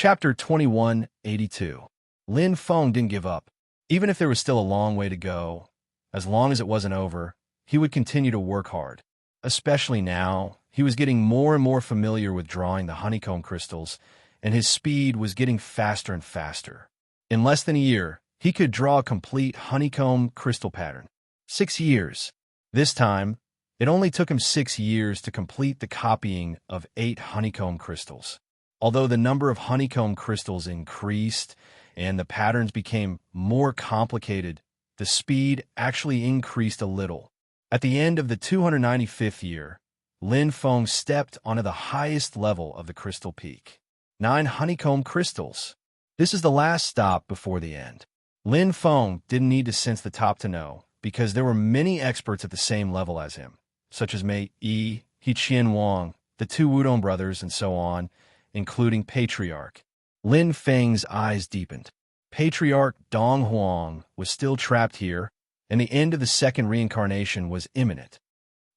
Chapter 2182. Lin Feng didn't give up. Even if there was still a long way to go, as long as it wasn't over, he would continue to work hard. Especially now, he was getting more and more familiar with drawing the honeycomb crystals, and his speed was getting faster and faster. In less than a year, he could draw a complete honeycomb crystal pattern. 6 years. This time, it only took him 6 years to complete the copying of 8 honeycomb crystals. Although the number of honeycomb crystals increased and the patterns became more complicated, the speed actually increased a little. At the end of the 295th year, Lin Feng stepped onto the highest level of the crystal peak. 9 honeycomb crystals. This is the last stop before the end. Lin Feng didn't need to sense the top to know, because there were many experts at the same level as him, such as Mei Yi, He Wang, the 2 Wudong brothers, and so on, including Patriarch. Lin Feng's eyes deepened. Patriarch Dong Huang was still trapped here, and the end of the second reincarnation was imminent.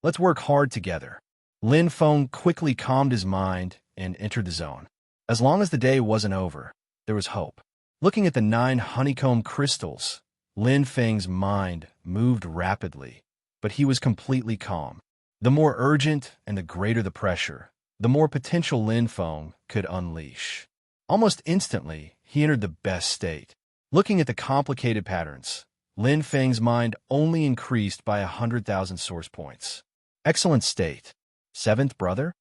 Let's work hard together. Lin Feng quickly calmed his mind and entered the zone. As long as the day wasn't over, there was hope. Looking at the 9 honeycomb crystals, Lin Feng's mind moved rapidly, but he was completely calm. The more urgent and the greater the pressure, the more potential Lin Feng could unleash. Almost instantly, he entered the best state. Looking at the complicated patterns, Lin Feng's mind only increased by 100,000 source points. Excellent state. 7th brother?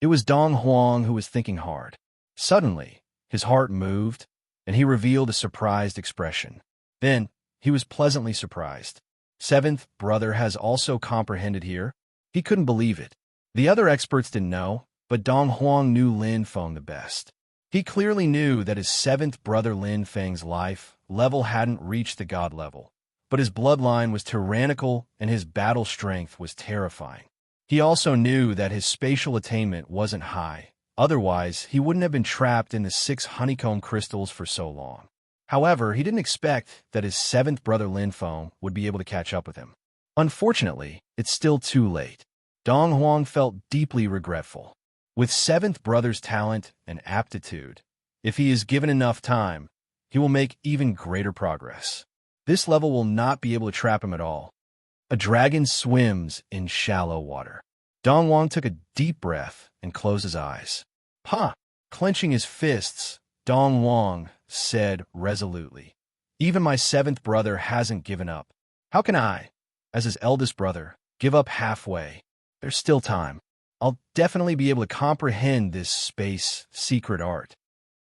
It was Dong Huang who was thinking hard. Suddenly, his heart moved, and he revealed a surprised expression. Then, he was pleasantly surprised. 7th brother has also comprehended here. He couldn't believe it. The other experts didn't know, but Dong Huang knew Lin Feng the best. He clearly knew that his 7th brother Lin Feng's life level hadn't reached the god level, but his bloodline was tyrannical and his battle strength was terrifying. He also knew that his spatial attainment wasn't high, otherwise he wouldn't have been trapped in the 6 honeycomb crystals for so long. However, he didn't expect that his 7th brother Lin Feng would be able to catch up with him. Unfortunately, it's still too late. Dong Huang felt deeply regretful. With 7th brother's talent and aptitude, if he is given enough time, he will make even greater progress. This level will not be able to trap him at all. A dragon swims in shallow water. Dong Huang took a deep breath and closed his eyes. "Ha!" Clenching his fists, Dong Huang said resolutely, "Even my 7th brother hasn't given up. How can I, as his eldest brother, give up halfway? There's still time. I'll definitely be able to comprehend this space secret art."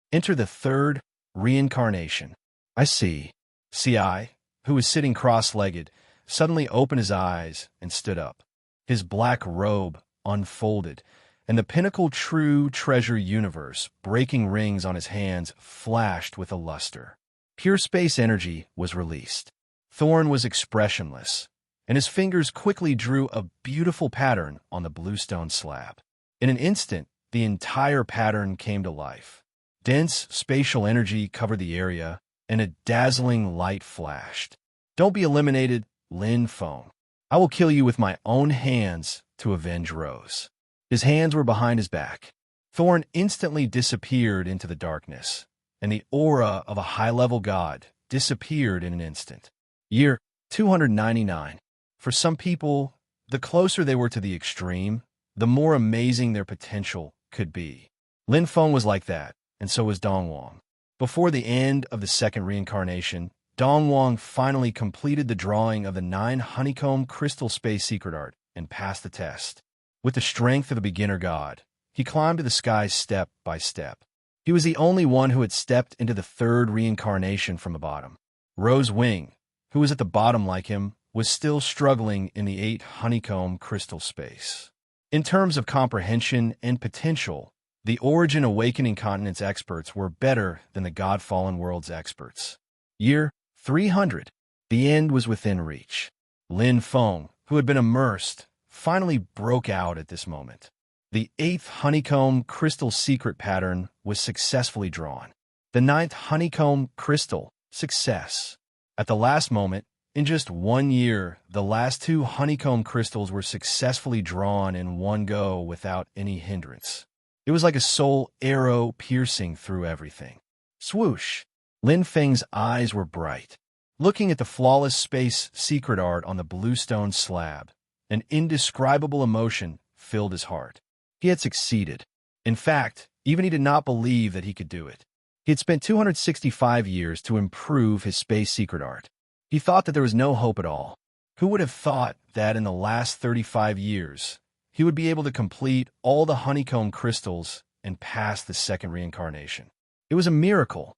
Enter the 3rd reincarnation. I see. Ci, who was sitting cross-legged, suddenly opened his eyes and stood up. His black robe unfolded, and the pinnacle true treasure universe breaking rings on his hands flashed with a luster. Pure space energy was released. Thorn was expressionless, and his fingers quickly drew a beautiful pattern on the bluestone slab. In an instant, the entire pattern came to life. Dense spatial energy covered the area, and a dazzling light flashed. "Don't be eliminated, Lin Feng. I will kill you with my own hands to avenge Rose." His hands were behind his back. Thorn instantly disappeared into the darkness, and the aura of a high-level god disappeared in an instant. Year 299. For some people, the closer they were to the extreme, the more amazing their potential could be. Lin Feng was like that, and so was Dong Huang. Before the end of the 2nd reincarnation, Dong Huang finally completed the drawing of the 9 honeycomb crystal space secret art and passed the test. With the strength of a beginner god, he climbed to the skies step by step. He was the only one who had stepped into the 3rd reincarnation from the bottom. Rose Wing, who was at the bottom like him, was still struggling in the 8 honeycomb crystal space. In terms of comprehension and potential, the Origin Awakening Continent's experts were better than the God-Fallen World's experts. Year 300. The end was within reach. Lin Feng, who had been immersed, finally broke out at this moment. The 8th honeycomb crystal secret pattern was successfully drawn. The 9th honeycomb crystal, success. At the last moment, in just 1 year, the last 2 honeycomb crystals were successfully drawn in one go without any hindrance. It was like a soul arrow piercing through everything. Swoosh! Lin Feng's eyes were bright. Looking at the flawless space secret art on the bluestone slab, an indescribable emotion filled his heart. He had succeeded. In fact, even he did not believe that he could do it. He had spent 265 years to improve his space secret art. He thought that there was no hope at all. Who would have thought that in the last 35 years, he would be able to complete all the honeycomb crystals and pass the second reincarnation? It was a miracle.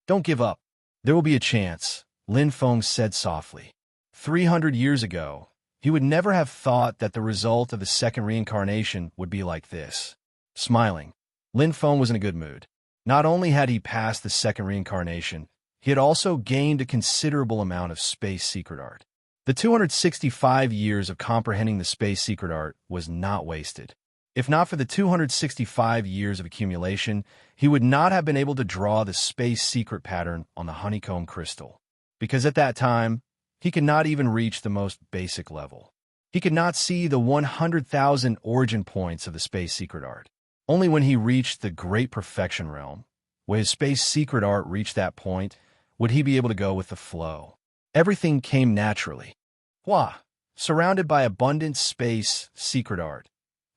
Don't give up. There will be a chance, Lin Feng said softly. 300 years ago, he would never have thought that the result of the second reincarnation would be like this. Smiling, Lin Feng was in a good mood. Not only had he passed the second reincarnation, he had also gained a considerable amount of space secret art. The 265 years of comprehending the space secret art was not wasted. If not for the 265 years of accumulation, he would not have been able to draw the space secret pattern on the honeycomb crystal. Because at that time, he could not even reach the most basic level. He could not see the 100,000 origin points of the space secret art. Only when he reached the great perfection realm, where his space secret art reached that point, would he be able to go with the flow. Everything came naturally. Surrounded by abundant space secret art,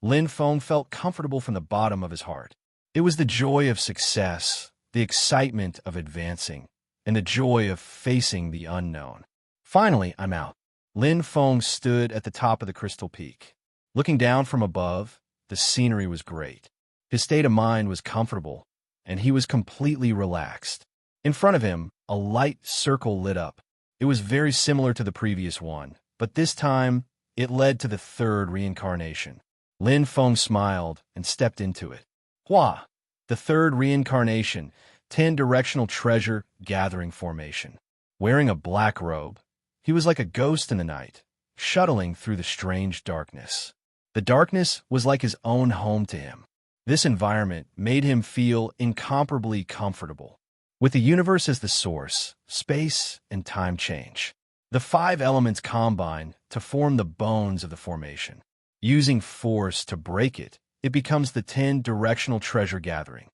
Lin Feng felt comfortable from the bottom of his heart. It was the joy of success, the excitement of advancing, and the joy of facing the unknown. Finally, I'm out. Lin Feng stood at the top of the crystal peak. Looking down from above, the scenery was great. His state of mind was comfortable, and he was completely relaxed. In front of him, a light circle lit up. It was very similar to the previous one, but this time, it led to the third reincarnation. Lin Feng smiled and stepped into it. The third reincarnation, 10-directional treasure gathering formation. Wearing a black robe, he was like a ghost in the night, shuttling through the strange darkness. The darkness was like his own home to him. This environment made him feel incomparably comfortable. With the universe as the source, space and time change. The 5 elements combine to form the bones of the formation. Using force to break it, it becomes the 10-directional treasure gathering.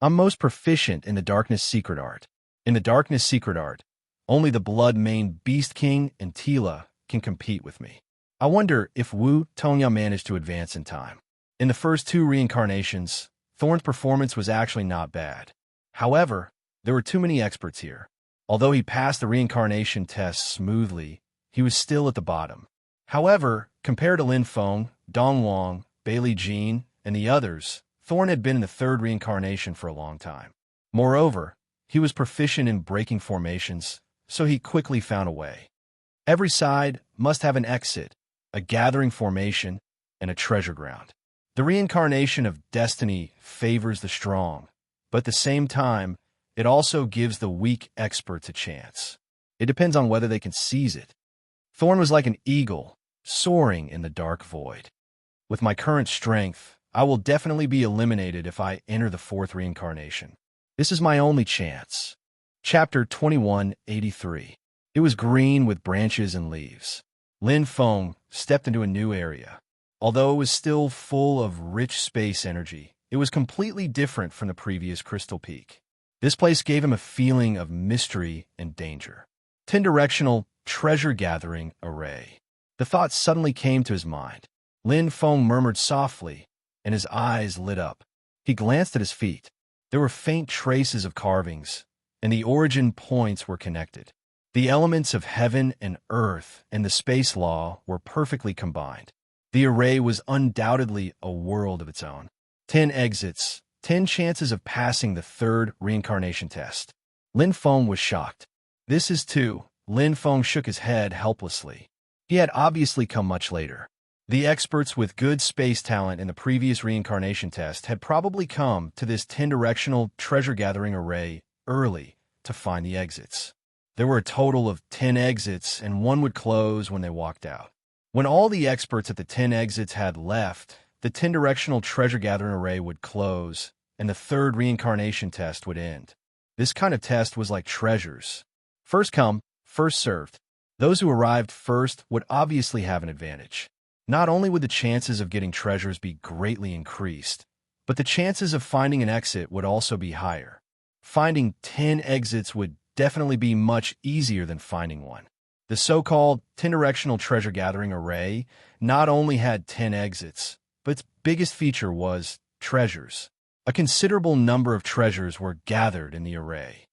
I'm most proficient in the Darkness Secret Art. In the Darkness Secret Art, only the Blood-Maned Beast King and Tila can compete with me. I wonder if Wu Tongya managed to advance in time. In the first 2 reincarnations, Thorn's performance was actually not bad. However, there were too many experts here. Although he passed the reincarnation test smoothly, he was still at the bottom. However, compared to Lin Feng, Dong Wang, Bailey Jean, and the others, Thorn had been in the third reincarnation for a long time. Moreover, he was proficient in breaking formations, so he quickly found a way. Every side must have an exit, a gathering formation, and a treasure ground. The reincarnation of destiny favors the strong, but at the same time, it also gives the weak experts a chance. It depends on whether they can seize it. Thorn was like an eagle, soaring in the dark void. With my current strength, I will definitely be eliminated if I enter the 4th reincarnation. This is my only chance. Chapter 2183. It was green with branches and leaves. Lin Feng stepped into a new area. Although it was still full of rich space energy, it was completely different from the previous Crystal Peak. This place gave him a feeling of mystery and danger. 10-directional treasure gathering array. The thought suddenly came to his mind. Lin Feng murmured softly, and his eyes lit up. He glanced at his feet. There were faint traces of carvings, and the origin points were connected. The elements of heaven and earth and the space law were perfectly combined. The array was undoubtedly a world of its own. 10 exits, 10 chances of passing the 3rd reincarnation test. Lin Feng was shocked. This is 2. Lin Feng shook his head helplessly. He had obviously come much later. The experts with good space talent in the previous reincarnation test had probably come to this 10-directional treasure-gathering array early to find the exits. There were a total of 10 exits, and one would close when they walked out. When all the experts at the 10 exits had left, the 10-directional treasure-gathering array would close, and the 3rd reincarnation test would end. This kind of test was like treasures. First come, first served. Those who arrived first would obviously have an advantage. Not only would the chances of getting treasures be greatly increased, but the chances of finding an exit would also be higher. Finding 10 exits would definitely be much easier than finding one. The so-called 10-directional treasure-gathering array not only had 10 exits, but its biggest feature was treasures. A considerable number of treasures were gathered in the array.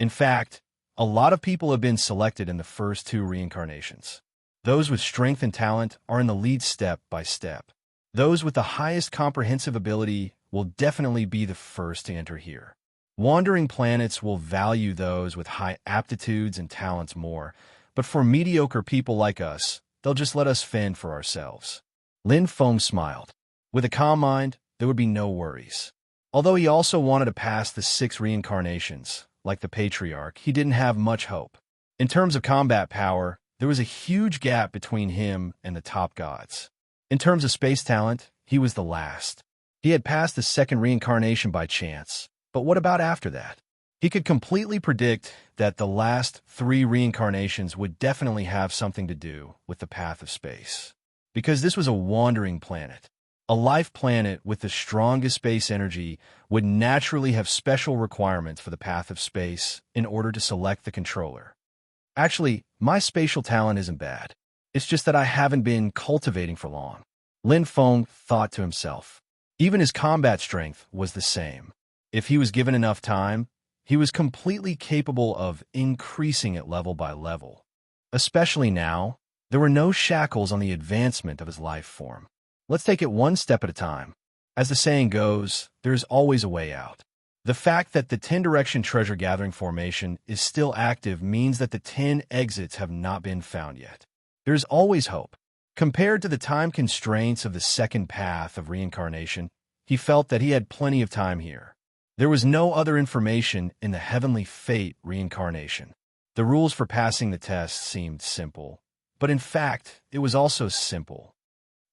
In fact, a lot of people have been selected in the first 2 reincarnations. Those with strength and talent are in the lead step by step. Those with the highest comprehensive ability will definitely be the first to enter here. Wandering planets will value those with high aptitudes and talents more, but for mediocre people like us, they'll just let us fend for ourselves. Lin Feng smiled. With a calm mind, there would be no worries. Although he also wanted to pass the 6 reincarnations, like the Patriarch, he didn't have much hope. In terms of combat power, there was a huge gap between him and the top gods. In terms of space talent, he was the last. He had passed the 2nd reincarnation by chance, but what about after that? He could completely predict that the last 3 reincarnations would definitely have something to do with the path of space. Because this was a wandering planet. A life planet with the strongest space energy would naturally have special requirements for the path of space in order to select the controller. Actually, my spatial talent isn't bad. It's just that I haven't been cultivating for long. Lin Feng thought to himself. Even his combat strength was the same. If he was given enough time, he was completely capable of increasing it level by level. Especially now, there were no shackles on the advancement of his life form. Let's take it one step at a time. As the saying goes, there's always a way out. The fact that the 10-direction treasure-gathering formation is still active means that the 10 exits have not been found yet. There's always hope. Compared to the time constraints of the 2nd path of reincarnation, he felt that he had plenty of time here. There was no other information in the heavenly fate reincarnation. The rules for passing the test seemed simple, but in fact, it was also simple.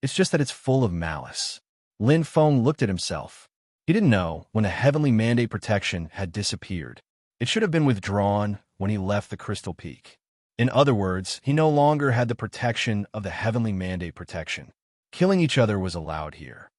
It's just that it's full of malice. Lin Feng looked at himself. He didn't know when the heavenly mandate protection had disappeared. It should have been withdrawn when he left the Crystal Peak. In other words, he no longer had the protection of the heavenly mandate protection. Killing each other was allowed here.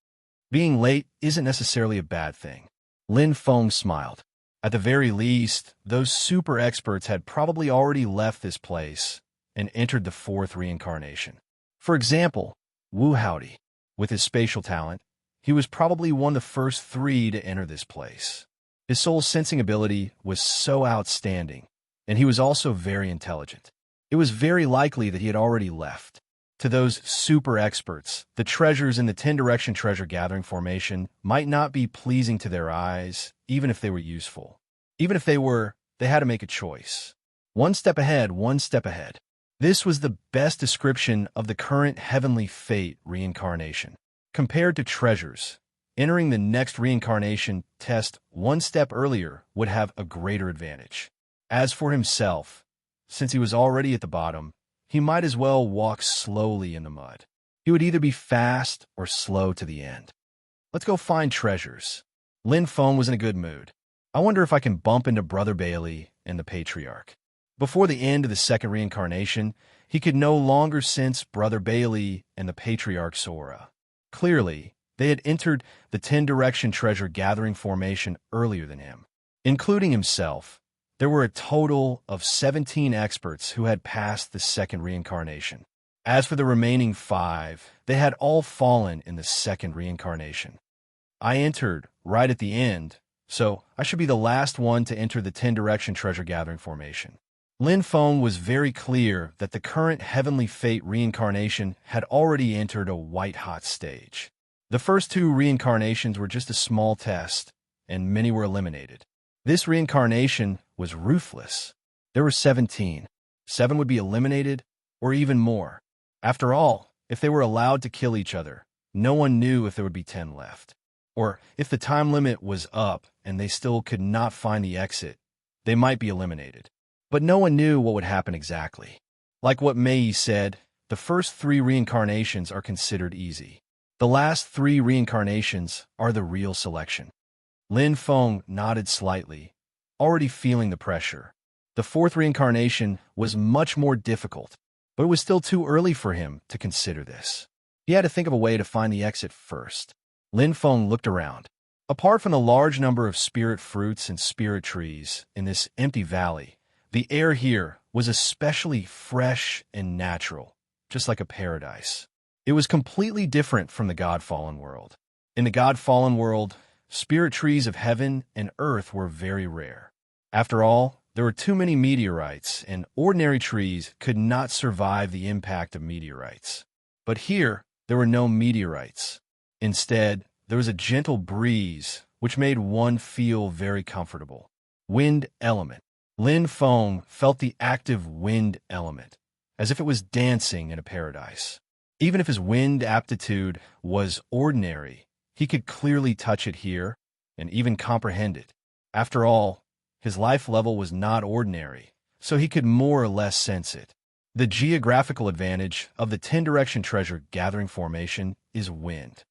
Being late isn't necessarily a bad thing. Lin Feng smiled. At the very least, those super experts had probably already left this place and entered the 4th reincarnation. For example, Wu Howdy. With his spatial talent, he was probably one of the first 3 to enter this place. His soul sensing ability was so outstanding, and he was also very intelligent. It was very likely that he had already left. To those super experts, the treasures in the 10-direction treasure-gathering formation might not be pleasing to their eyes, even if they were useful. Even if they were, they had to make a choice. One step ahead, one step ahead. This was the best description of the current heavenly fate reincarnation. Compared to treasures, entering the next reincarnation test one step earlier would have a greater advantage. As for himself, since he was already at the bottom, he might as well walk slowly in the mud. He would either be fast or slow to the end. Let's go find treasures. Lin Feng was in a good mood. I wonder if I can bump into Brother Bailey and the Patriarch. Before the end of the 2nd reincarnation, he could no longer sense Brother Bailey and the Patriarch's aura. Clearly, they had entered the 10-direction treasure-gathering formation earlier than him. Including himself, there were a total of 17 experts who had passed the 2nd reincarnation. As for the remaining 5, they had all fallen in the 2nd reincarnation. I entered right at the end, so I should be the last one to enter the 10-direction treasure-gathering formation. Lin Feng was very clear that the current heavenly fate reincarnation had already entered a white-hot stage. The first 2 reincarnations were just a small test, and many were eliminated. This reincarnation was ruthless. There were 17. 7 would be eliminated, or even more. After all, if they were allowed to kill each other, no one knew if there would be 10 left. Or if the time limit was up and they still could not find the exit, they might be eliminated. But no one knew what would happen exactly. Like what Mei said, the first 3 reincarnations are considered easy. The last 3 reincarnations are the real selection. Lin Feng nodded slightly, already feeling the pressure. The 4th reincarnation was much more difficult, but it was still too early for him to consider this. He had to think of a way to find the exit first. Lin Feng looked around. Apart from the large number of spirit fruits and spirit trees in this empty valley, the air here was especially fresh and natural, just like a paradise. It was completely different from the God-fallen world. In the God-fallen world, spirit trees of heaven and earth were very rare. After all, there were too many meteorites, and ordinary trees could not survive the impact of meteorites. But here, there were no meteorites. Instead, there was a gentle breeze, which made one feel very comfortable. Wind element. Lin Feng felt the active wind element, as if it was dancing in a paradise. Even if his wind aptitude was ordinary, he could clearly touch it here and even comprehend it. After all, his life level was not ordinary, so he could more or less sense it. The geographical advantage of the 10-direction treasure gathering formation is wind.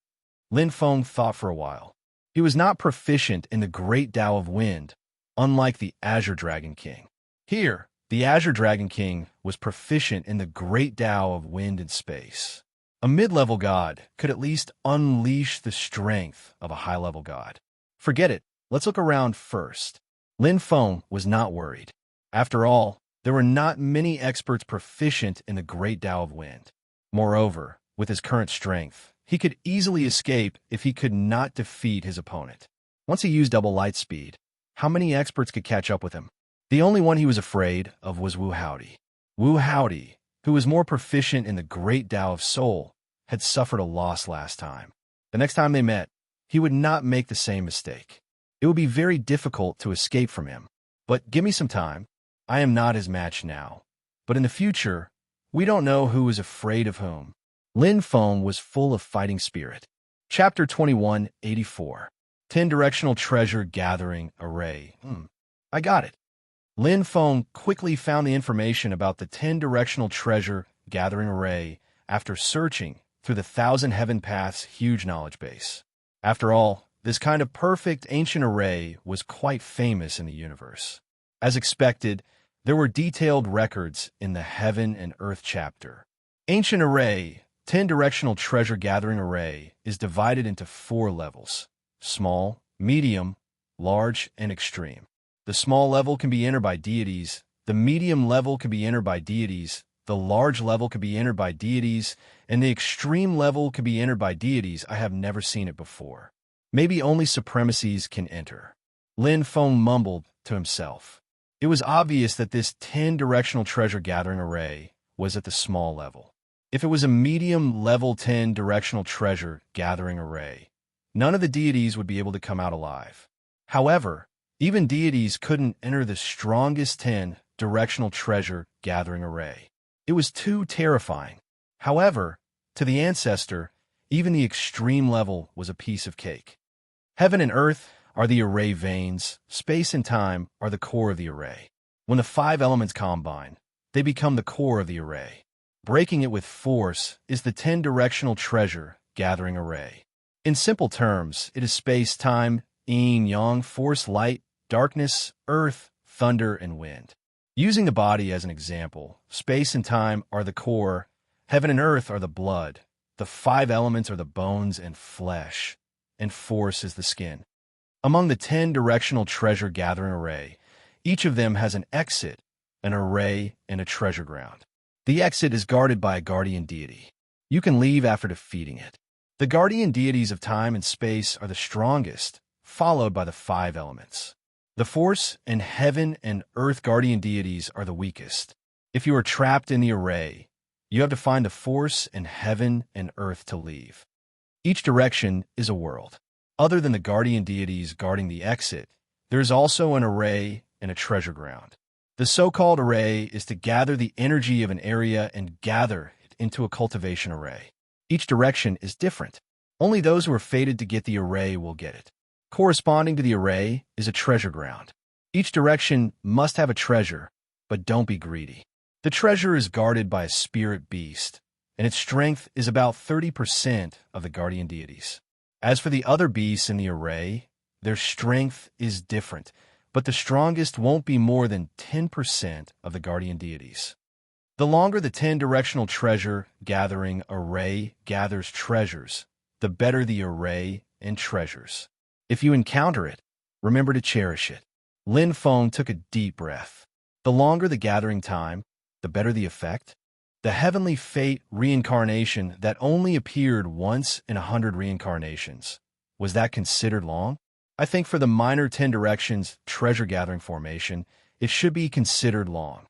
Lin Feng thought for a while. He was not proficient in the great Tao of wind, unlike the Azure Dragon King. Here, the Azure Dragon King was proficient in the great Tao of wind and space. A mid-level god could at least unleash the strength of a high-level god. Forget it, let's look around first. Lin Feng was not worried. After all, there were not many experts proficient in the great Tao of wind. Moreover, with his current strength, he could easily escape if he could not defeat his opponent. Once he used double light speed, how many experts could catch up with him? The only one he was afraid of was Wu Howdy. Wu Howdy, who was more proficient in the great Tao of Soul, had suffered a loss last time. The next time they met, he would not make the same mistake. It would be very difficult to escape from him. But give me some time. I am not his match now. But in the future, we don't know who is afraid of whom. Lin Feng was full of fighting spirit. Chapter 2184. 10-directional treasure gathering array. I got it. Lin Feng quickly found the information about the 10-directional treasure gathering array after searching through the 1,000 Heaven Paths huge knowledge base. After all, this kind of perfect ancient array was quite famous in the universe. As expected, there were detailed records in the Heaven and Earth chapter. Ancient Array, 10-directional treasure gathering array, is divided into 4 levels: small, medium, large, and extreme. The small level can be entered by deities, the medium level can be entered by deities, the large level can be entered by deities, and the extreme level can be entered by deities. I have never seen it before. Maybe only supremacies can enter. Lin Feng mumbled to himself. It was obvious that this 10-directional treasure gathering array was at the small level. If it was a medium level 10-directional treasure gathering array, none of the deities would be able to come out alive. However, even deities couldn't enter the strongest 10-directional treasure gathering array. It was too terrifying. However, to the ancestor, even the extreme level was a piece of cake. Heaven and earth are the array veins, space and time are the core of the array. When the 5 elements combine, they become the core of the array. Breaking it with force is the 10-directional treasure gathering array. In simple terms, it is space, time, yin, yang, force, light, darkness, earth, thunder, and wind. Using the body as an example, space and time are the core, heaven and earth are the blood, the 5 elements are the bones and flesh, and force is the skin. Among the 10-directional treasure gathering array, each of them has an exit, an array, and a treasure ground. The exit is guarded by a guardian deity. You can leave after defeating it. The guardian deities of time and space are the strongest, followed by the 5 elements. The force and heaven and earth guardian deities are the weakest. If you are trapped in the array, you have to find the force and heaven and earth to leave. Each direction is a world. Other than the guardian deities guarding the exit, there is also an array and a treasure ground. The so-called array is to gather the energy of an area and gather it into a cultivation array. Each direction is different. Only those who are fated to get the array will get it. Corresponding to the array is a treasure ground. Each direction must have a treasure, but don't be greedy. The treasure is guarded by a spirit beast, and its strength is about 30% of the guardian deities. As for the other beasts in the array, their strength is different, but the strongest won't be more than 10% of the guardian deities. The longer the 10-directional treasure gathering array gathers treasures, the better the array and treasures. If you encounter it, remember to cherish it. Lin Feng took a deep breath. The longer the gathering time, the better the effect. The heavenly fate reincarnation that only appeared once in 100 reincarnations. Was that considered long? I think for the minor 10 directions treasure-gathering formation, it should be considered long.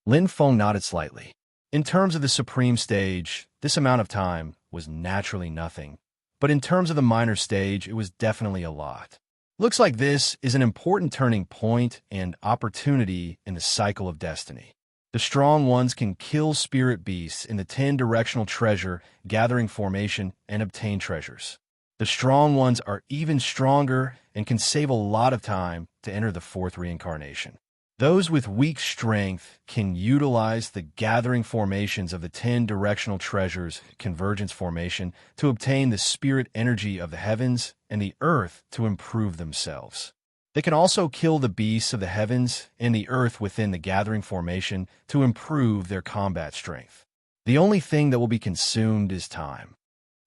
Lin Feng nodded slightly. In terms of the supreme stage, this amount of time was naturally nothing. But in terms of the minor stage, it was definitely a lot. Looks like this is an important turning point and opportunity in the cycle of destiny. The strong ones can kill spirit beasts in the 10-directional treasure gathering formation and obtain treasures. The strong ones are even stronger and can save a lot of time to enter the 4th reincarnation. Those with weak strength can utilize the gathering formations of the 10-directional treasures convergence formation to obtain the spirit energy of the heavens and the earth to improve themselves. They can also kill the beasts of the heavens and the earth within the gathering formation to improve their combat strength. The only thing that will be consumed is time.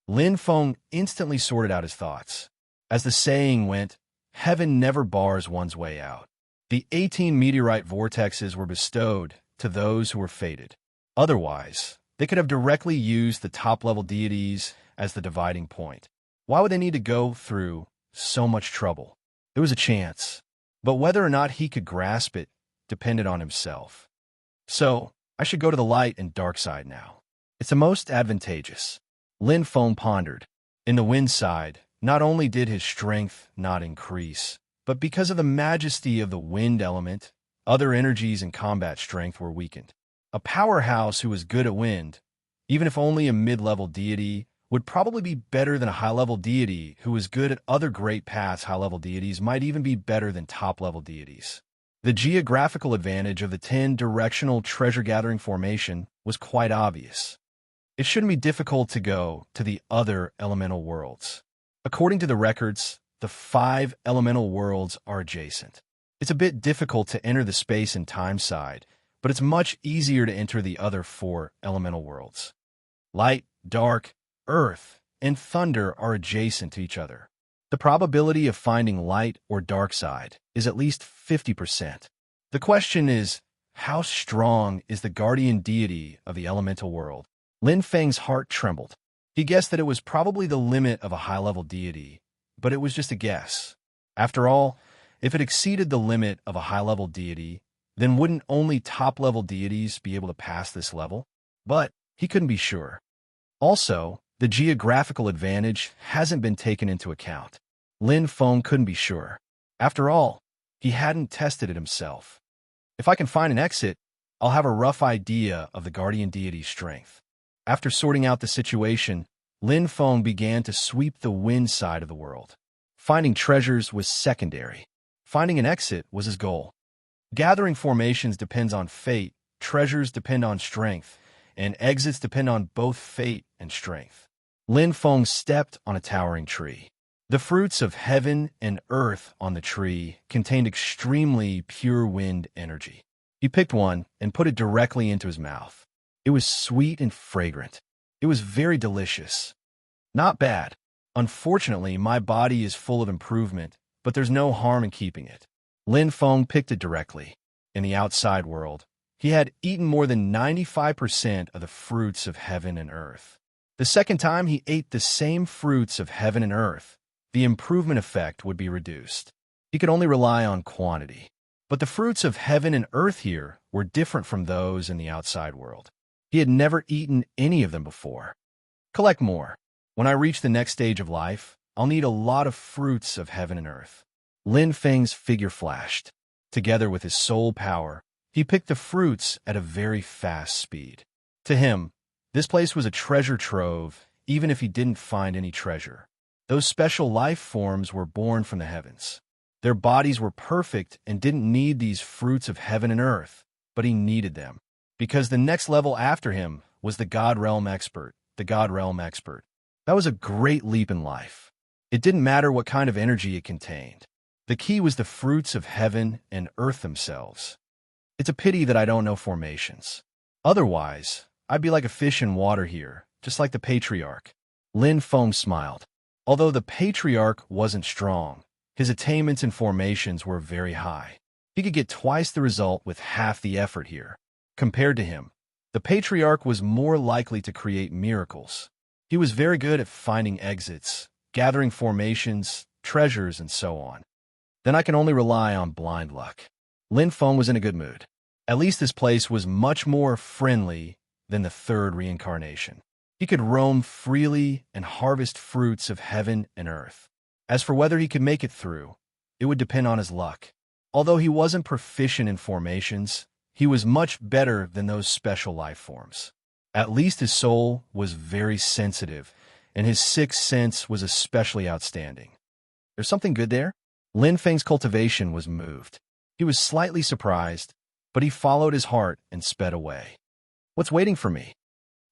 Lin Feng instantly sorted out his thoughts. As the saying went, heaven never bars one's way out. The 18 meteorite vortexes were bestowed to those who were fated. Otherwise, they could have directly used the top-level deities as the dividing point. Why would they need to go through so much trouble? There was a chance, but whether or not he could grasp it depended on himself. So, I should go to the light and dark side now. It's the most advantageous. Lin Feng pondered. In the wind side, not only did his strength not increase, but because of the majesty of the wind element, other energies and combat strength were weakened. A powerhouse who was good at wind, even if only a mid-level deity, would probably be better than a high-level deity who was good at other great paths. High-level deities might even be better than top-level deities. The geographical advantage of the 10-directional treasure-gathering formation was quite obvious. It shouldn't be difficult to go to the other elemental worlds. According to the records, the 5 elemental worlds are adjacent. It's a bit difficult to enter the space and time side, but it's much easier to enter the other 4 elemental worlds. Light, dark, earth, and thunder are adjacent to each other. The probability of finding light or dark side is at least 50%. The question is, how strong is the guardian deity of the elemental world? Lin Feng's heart trembled. He guessed that it was probably the limit of a high-level deity, but it was just a guess. After all, if it exceeded the limit of a high-level deity, then wouldn't only top-level deities be able to pass this level? But he couldn't be sure. Also, the geographical advantage hasn't been taken into account. Lin Feng couldn't be sure. After all, he hadn't tested it himself. If I can find an exit, I'll have a rough idea of the guardian deity's strength. After sorting out the situation, Lin Feng began to sweep the wind side of the world. Finding treasures was secondary. Finding an exit was his goal. Gathering formations depends on fate, treasures depend on strength, and exits depend on both fate and strength. Lin Feng stepped on a towering tree. The fruits of heaven and earth on the tree contained extremely pure wind energy. He picked one and put it directly into his mouth. It was sweet and fragrant. It was very delicious. Not bad. Unfortunately, my body is full of improvement, but there's no harm in keeping it. Lin Feng picked it directly. In the outside world, he had eaten more than 95% of the fruits of heaven and earth. The second time he ate the same fruits of heaven and earth, the improvement effect would be reduced. He could only rely on quantity. But the fruits of heaven and earth here were different from those in the outside world. He had never eaten any of them before. Collect more. When I reach the next stage of life, I'll need a lot of fruits of heaven and earth. Lin Feng's figure flashed. Together with his soul power, he picked the fruits at a very fast speed. To him, this place was a treasure trove, even if he didn't find any treasure. Those special life forms were born from the heavens. Their bodies were perfect and didn't need these fruits of heaven and earth, but he needed them. Because the next level after him was the God Realm Expert, the God Realm Expert. That was a great leap in life. It didn't matter what kind of energy it contained. The key was the fruits of heaven and earth themselves. It's a pity that I don't know formations. Otherwise, I'd be like a fish in water here, just like the Patriarch. Lin Feng smiled. Although the Patriarch wasn't strong, His attainments and formations were very high. He could get twice the result with half the effort here. Compared to him, the patriarch was more likely to create miracles. He was very good at finding exits, gathering formations, treasures, and so on. Then I can only rely on blind luck. Lin Feng was in a good mood. At least this place was much more friendly than the third reincarnation. He could roam freely and harvest fruits of heaven and earth. As for whether he could make it through, it would depend on his luck. Although he wasn't proficient in formations, he was much better than those special life forms. At least his soul was very sensitive, and his sixth sense was especially outstanding. There's something good there? Lin Feng's cultivation was moved. He was slightly surprised, but he followed his heart and sped away. What's waiting for me?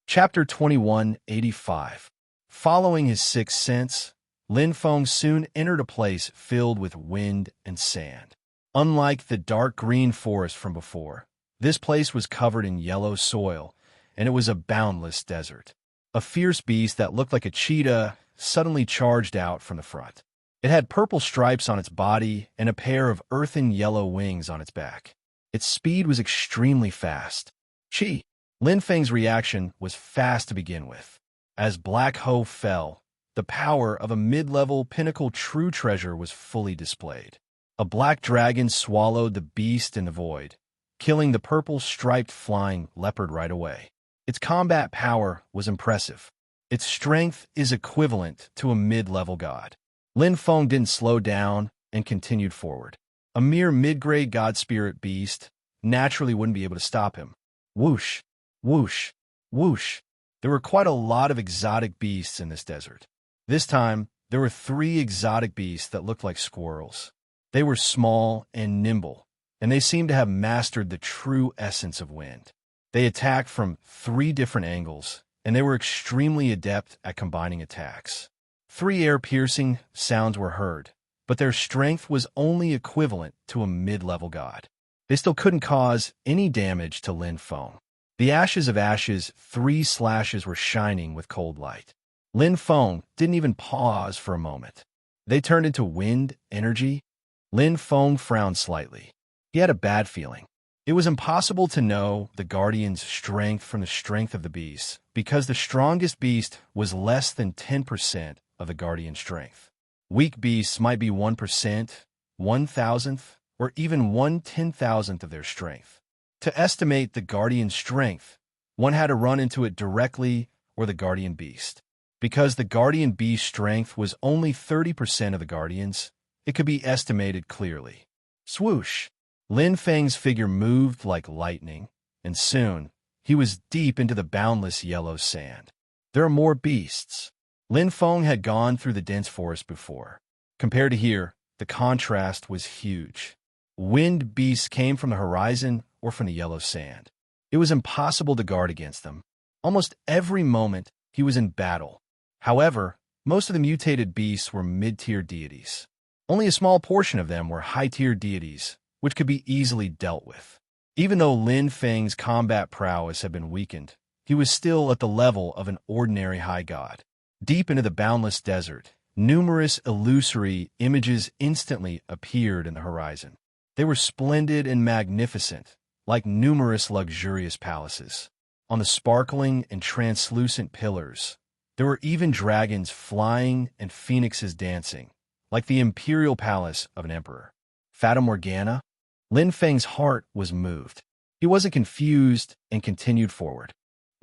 Chapter 2185. Following his sixth sense, Lin Feng soon entered a place filled with wind and sand. Unlike the dark green forest from before, this place was covered in yellow soil, and it was a boundless desert. A fierce beast that looked like a cheetah suddenly charged out from the front. It had purple stripes on its body and a pair of earthen yellow wings on its back. Its speed was extremely fast. Chi! Lin Feng's reaction was fast to begin with. As Black Ho fell, the power of a mid-level pinnacle true treasure was fully displayed. A black dragon swallowed the beast in the void, killing the purple-striped flying leopard right away. Its combat power was impressive. Its strength is equivalent to a mid-level god. Lin Feng didn't slow down and continued forward. A mere mid-grade god spirit beast naturally wouldn't be able to stop him. Whoosh, whoosh, whoosh. There were quite a lot of exotic beasts in this desert. This time, there were 3 exotic beasts that looked like squirrels. They were small and nimble, and they seemed to have mastered the true essence of wind. They attacked from 3 different angles, and they were extremely adept at combining attacks. 3 air-piercing sounds were heard, but their strength was only equivalent to a mid-level god. They still couldn't cause any damage to Lin Feng. The ashes of ashes, 3 slashes were shining with cold light. Lin Feng didn't even pause for a moment. They turned into wind energy. Lin Feng frowned slightly. He had a bad feeling. It was impossible to know the guardian's strength from the strength of the beast, because the strongest beast was less than 10% of the guardian's strength. Weak beasts might be 1%, 1,000th, or even 1/10,000th of their strength. To estimate the guardian's strength, one had to run into it directly or the guardian beast. Because the guardian beast's strength was only 30% of the guardian's, it could be estimated clearly. Swoosh! Lin Feng's figure moved like lightning, and soon he was deep into the boundless yellow sand. There are more beasts. Lin Feng had gone through the dense forest before. Compared to here, the contrast was huge. Wind beasts came from the horizon or from the yellow sand. It was impossible to guard against them. Almost every moment he was in battle. However, most of the mutated beasts were mid-tier deities. Only a small portion of them were high-tier deities, which could be easily dealt with. Even though Lin Feng's combat prowess had been weakened, he was still at the level of an ordinary high god. Deep into the boundless desert, numerous illusory images instantly appeared in the horizon. They were splendid and magnificent, like numerous luxurious palaces. On the sparkling and translucent pillars, there were even dragons flying and phoenixes dancing, like the imperial palace of an emperor. Fata Morgana? Lin Feng's heart was moved. He wasn't confused and continued forward.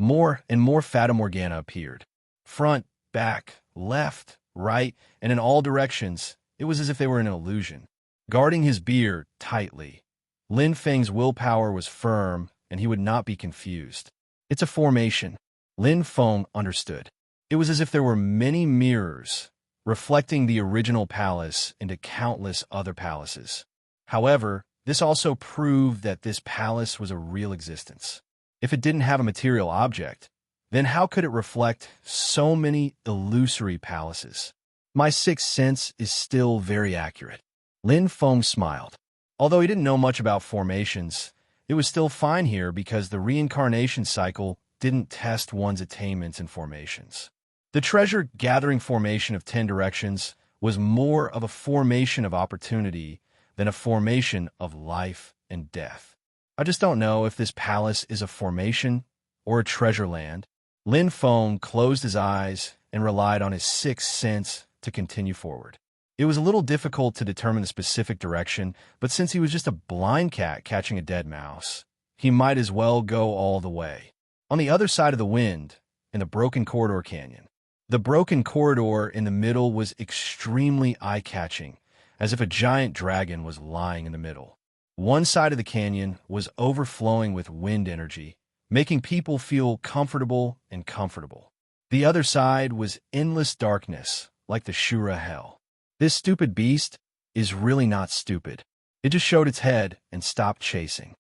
More and more Fata Morgana appeared. Front, back, left, right, and in all directions, it was as if they were in an illusion. Guarding his beard tightly, Lin Feng's willpower was firm, and he would not be confused. It's a formation. Lin Feng understood. It was as if there were many mirrors, reflecting the original palace into countless other palaces. However, this also proved that this palace was a real existence. If it didn't have a material object, then how could it reflect so many illusory palaces? My sixth sense is still very accurate. Lin Feng smiled. Although he didn't know much about formations, it was still fine here because the reincarnation cycle didn't test one's attainments in formations. The treasure-gathering formation of 10 directions was more of a formation of opportunity than a formation of life and death. I just don't know if this palace is a formation or a treasure land. Lin Feng closed his eyes and relied on his sixth sense to continue forward. It was a little difficult to determine the specific direction, but since he was just a blind cat catching a dead mouse, he might as well go all the way. On the other side of the wind, in the broken corridor canyon, the broken corridor in the middle was extremely eye-catching, as if a giant dragon was lying in the middle. One side of the canyon was overflowing with wind energy, making people feel comfortable and comfortable. The other side was endless darkness, like the Shura hell. This stupid beast is really not stupid. It just showed its head and stopped chasing.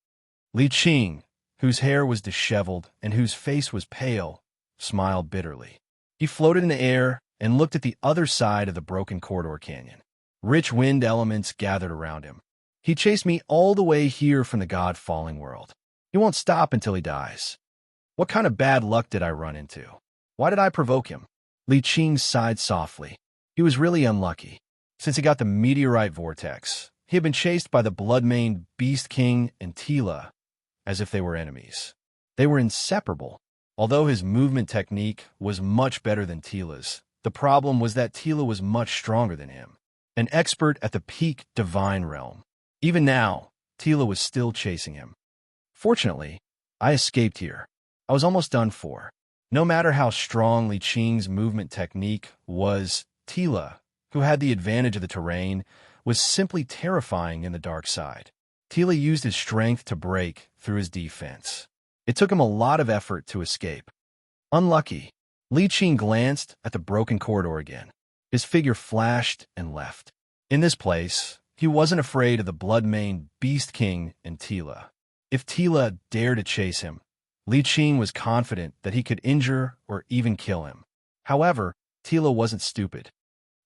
Li Qing, whose hair was disheveled and whose face was pale, smiled bitterly. He floated in the air and looked at the other side of the broken corridor canyon. Rich wind elements gathered around him. He chased me all the way here from the God-falling world. He won't stop until he dies. What kind of bad luck did I run into? Why did I provoke him? Li Qing sighed softly. He was really unlucky. Since he got the meteorite vortex, he had been chased by the blood-maned Beast King and Tila, as if they were enemies. They were inseparable. Although his movement technique was much better than Tila's, the problem was that Tila was much stronger than him, an expert at the peak divine realm. Even now, Tila was still chasing him. Fortunately, I escaped here. I was almost done for. No matter how strong Li Qing's movement technique was, Tila, who had the advantage of the terrain, was simply terrifying in the dark side. Tila used his strength to break through his defense. It took him a lot of effort to escape. Unlucky. Li Qing glanced at the broken corridor again. His figure flashed and left. In this place, he wasn't afraid of the blood-maned Beast King and Tila. If Tila dared to chase him, Li Qing was confident that he could injure or even kill him. However, Tila wasn't stupid.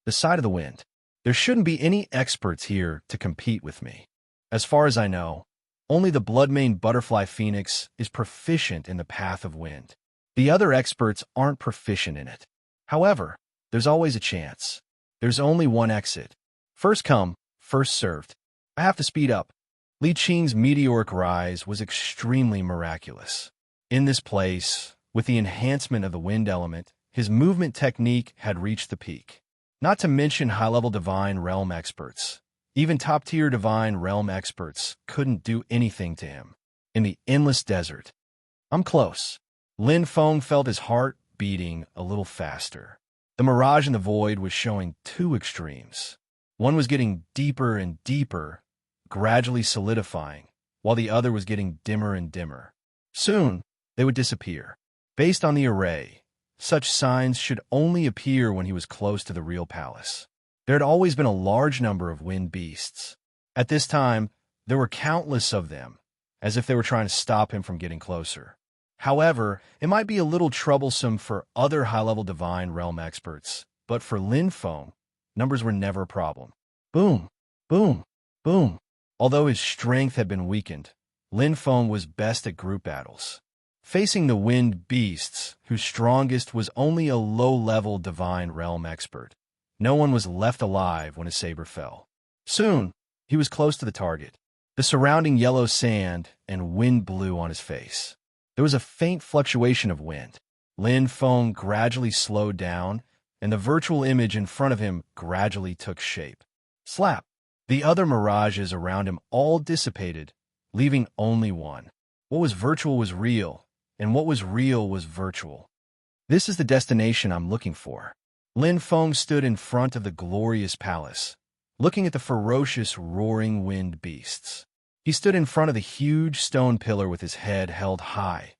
The side of the wind. There shouldn't be any experts here to compete with me. As far as I know, only the blood-maned butterfly phoenix is proficient in the path of wind. The other experts aren't proficient in it. However, there's always a chance. There's only one exit. First come, first served. I have to speed up. Li Qing's meteoric rise was extremely miraculous. In this place, with the enhancement of the wind element, his movement technique had reached the peak. Not to mention high-level divine realm experts. Even top-tier divine realm experts couldn't do anything to him. In the endless desert. I'm close. Lin Feng felt his heart beating a little faster. The mirage in the void was showing two extremes. One was getting deeper and deeper, gradually solidifying, while the other was getting dimmer and dimmer. Soon, they would disappear. Based on the array, such signs should only appear when he was close to the real palace. There had always been a large number of wind beasts. At this time, there were countless of them, as if they were trying to stop him from getting closer. However, it might be a little troublesome for other high-level divine realm experts, but for Lin Feng, numbers were never a problem. Boom, boom, boom. Although his strength had been weakened, Lin Feng was best at group battles. Facing the wind beasts, whose strongest was only a low-level divine realm expert, no one was left alive when his saber fell. Soon, he was close to the target. The surrounding yellow sand and wind blew on his face. There was a faint fluctuation of wind. Lin Feng gradually slowed down, and the virtual image in front of him gradually took shape. Slap! The other mirages around him all dissipated, leaving only one. What was virtual was real, and what was real was virtual. This is the destination I'm looking for. Lin Feng stood in front of the glorious palace, looking at the ferocious, roaring wind beasts. He stood in front of the huge stone pillar with his head held high,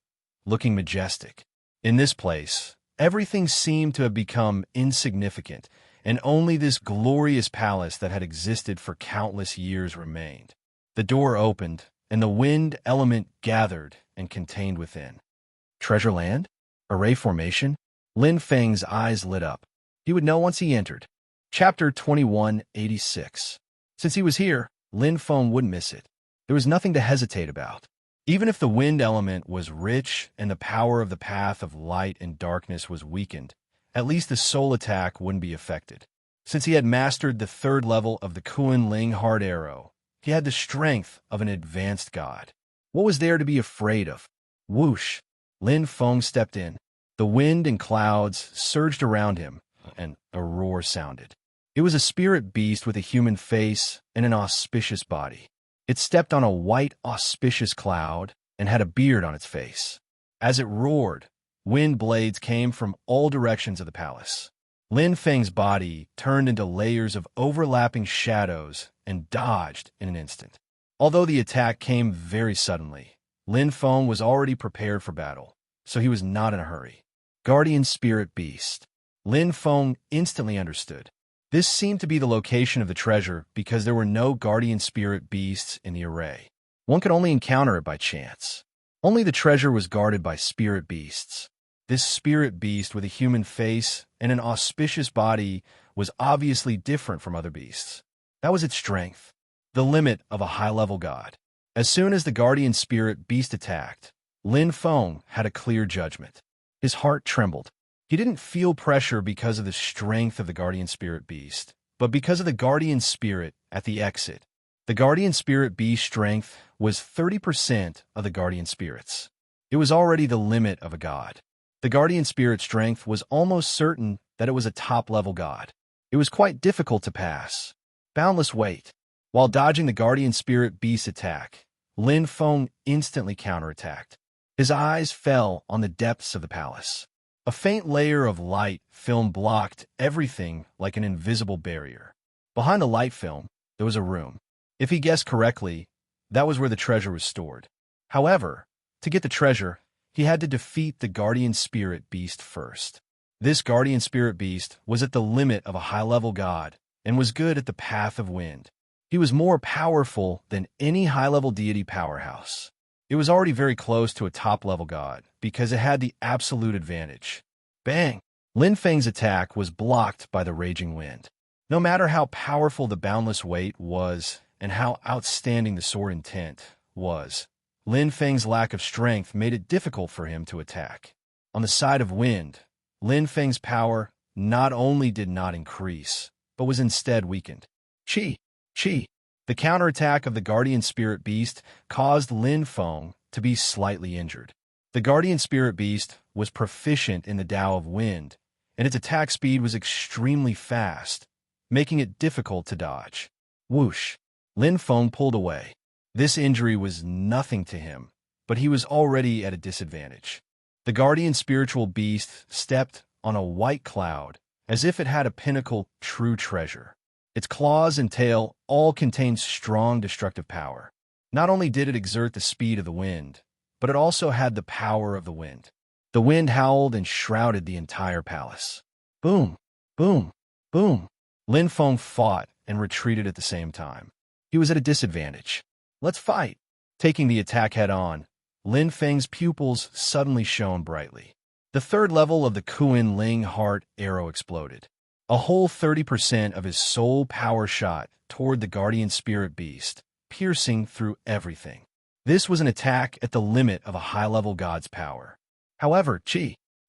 looking majestic. In this place, everything seemed to have become insignificant, and only this glorious palace that had existed for countless years remained. The door opened, and the wind element gathered and contained within. Treasure land? Array formation? Lin Feng's eyes lit up. He would know once he entered. Chapter 2186. Since he was here, Lin Feng wouldn't miss it. There was nothing to hesitate about. Even if the wind element was rich and the power of the path of light and darkness was weakened, at least the soul attack wouldn't be affected. Since he had mastered the third level of the Kuan Ling hard arrow, he had the strength of an advanced god. What was there to be afraid of? Whoosh! Lin Feng stepped in. The wind and clouds surged around him, and a roar sounded. It was a spirit beast with a human face and an auspicious body. It stepped on a white, auspicious cloud and had a beard on its face. As it roared, wind blades came from all directions of the palace. Lin Feng's body turned into layers of overlapping shadows and dodged in an instant. Although the attack came very suddenly, Lin Feng was already prepared for battle, so he was not in a hurry. Guardian Spirit Beast. Lin Feng instantly understood. This seemed to be the location of the treasure because there were no guardian spirit beasts in the array. One could only encounter it by chance. Only the treasure was guarded by spirit beasts. This spirit beast with a human face and an auspicious body was obviously different from other beasts. That was its strength, the limit of a high-level god. As soon as the guardian spirit beast attacked, Lin Feng had a clear judgment. His heart trembled. He didn't feel pressure because of the strength of the guardian spirit beast, but because of the guardian spirit at the exit. The guardian spirit beast strength was 30% of the guardian spirits. It was already the limit of a god. The guardian spirit strength was almost certain that it was a top-level god. It was quite difficult to pass. Boundless weight. While dodging the guardian spirit beast attack, Lin Feng instantly counterattacked. His eyes fell on the depths of the palace. A faint layer of light film blocked everything like an invisible barrier. Behind the light film, there was a room. If he guessed correctly, that was where the treasure was stored. However, to get the treasure, he had to defeat the guardian spirit beast first. This guardian spirit beast was at the limit of a high-level god and was good at the path of wind. He was more powerful than any high-level deity powerhouse. It was already very close to a top-level god because it had the absolute advantage. Bang! Lin Feng's attack was blocked by the raging wind. No matter how powerful the boundless weight was and how outstanding the sword intent was, Lin Feng's lack of strength made it difficult for him to attack. On the side of wind, Lin Feng's power not only did not increase, but was instead weakened. Chi! The counterattack of the guardian spirit beast caused Lin Feng to be slightly injured. The guardian spirit beast was proficient in the Tao of wind, and its attack speed was extremely fast, making it difficult to dodge. Whoosh! Lin Feng pulled away. This injury was nothing to him, but he was already at a disadvantage. The guardian spiritual beast stepped on a white cloud as if it had a pinnacle true treasure. Its claws and tail all contained strong destructive power. Not only did it exert the speed of the wind, but it also had the power of the wind. The wind howled and shrouded the entire palace. Boom! Boom! Boom! Lin Feng fought and retreated at the same time. He was at a disadvantage. Let's fight! Taking the attack head-on, Lin Feng's pupils suddenly shone brightly. The third level of the Kuan Ling heart arrow exploded. A whole 30% of his soul power shot toward the guardian spirit beast, piercing through everything. This was an attack at the limit of a high-level god's power. However,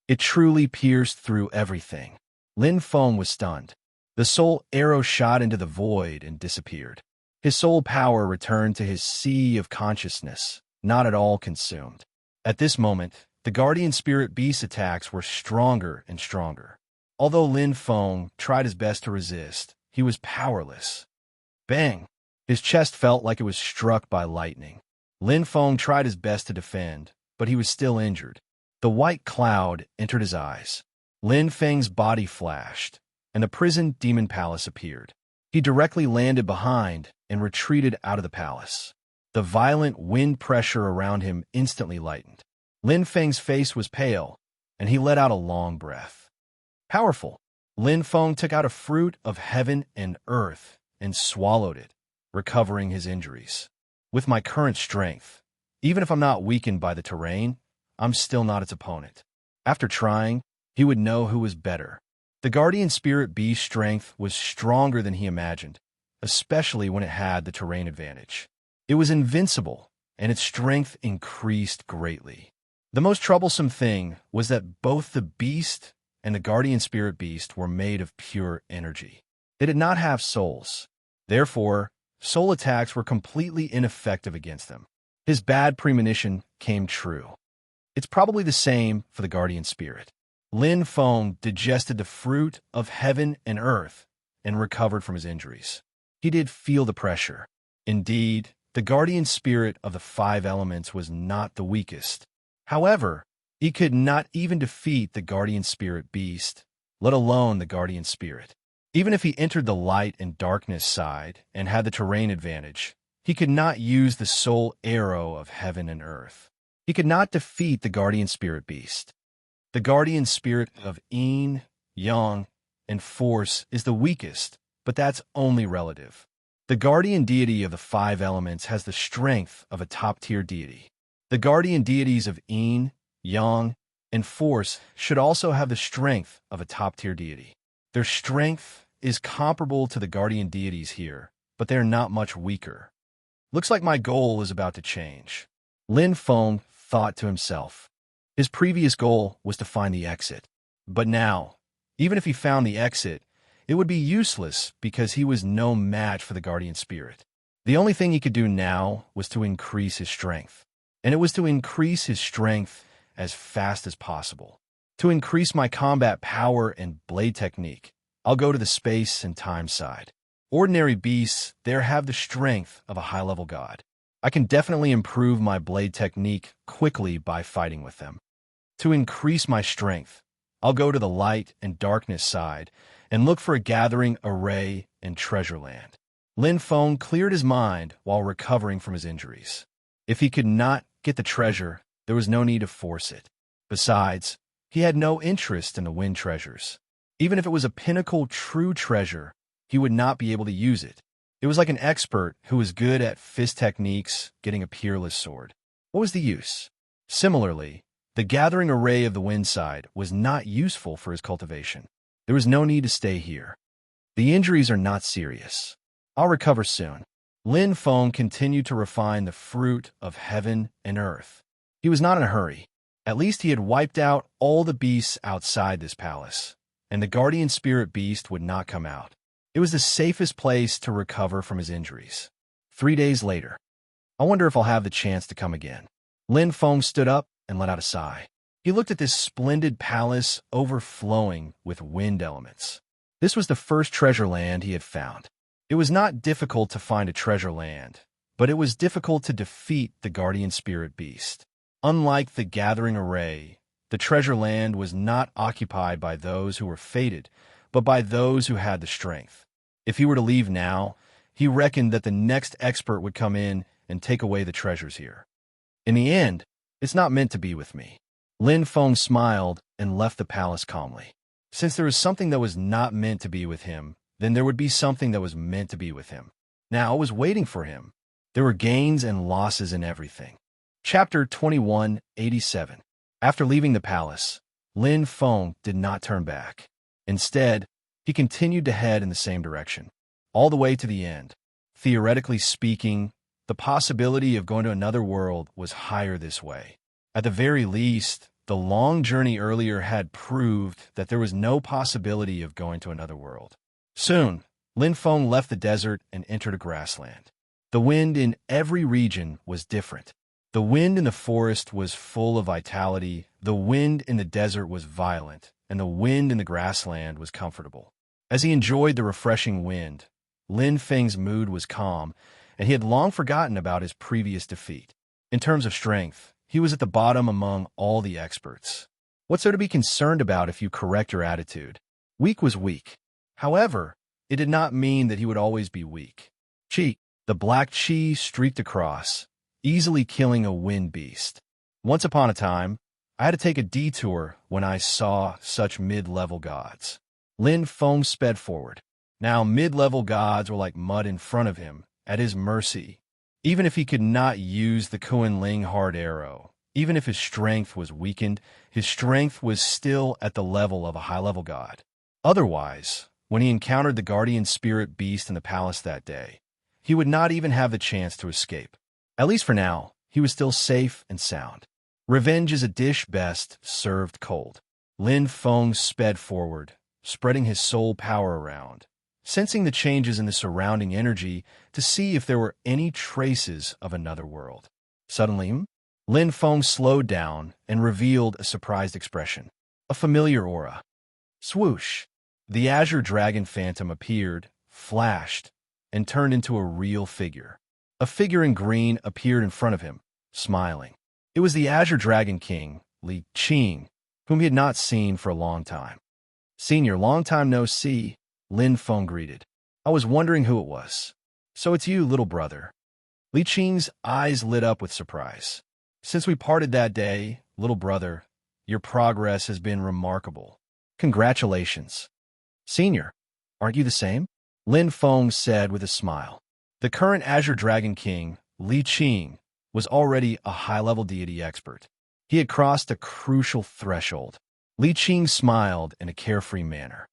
it truly pierced through everything. Lin Feng was stunned. The soul arrow shot into the void and disappeared. His soul power returned to his sea of consciousness, not at all consumed. At this moment, the guardian spirit beast attacks were stronger and stronger. Although Lin Feng tried his best to resist, he was powerless. Bang! His chest felt like it was struck by lightning. Lin Feng tried his best to defend, but he was still injured. The white cloud entered his eyes. Lin Feng's body flashed, and the prison demon palace appeared. He directly landed behind and retreated out of the palace. The violent wind pressure around him instantly lightened. Lin Feng's face was pale, and he let out a long breath. Powerful. Lin Feng took out a fruit of heaven and earth and swallowed it, recovering his injuries. With my current strength, even if I'm not weakened by the terrain, I'm still not its opponent. After trying, he would know who was better. The guardian spirit beast strength was stronger than he imagined, especially when it had the terrain advantage. It was invincible, and its strength increased greatly. The most troublesome thing was that both the beast and the guardian spirit beast were made of pure energy. They did not have souls. Therefore, soul attacks were completely ineffective against them. His bad premonition came true. It's probably the same for the guardian spirit. Lin Feng digested the fruit of heaven and earth and recovered from his injuries. He did feel the pressure. Indeed, the guardian spirit of the 5 elements was not the weakest. However, he could not even defeat the guardian spirit beast, let alone the guardian spirit. Even if he entered the light and darkness side and had the terrain advantage, he could not use the soul arrow of heaven and earth. He could not defeat the guardian spirit beast. The guardian spirit of yin, yang, and force is the weakest, but that's only relative. The guardian deity of the 5 elements has the strength of a top-tier deity. The guardian deities of yin, yang, and force should also have the strength of a top-tier deity. Their strength is comparable to the guardian deities here, but they're not much weaker. Looks like my goal is about to change. Lin Feng thought to himself. His previous goal was to find the exit. But now, even if he found the exit, it would be useless because he was no match for the guardian spirit. The only thing he could do now was to increase his strength. And it was to increase his strength as fast as possible. To increase my combat power and blade technique, I'll go to the space and time side. Ordinary beasts there have the strength of a high-level god. I can definitely improve my blade technique quickly by fighting with them. To increase my strength, I'll go to the light and darkness side and look for a gathering array and treasure land. Lin Feng cleared his mind while recovering from his injuries. If he could not get the treasure, there was no need to force it. Besides, he had no interest in the wind treasures. Even if it was a pinnacle true treasure, he would not be able to use it. It was like an expert who was good at fist techniques getting a peerless sword. What was the use? Similarly, the gathering array of the wind side was not useful for his cultivation. There was no need to stay here. The injuries are not serious. I'll recover soon. Lin Feng continued to refine the fruit of heaven and earth. He was not in a hurry. At least he had wiped out all the beasts outside this palace, and the guardian spirit beast would not come out. It was the safest place to recover from his injuries. 3 days later. I wonder if I'll have the chance to come again. Lin Feng stood up and let out a sigh. He looked at this splendid palace overflowing with wind elements. This was the first treasure land he had found. It was not difficult to find a treasure land, but it was difficult to defeat the guardian spirit beast. Unlike the gathering array, the treasure land was not occupied by those who were fated, but by those who had the strength. If he were to leave now, he reckoned that the next expert would come in and take away the treasures here. In the end, it's not meant to be with me. Lin Feng smiled and left the palace calmly. Since there was something that was not meant to be with him, then there would be something that was meant to be with him. Now it was waiting for him. There were gains and losses in everything. Chapter 2187. After leaving the palace, Lin Feng did not turn back. Instead, he continued to head in the same direction, all the way to the end. Theoretically speaking, the possibility of going to another world was higher this way. At the very least, the long journey earlier had proved that there was no possibility of going to another world. Soon, Lin Feng left the desert and entered a grassland. The wind in every region was different. The wind in the forest was full of vitality, the wind in the desert was violent, and the wind in the grassland was comfortable. As he enjoyed the refreshing wind, Lin Feng's mood was calm, and he had long forgotten about his previous defeat. In terms of strength, he was at the bottom among all the experts. What's there to be concerned about if you correct your attitude? Weak was weak. However, it did not mean that he would always be weak. Chi, the black chi streaked across, easily killing a wind beast. Once upon a time, I had to take a detour when I saw such mid-level gods. Lin Feng sped forward. Now mid-level gods were like mud in front of him, at his mercy. Even if he could not use the Kuan-Ling hard arrow, even if his strength was weakened, his strength was still at the level of a high-level god. Otherwise, when he encountered the guardian spirit beast in the palace that day, he would not even have the chance to escape. At least for now, he was still safe and sound. Revenge is a dish best served cold. Lin Feng sped forward, spreading his soul power around, sensing the changes in the surrounding energy to see if there were any traces of another world. Suddenly, Lin Feng slowed down and revealed a surprised expression, a familiar aura. Swoosh! The azure dragon phantom appeared, flashed, and turned into a real figure. A figure in green appeared in front of him, smiling. It was the Azure Dragon King, Li Qing, whom he had not seen for a long time. "Senior, long time no see," Lin Feng greeted. "I was wondering who it was." "So it's you, little brother." Li Qing's eyes lit up with surprise. "Since we parted that day, little brother, your progress has been remarkable. Congratulations." "Senior, aren't you the same?" Lin Feng said with a smile. The current Azure Dragon King, Li Qing, was already a high-level deity expert. He had crossed a crucial threshold. Li Qing smiled in a carefree manner.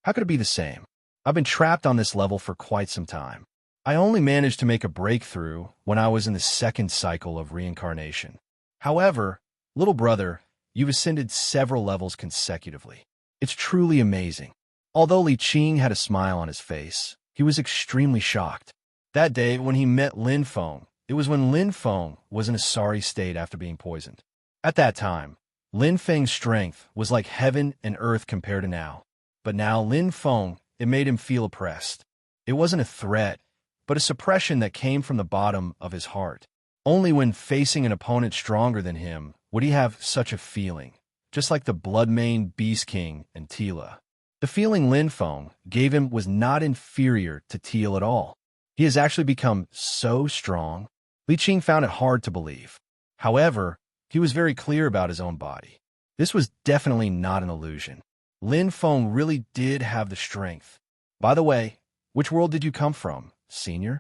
"How could it be the same? I've been trapped on this level for quite some time. I only managed to make a breakthrough when I was in the second cycle of reincarnation. However, little brother, you've ascended several levels consecutively. It's truly amazing." Although Li Qing had a smile on his face, he was extremely shocked. That day, when he met Lin Feng, it was when Lin Feng was in a sorry state after being poisoned. At that time, Lin Feng's strength was like heaven and earth compared to now. But now Lin Feng, it made him feel oppressed. It wasn't a threat, but a suppression that came from the bottom of his heart. Only when facing an opponent stronger than him would he have such a feeling, just like the Blood-Maned Beast King and Tila. The feeling Lin Feng gave him was not inferior to Teal at all. He has actually become so strong. Li Qing found it hard to believe. However, he was very clear about his own body. This was definitely not an illusion. Lin Feng really did have the strength. "By the way, which world did you come from, senior?"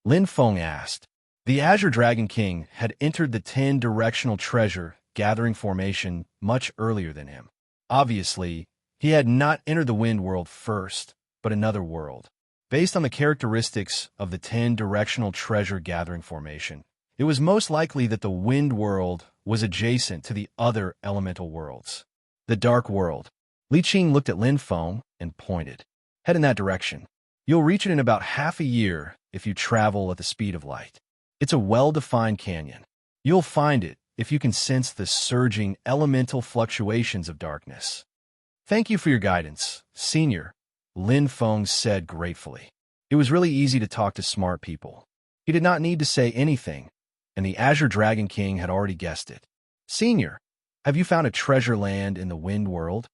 Lin Feng asked. The Azure Dragon King had entered the 10-directional treasure gathering formation much earlier than him. Obviously, he had not entered the Wind World first, but another world. Based on the characteristics of the 10-directional treasure gathering formation, it was most likely that the Wind World was adjacent to the other elemental worlds. The Dark World. Li Qing looked at Lin Feng and pointed. "Head in that direction. You'll reach it in about half a year if you travel at the speed of light. It's a well-defined canyon. You'll find it if you can sense the surging elemental fluctuations of darkness." "Thank you for your guidance, senior," Lin Feng said gratefully. It was really easy to talk to smart people. He did not need to say anything, and the Azure Dragon King had already guessed it. "Senior, have you found a treasure land in the Wind World?"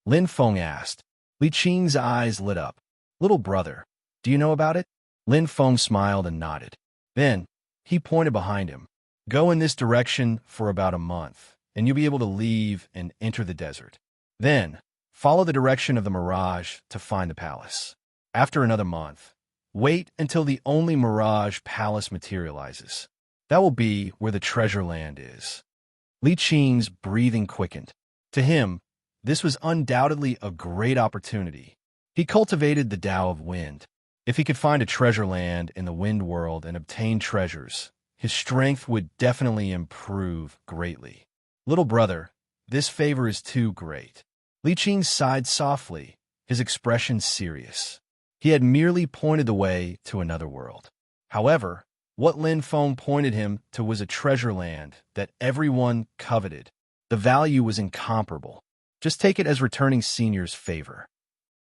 Lin Feng asked. Li Qing's eyes lit up. "Little brother, do you know about it?" Lin Feng smiled and nodded. Then, he pointed behind him. "Go in this direction for about a month, and you'll be able to leave and enter the desert. Then, follow the direction of the mirage to find the palace. After another month, wait until the only mirage palace materializes. That will be where the treasure land is." Li Qing's breathing quickened. To him, this was undoubtedly a great opportunity. He cultivated the Tao of Wind. If he could find a treasure land in the Wind World and obtain treasures, his strength would definitely improve greatly. "Little brother, this favor is too great." Li Qing sighed softly, his expression serious. He had merely pointed the way to another world. However, what Lin Feng pointed him to was a treasure land that everyone coveted. The value was incomparable. Just take it as returning senior's favor.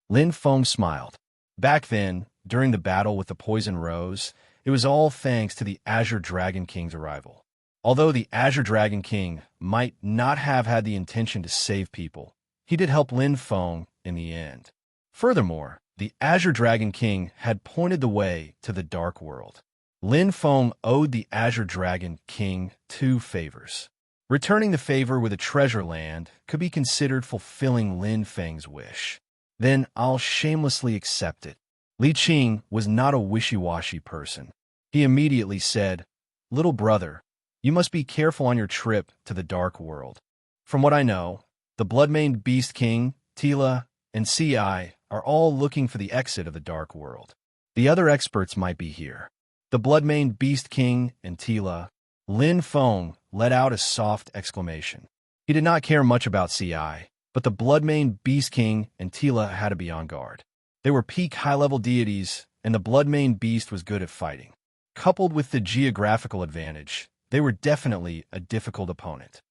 Lin Feng smiled. Back then, during the battle with the Poison Rose, it was all thanks to the Azure Dragon King's arrival. Although the Azure Dragon King might not have had the intention to save people, he did help Lin Feng in the end. Furthermore, the Azure Dragon King had pointed the way to the Dark World. Lin Feng owed the Azure Dragon King 2 favors. Returning the favor with a treasure land could be considered fulfilling Lin Feng's wish. Then I'll shamelessly accept it. Li Qing was not a wishy-washy person. He immediately said, "Little brother, you must be careful on your trip to the Dark World. From what I know, the Blood-Maned Beast King, Tila, and Ci are all looking for the exit of the Dark World. The other experts might be here." The Blood-Maned Beast King and Tila. Lin Feng let out a soft exclamation. He did not care much about Ci, but the Blood-Maned Beast King and Tila had to be on guard. They were peak high-level deities, and the Bloodmane beast was good at fighting. Coupled with the geographical advantage, they were definitely a difficult opponent.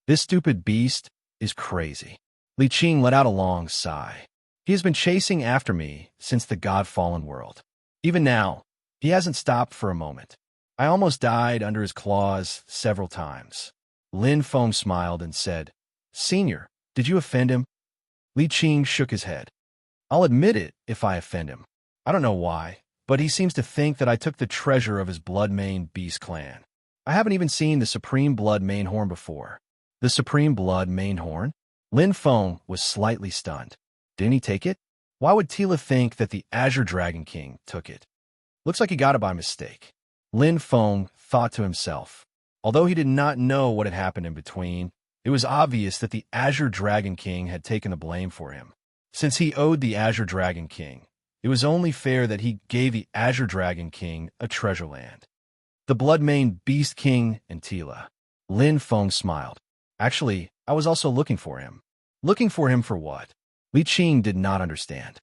This stupid beast is crazy. Li Qing let out a long sigh. He has been chasing after me since the God-fallen world. Even now, he hasn't stopped for a moment. I almost died under his claws several times. Lin Feng smiled and said, "Senior, did you offend him?" Li Qing shook his head. "I'll admit it if I offend him. I don't know why, but he seems to think that I took the treasure of his Bloodmane beast clan. I haven't even seen the Supreme Blood Mainhorn before." The Supreme Blood Mainhorn? Lin Feng was slightly stunned. Didn't he take it? Why would Tila think that the Azure Dragon King took it? Looks like he got it by mistake. Lin Feng thought to himself. Although he did not know what had happened in between, it was obvious that the Azure Dragon King had taken the blame for him. Since he owed the Azure Dragon King, it was only fair that he gave the Azure Dragon King a treasure land. The Bloodmane Beast King and Tila. Lin Feng smiled. Actually, I was also looking for him. Looking for him for what? Li Qing did not understand.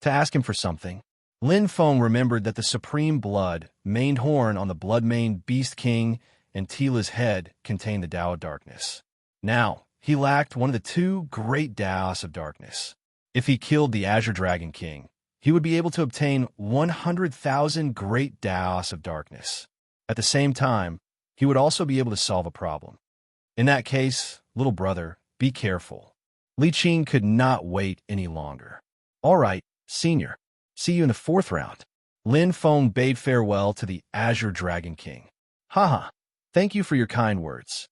To ask him for something. Lin Feng remembered that the Supreme Blood Maned Horn on the Bloodmane Beast King and Tila's head contained the Tao of Darkness. Now, he lacked one of the two great Taos of Darkness. If he killed the Azure Dragon King, he would be able to obtain 100,000 great Taos of Darkness. At the same time, he would also be able to solve a problem. In that case, little brother, be careful. Li Qing could not wait any longer. All right, senior. See you in the 4th round. Lin Feng bade farewell to the Azure Dragon King. Haha, thank you for your kind words.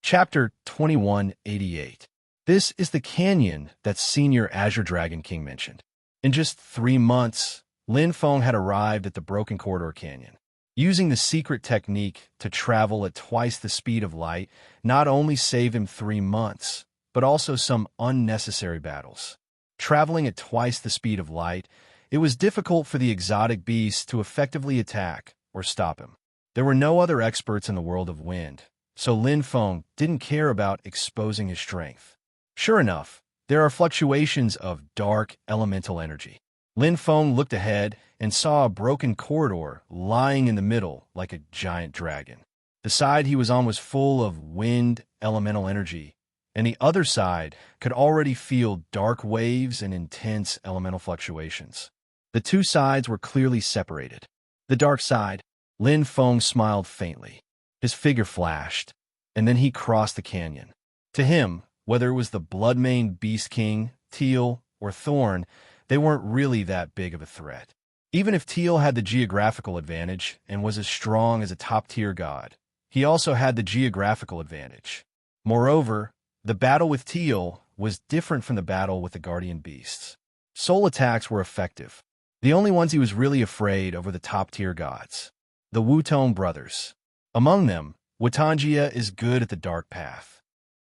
Chapter 2188. This is the canyon that Senior Azure Dragon King mentioned. In just 3 months, Lin Feng had arrived at the Broken Corridor Canyon. Using the secret technique to travel at twice the speed of light not only saved him 3 months, but also some unnecessary battles. Traveling at twice the speed of light, it was difficult for the exotic beast to effectively attack or stop him. There were no other experts in the world of wind, so Lin Feng didn't care about exposing his strength. Sure enough, there are fluctuations of dark elemental energy. Lin Feng looked ahead and saw a broken corridor lying in the middle like a giant dragon. The side he was on was full of wind elemental energy, and the other side could already feel dark waves and intense elemental fluctuations. The two sides were clearly separated. The dark side. Lin Feng smiled faintly. His figure flashed, and then he crossed the canyon. To him, whether it was the Bloodmane Beast King, Teal, or Thorn, they weren't really that big of a threat. Even if Teal had the geographical advantage and was as strong as a top-tier god, he also had the geographical advantage. Moreover, the battle with Teal was different from the battle with the guardian beasts. Soul attacks were effective. The only ones he was really afraid of were the top-tier gods. The Wutong brothers. Among them, Watanjia is good at the dark path.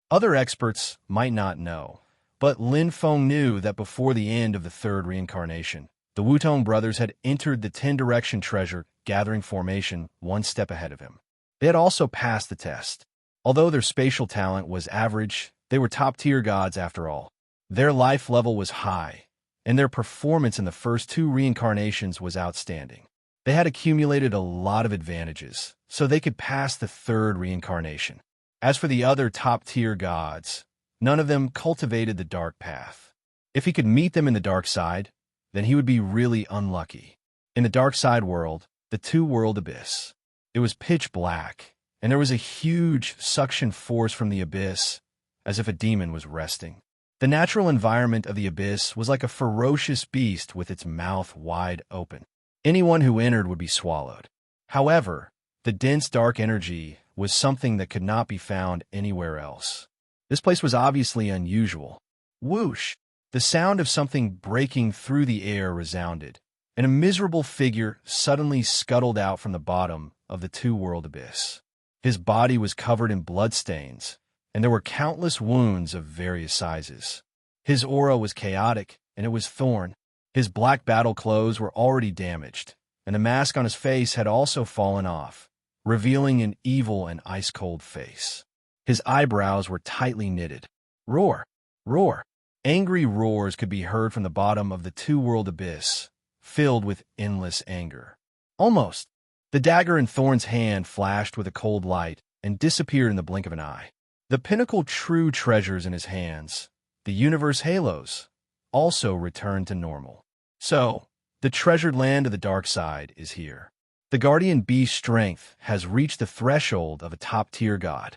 Other experts might not know, but Lin Feng knew that before the end of the 3rd reincarnation, the Wutong brothers had entered the 10-direction treasure gathering formation 1 step ahead of him. They had also passed the test. Although their spatial talent was average, they were top-tier gods after all. Their life level was high, and their performance in the first 2 reincarnations was outstanding. They had accumulated a lot of advantages, so they could pass the 3rd reincarnation. As for the other top-tier gods, none of them cultivated the dark path. If he could meet them in the dark side, then he would be really unlucky. In the dark side world, the 2-world abyss, it was pitch black, and there was a huge suction force from the abyss, as if a demon was resting. The natural environment of the abyss was like a ferocious beast with its mouth wide open. Anyone who entered would be swallowed. However, the dense dark energy was something that could not be found anywhere else. This place was obviously unusual. Whoosh! The sound of something breaking through the air resounded, and a miserable figure suddenly scuttled out from the bottom of the 2-world abyss. His body was covered in bloodstains, and there were countless wounds of various sizes. His aura was chaotic, and it was Thorn. His black battle clothes were already damaged, and the mask on his face had also fallen off, revealing an evil and ice-cold face. His eyebrows were tightly knitted. Roar! Roar! Angry roars could be heard from the bottom of the two-world abyss, filled with endless anger. Almost. The dagger in Thorn's hand flashed with a cold light and disappeared in the blink of an eye. The pinnacle true treasures in his hands, the universe halos, also returned to normal. So, the treasured land of the dark side is here. The guardian beast's strength has reached the threshold of a top-tier god.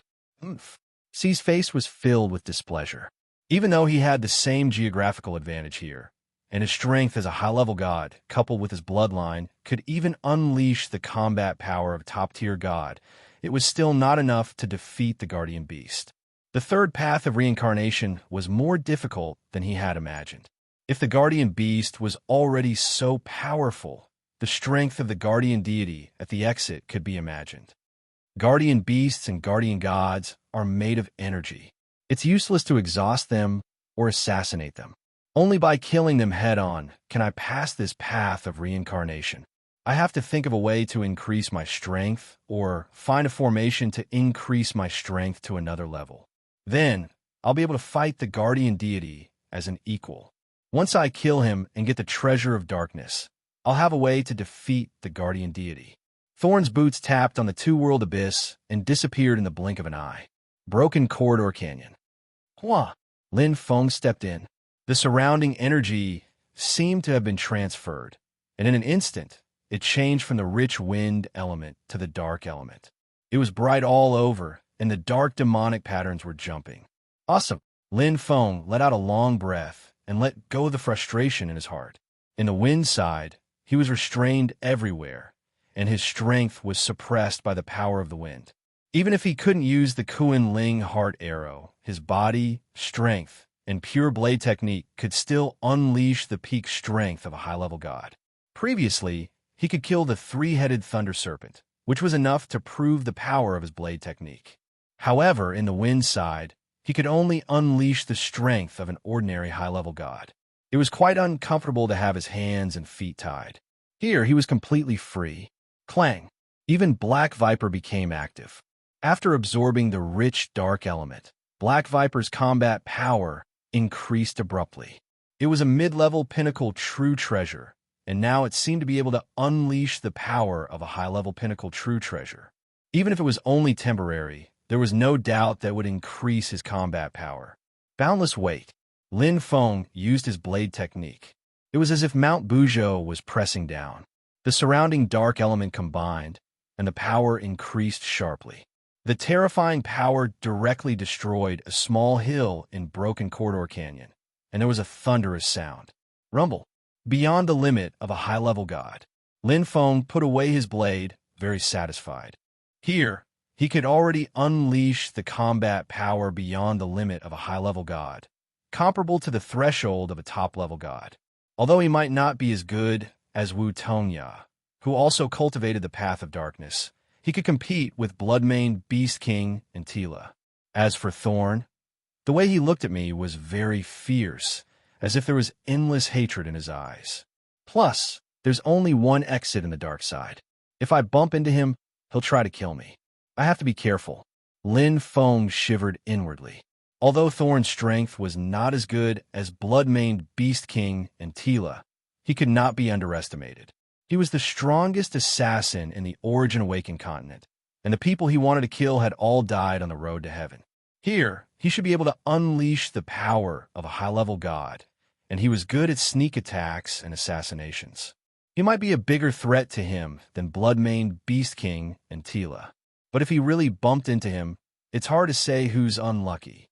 C's face was filled with displeasure. Even though he had the same geographical advantage here, and his strength as a high-level god, coupled with his bloodline, could even unleash the combat power of a top-tier god, it was still not enough to defeat the guardian beast. The third path of reincarnation was more difficult than he had imagined. If the guardian beast was already so powerful, the strength of the guardian deity at the exit could be imagined. Guardian beasts and guardian gods are made of energy. It's useless to exhaust them or assassinate them. Only by killing them head-on can I pass this path of reincarnation. I have to think of a way to increase my strength or find a formation to increase my strength to another level. Then, I'll be able to fight the guardian deity as an equal. Once I kill him and get the treasure of darkness, I'll have a way to defeat the guardian deity. Thorn's boots tapped on the two-world abyss and disappeared in the blink of an eye. Broken Corridor Canyon. Hua! Lin Feng stepped in. The surrounding energy seemed to have been transferred, and in an instant, it changed from the rich wind element to the dark element. It was bright all over, and the dark demonic patterns were jumping. Awesome! Lin Feng let out a long breath and let go of the frustration in his heart. In the wind side, he was restrained everywhere, and his strength was suppressed by the power of the wind. Even if he couldn't use the Kuan Ling heart arrow, his body, strength, and pure blade technique could still unleash the peak strength of a high-level god. Previously, he could kill the three-headed thunder serpent, which was enough to prove the power of his blade technique. However, in the wind side, he could only unleash the strength of an ordinary high-level god. It was quite uncomfortable to have his hands and feet tied. Here, he was completely free. Clang! Even Black Viper became active. After absorbing the rich dark element, Black Viper's combat power increased abruptly. It was a mid-level pinnacle true treasure, and now it seemed to be able to unleash the power of a high-level pinnacle true treasure. Even if it was only temporary, there was no doubt that would increase his combat power. Boundless weight. Lin Feng used his blade technique. It was as if Mount Buzhou was pressing down. The surrounding dark element combined, and the power increased sharply. The terrifying power directly destroyed a small hill in Broken Corridor Canyon, and there was a thunderous sound. Rumble. Beyond the limit of a high-level god. Lin Feng put away his blade, very satisfied. Here, he could already unleash the combat power beyond the limit of a high-level god, comparable to the threshold of a top-level god. Although he might not be as good as Wu Tongya, who also cultivated the path of darkness, he could compete with Bloodmane, Beast King, and Tila. As for Thorn, the way he looked at me was very fierce, as if there was endless hatred in his eyes. Plus, there's only one exit in the dark side. If I bump into him, he'll try to kill me. I have to be careful. Lin Feng shivered inwardly. Although Thorn's strength was not as good as Bloodmane, Beast King, and Tila, he could not be underestimated. He was the strongest assassin in the Origin Awakened continent, and the people he wanted to kill had all died on the road to heaven. Here, he should be able to unleash the power of a high-level god, and he was good at sneak attacks and assassinations. He might be a bigger threat to him than Bloodmane, Beast King, and Tila, but if he really bumped into him, it's hard to say who's unlucky.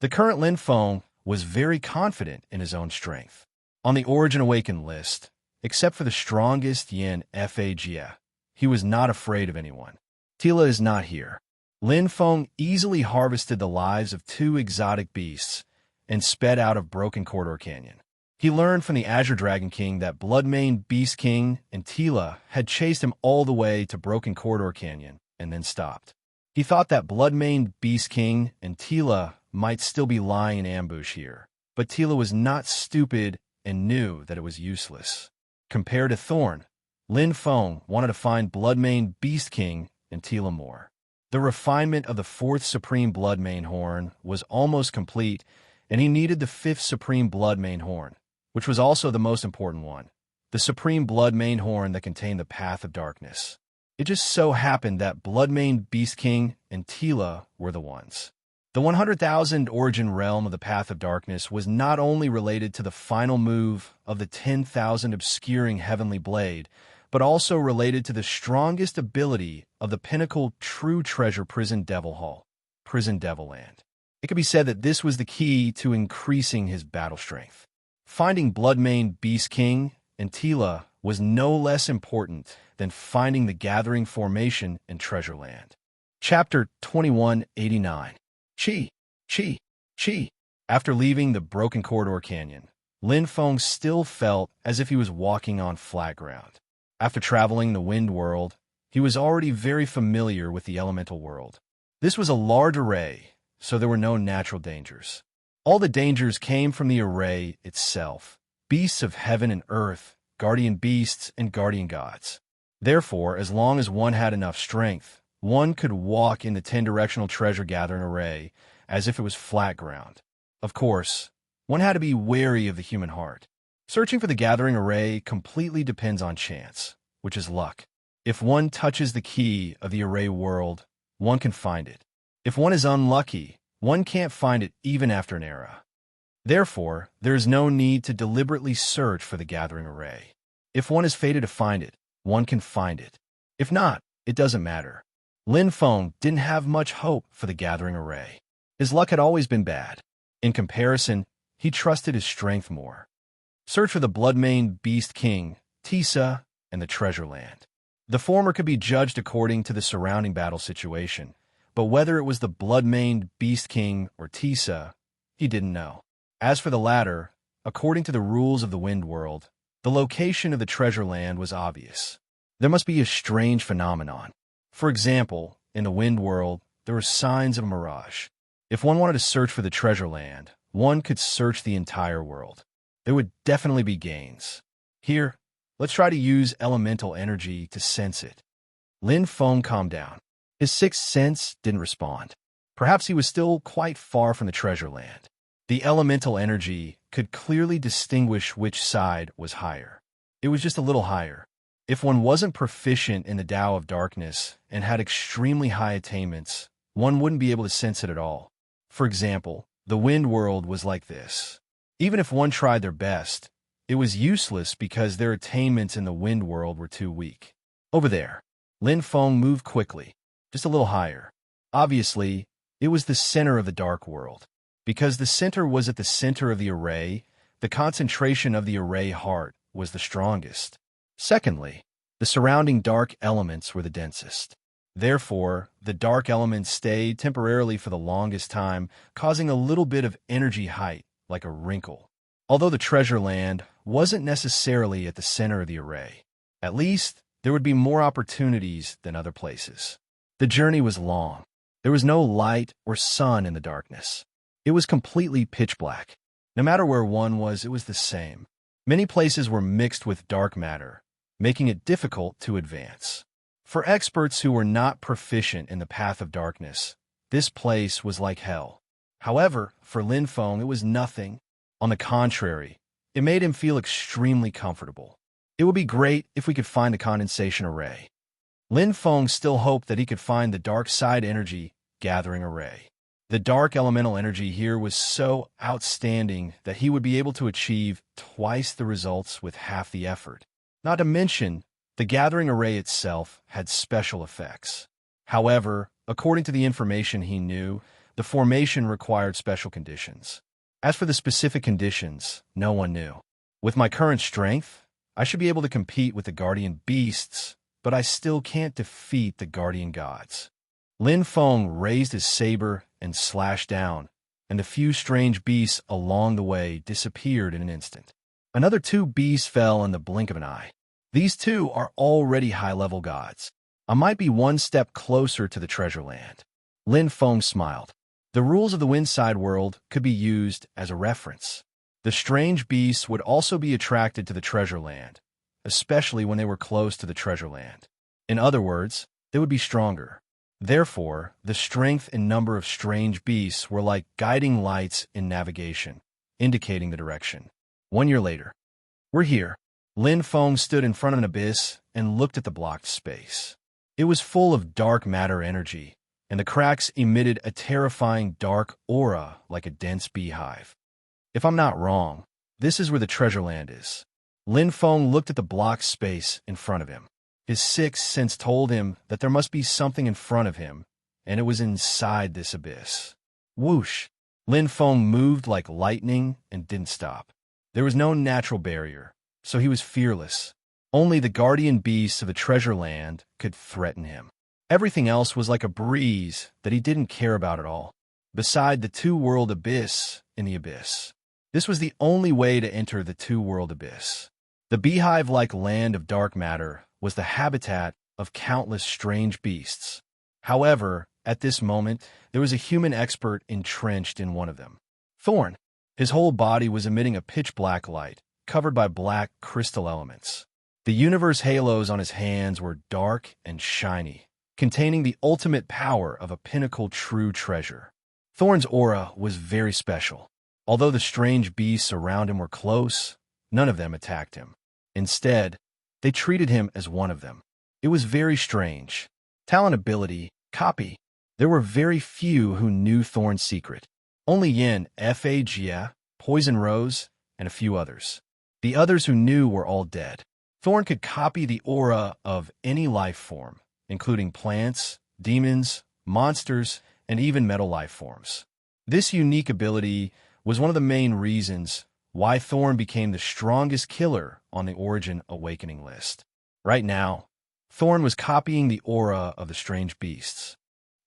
The current Lin Feng was very confident in his own strength. On the Origin Awakened list, except for the strongest Yin Fagia, he was not afraid of anyone. Tila is not here. Lin Feng easily harvested the lives of 2 exotic beasts and sped out of Broken Corridor Canyon. He learned from the Azure Dragon King that Bloodmane, Beast King, and Tila had chased him all the way to Broken Corridor Canyon and then stopped. He thought that Bloodmane, Beast King, and Tila might still be lying in ambush here, but Tila was not stupid and knew that it was useless. Compared to Thorn, Lin Feng wanted to find Bloodmane, Beast King, and Tila more. The refinement of the 4th Supreme Bloodmane horn was almost complete, and he needed the fifth supreme blood main horn, which was also the most important one, the supreme blood main horn that contained the path of darkness. It just so happened that Bloodmane, Beast King, and Tila were the ones. The 100,000 origin realm of the Path of Darkness was not only related to the final move of the 10,000 obscuring heavenly blade, but also related to the strongest ability of the pinnacle true treasure Prison Devil Hall, Prison Devil Land. It could be said that this was the key to increasing his battle strength. Finding Bloodmane, Beast King, and Tila was no less important than finding the Gathering Formation in Treasureland. Chapter 2189. Chi, Chi, Chi. After leaving the Broken Corridor Canyon, Lin Feng still felt as if he was walking on flat ground. After traveling the Wind World, he was already very familiar with the Elemental World. This was a large array, so there were no natural dangers. All the dangers came from the array itself, beasts of heaven and earth, guardian beasts, and guardian gods. Therefore, as long as one had enough strength, one could walk in the 10-directional treasure-gathering array as if it was flat ground. Of course, one had to be wary of the human heart. Searching for the gathering array completely depends on chance, which is luck. If one touches the key of the array world, one can find it. If one is unlucky, one can't find it even after an era. Therefore, there is no need to deliberately search for the gathering array. If one is fated to find it, one can find it. If not, it doesn't matter. Lin Feng didn't have much hope for the gathering array. His luck had always been bad. In comparison, he trusted his strength more. Search for the Bloodmane, Beast King, Tisa, and the Treasure Land. The former could be judged according to the surrounding battle situation, but whether it was the Bloodmane, Beast King, or Tisa, he didn't know. As for the latter, according to the rules of the Wind World, the location of the Treasure Land was obvious. There must be a strange phenomenon. For example, in the Wind World, there were signs of a mirage. If one wanted to search for the Treasure Land, one could search the entire world. There would definitely be gains. Here, let's try to use elemental energy to sense it. Lin Feng calmed down. His sixth sense didn't respond. Perhaps he was still quite far from the Treasure Land. The elemental energy could clearly distinguish which side was higher. It was just a little higher. If one wasn't proficient in the Tao of Darkness and had extremely high attainments, one wouldn't be able to sense it at all. For example, the Wind World was like this. Even if one tried their best, it was useless because their attainments in the Wind World were too weak. Over there, Lin Feng moved quickly, just a little higher. Obviously, it was the center of the Dark World. Because the center was at the center of the array, the concentration of the array heart was the strongest. Secondly, the surrounding dark elements were the densest. Therefore, the dark elements stayed temporarily for the longest time, causing a little bit of energy height, like a wrinkle. Although the Treasure Land wasn't necessarily at the center of the array, at least there would be more opportunities than other places. The journey was long. There was no light or sun in the darkness. It was completely pitch black. No matter where one was, it was the same. Many places were mixed with dark matter, making it difficult to advance. For experts who were not proficient in the Path of Darkness, this place was like hell. However, for Lin Feng, it was nothing. On the contrary, it made him feel extremely comfortable. It would be great if we could find the condensation array. Lin Feng still hoped that he could find the dark side energy gathering array. The dark elemental energy here was so outstanding that he would be able to achieve twice the results with half the effort. Not to mention, the gathering array itself had special effects. However, according to the information he knew, the formation required special conditions. As for the specific conditions, no one knew. With my current strength, I should be able to compete with the guardian beasts, but I still can't defeat the guardian gods. Lin Feng raised his saber and slashed down, and the few strange beasts along the way disappeared in an instant. Another 2 beasts fell in the blink of an eye. These 2 are already high-level gods. I might be one step closer to the Treasure Land. Lin Feng smiled. The rules of the Windside World could be used as a reference. The strange beasts would also be attracted to the Treasure Land, especially when they were close to the Treasure Land. In other words, they would be stronger. Therefore, the strength and number of strange beasts were like guiding lights in navigation, indicating the direction. 1 year later. We're here. Lin Feng stood in front of an abyss and looked at the blocked space. It was full of dark matter energy, and the cracks emitted a terrifying dark aura like a dense beehive. If I'm not wrong, this is where the treasure land is. Lin Feng looked at the blocked space in front of him. His sixth sense told him that there must be something in front of him, and it was inside this abyss. Whoosh! Lin Feng moved like lightning and didn't stop. There was no natural barrier, so he was fearless. Only the guardian beasts of the treasure land could threaten him. Everything else was like a breeze that he didn't care about at all. Beside the two-world abyss in the abyss. This was the only way to enter the two-world abyss. The beehive-like land of dark matter was the habitat of countless strange beasts. However, at this moment, there was a human expert entrenched in one of them. Thorn. His whole body was emitting a pitch-black light, covered by black crystal elements. The universe halos on his hands were dark and shiny, containing the ultimate power of a pinnacle true treasure. Thorn's aura was very special. Although the strange beasts around him were close, none of them attacked him. Instead, they treated him as one of them. It was very strange. Talent ability, copy. There were very few who knew Thorn's secret. Only Yin, Fagia, Poison Rose, and a few others. The others who knew were all dead. Thorn could copy the aura of any life form, including plants, demons, monsters, and even metal life forms. This unique ability was one of the main reasons why Thorn became the strongest killer on the Origin Awakening list. Right now, Thorn was copying the aura of the strange beasts.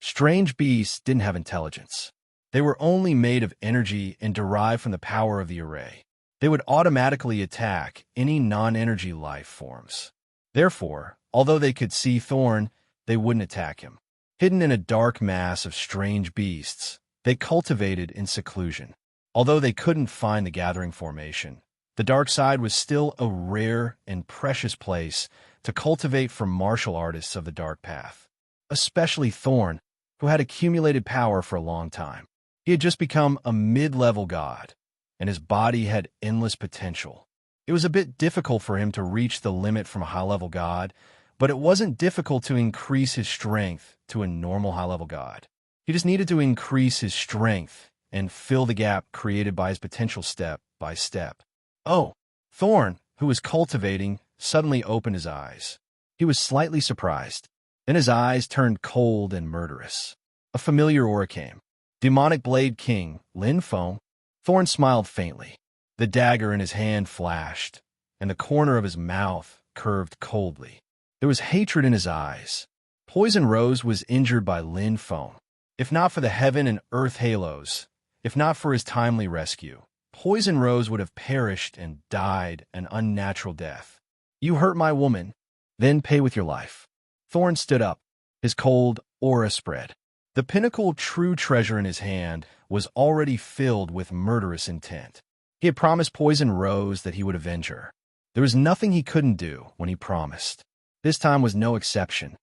Strange beasts didn't have intelligence. They were only made of energy and derived from the power of the array. They would automatically attack any non-energy life forms. Therefore, although they could see Thorn, they wouldn't attack him. Hidden in a dark mass of strange beasts, they cultivated in seclusion. Although they couldn't find the gathering formation, the dark side was still a rare and precious place to cultivate for martial artists of the dark path. Especially Thorn, who had accumulated power for a long time. He had just become a mid-level god, and his body had endless potential. It was a bit difficult for him to reach the limit from a high-level god, but it wasn't difficult to increase his strength to a normal high-level god. He just needed to increase his strength and fill the gap created by his potential step by step. Oh, Thorn, who was cultivating, suddenly opened his eyes. He was slightly surprised. Then his eyes turned cold and murderous. A familiar aura came. Demonic Blade King, Lin Feng. Thorn smiled faintly. The dagger in his hand flashed, and the corner of his mouth curved coldly. There was hatred in his eyes. Poison Rose was injured by Lin Feng. If not for the heaven and earth halos, if not for his timely rescue, Poison Rose would have perished and died an unnatural death. You hurt my woman, then pay with your life. Thorn stood up. His cold aura spread. The pinnacle true treasure in his hand was already filled with murderous intent. He had promised Poison Rose that he would avenge her. There was nothing he couldn't do when he promised. This time was no exception.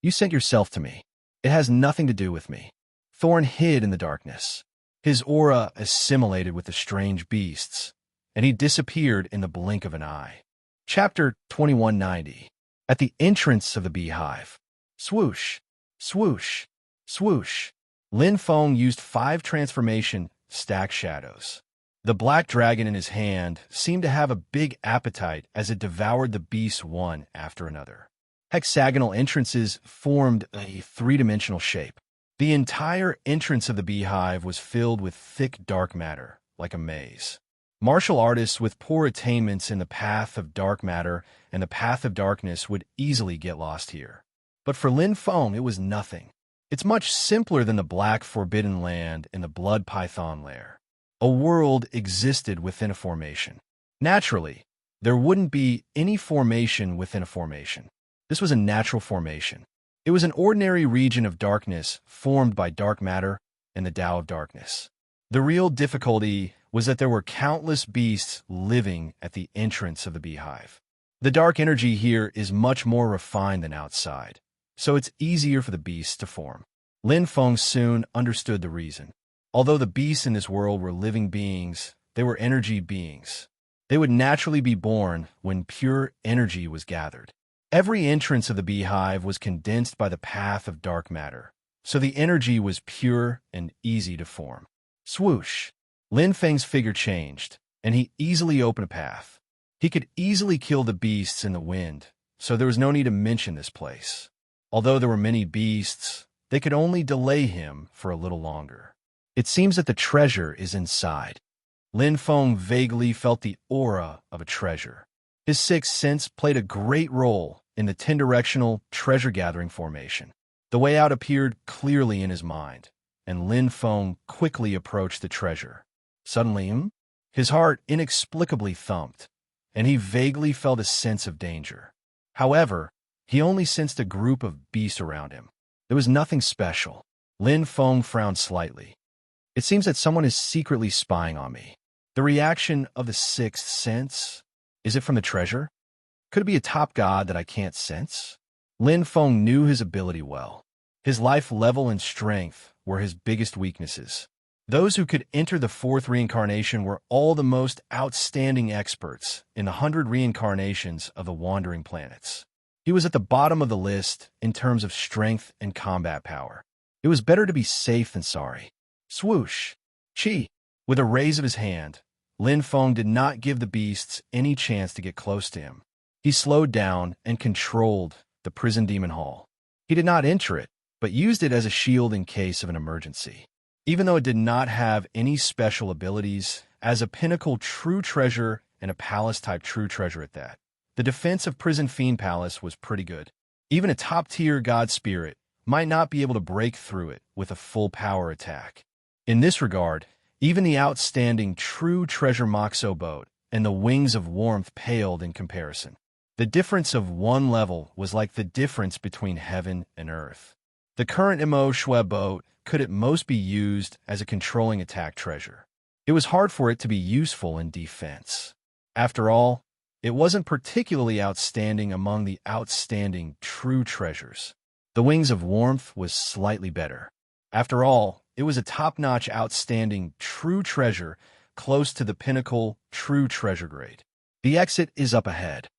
You sent yourself to me. It has nothing to do with me. Thorn hid in the darkness. His aura assimilated with the strange beasts, and he disappeared in the blink of an eye. Chapter 2190. At the entrance of the beehive. Swoosh, swoosh, swoosh. Lin Feng used 5 transformation stack shadows. The black dragon in his hand seemed to have a big appetite as it devoured the beasts one after another. Hexagonal entrances formed a 3-dimensional shape. The entire entrance of the beehive was filled with thick dark matter, like a maze. Martial artists with poor attainments in the path of dark matter and the path of darkness would easily get lost here. But for Lin Feng, it was nothing. It's much simpler than the Black Forbidden Land in the Blood Python lair. A world existed within a formation. Naturally, there wouldn't be any formation within a formation. This was a natural formation. It was an ordinary region of darkness formed by dark matter and the Tao of darkness. The real difficulty was that there were countless beasts living at the entrance of the beehive. The dark energy here is much more refined than outside. so it's easier for the beasts to form. Lin Feng soon understood the reason. Although the beasts in this world were living beings, they were energy beings. They would naturally be born when pure energy was gathered. Every entrance of the beehive was condensed by the path of dark matter, so the energy was pure and easy to form. Swoosh! Lin Feng's figure changed, and he easily opened a path. He could easily kill the beasts in the wind, so there was no need to mention this place. Although there were many beasts, they could only delay him for a little longer. It seems that the treasure is inside. Lin Feng vaguely felt the aura of a treasure. His sixth sense played a great role in the 10-directional treasure-gathering formation. The way out appeared clearly in his mind, and Lin Feng quickly approached the treasure. Suddenly, his heart inexplicably thumped, and he vaguely felt a sense of danger. However, he only sensed a group of beasts around him. There was nothing special. Lin Feng frowned slightly. It seems that someone is secretly spying on me. The reaction of the sixth sense? Is it from the treasure? Could it be a top god that I can't sense? Lin Feng knew his ability well. His life level and strength were his biggest weaknesses. Those who could enter the fourth reincarnation were all the most outstanding experts in the 100 reincarnations of the wandering planets. He was at the bottom of the list in terms of strength and combat power. It was better to be safe than sorry. Swoosh! Chi! With a raise of his hand, Lin Feng did not give the beasts any chance to get close to him. He slowed down and controlled the prison demon hall. He did not enter it, but used it as a shield in case of an emergency. Even though it did not have any special abilities, as a pinnacle true treasure and a palace-type true treasure at that, the defense of Prison Fiend Palace was pretty good. Even a top-tier god spirit might not be able to break through it with a full-power attack. In this regard, even the outstanding true treasure Moxo boat and the Wings of Warmth paled in comparison. The difference of one level was like the difference between heaven and earth. The current Mo Shui boat could at most be used as a controlling attack treasure. It was hard for it to be useful in defense. After all, it wasn't particularly outstanding among the outstanding true treasures. The Wings of Warmth was slightly better. After all, it was a top-notch outstanding true treasure close to the pinnacle true treasure grade. The exit is up ahead.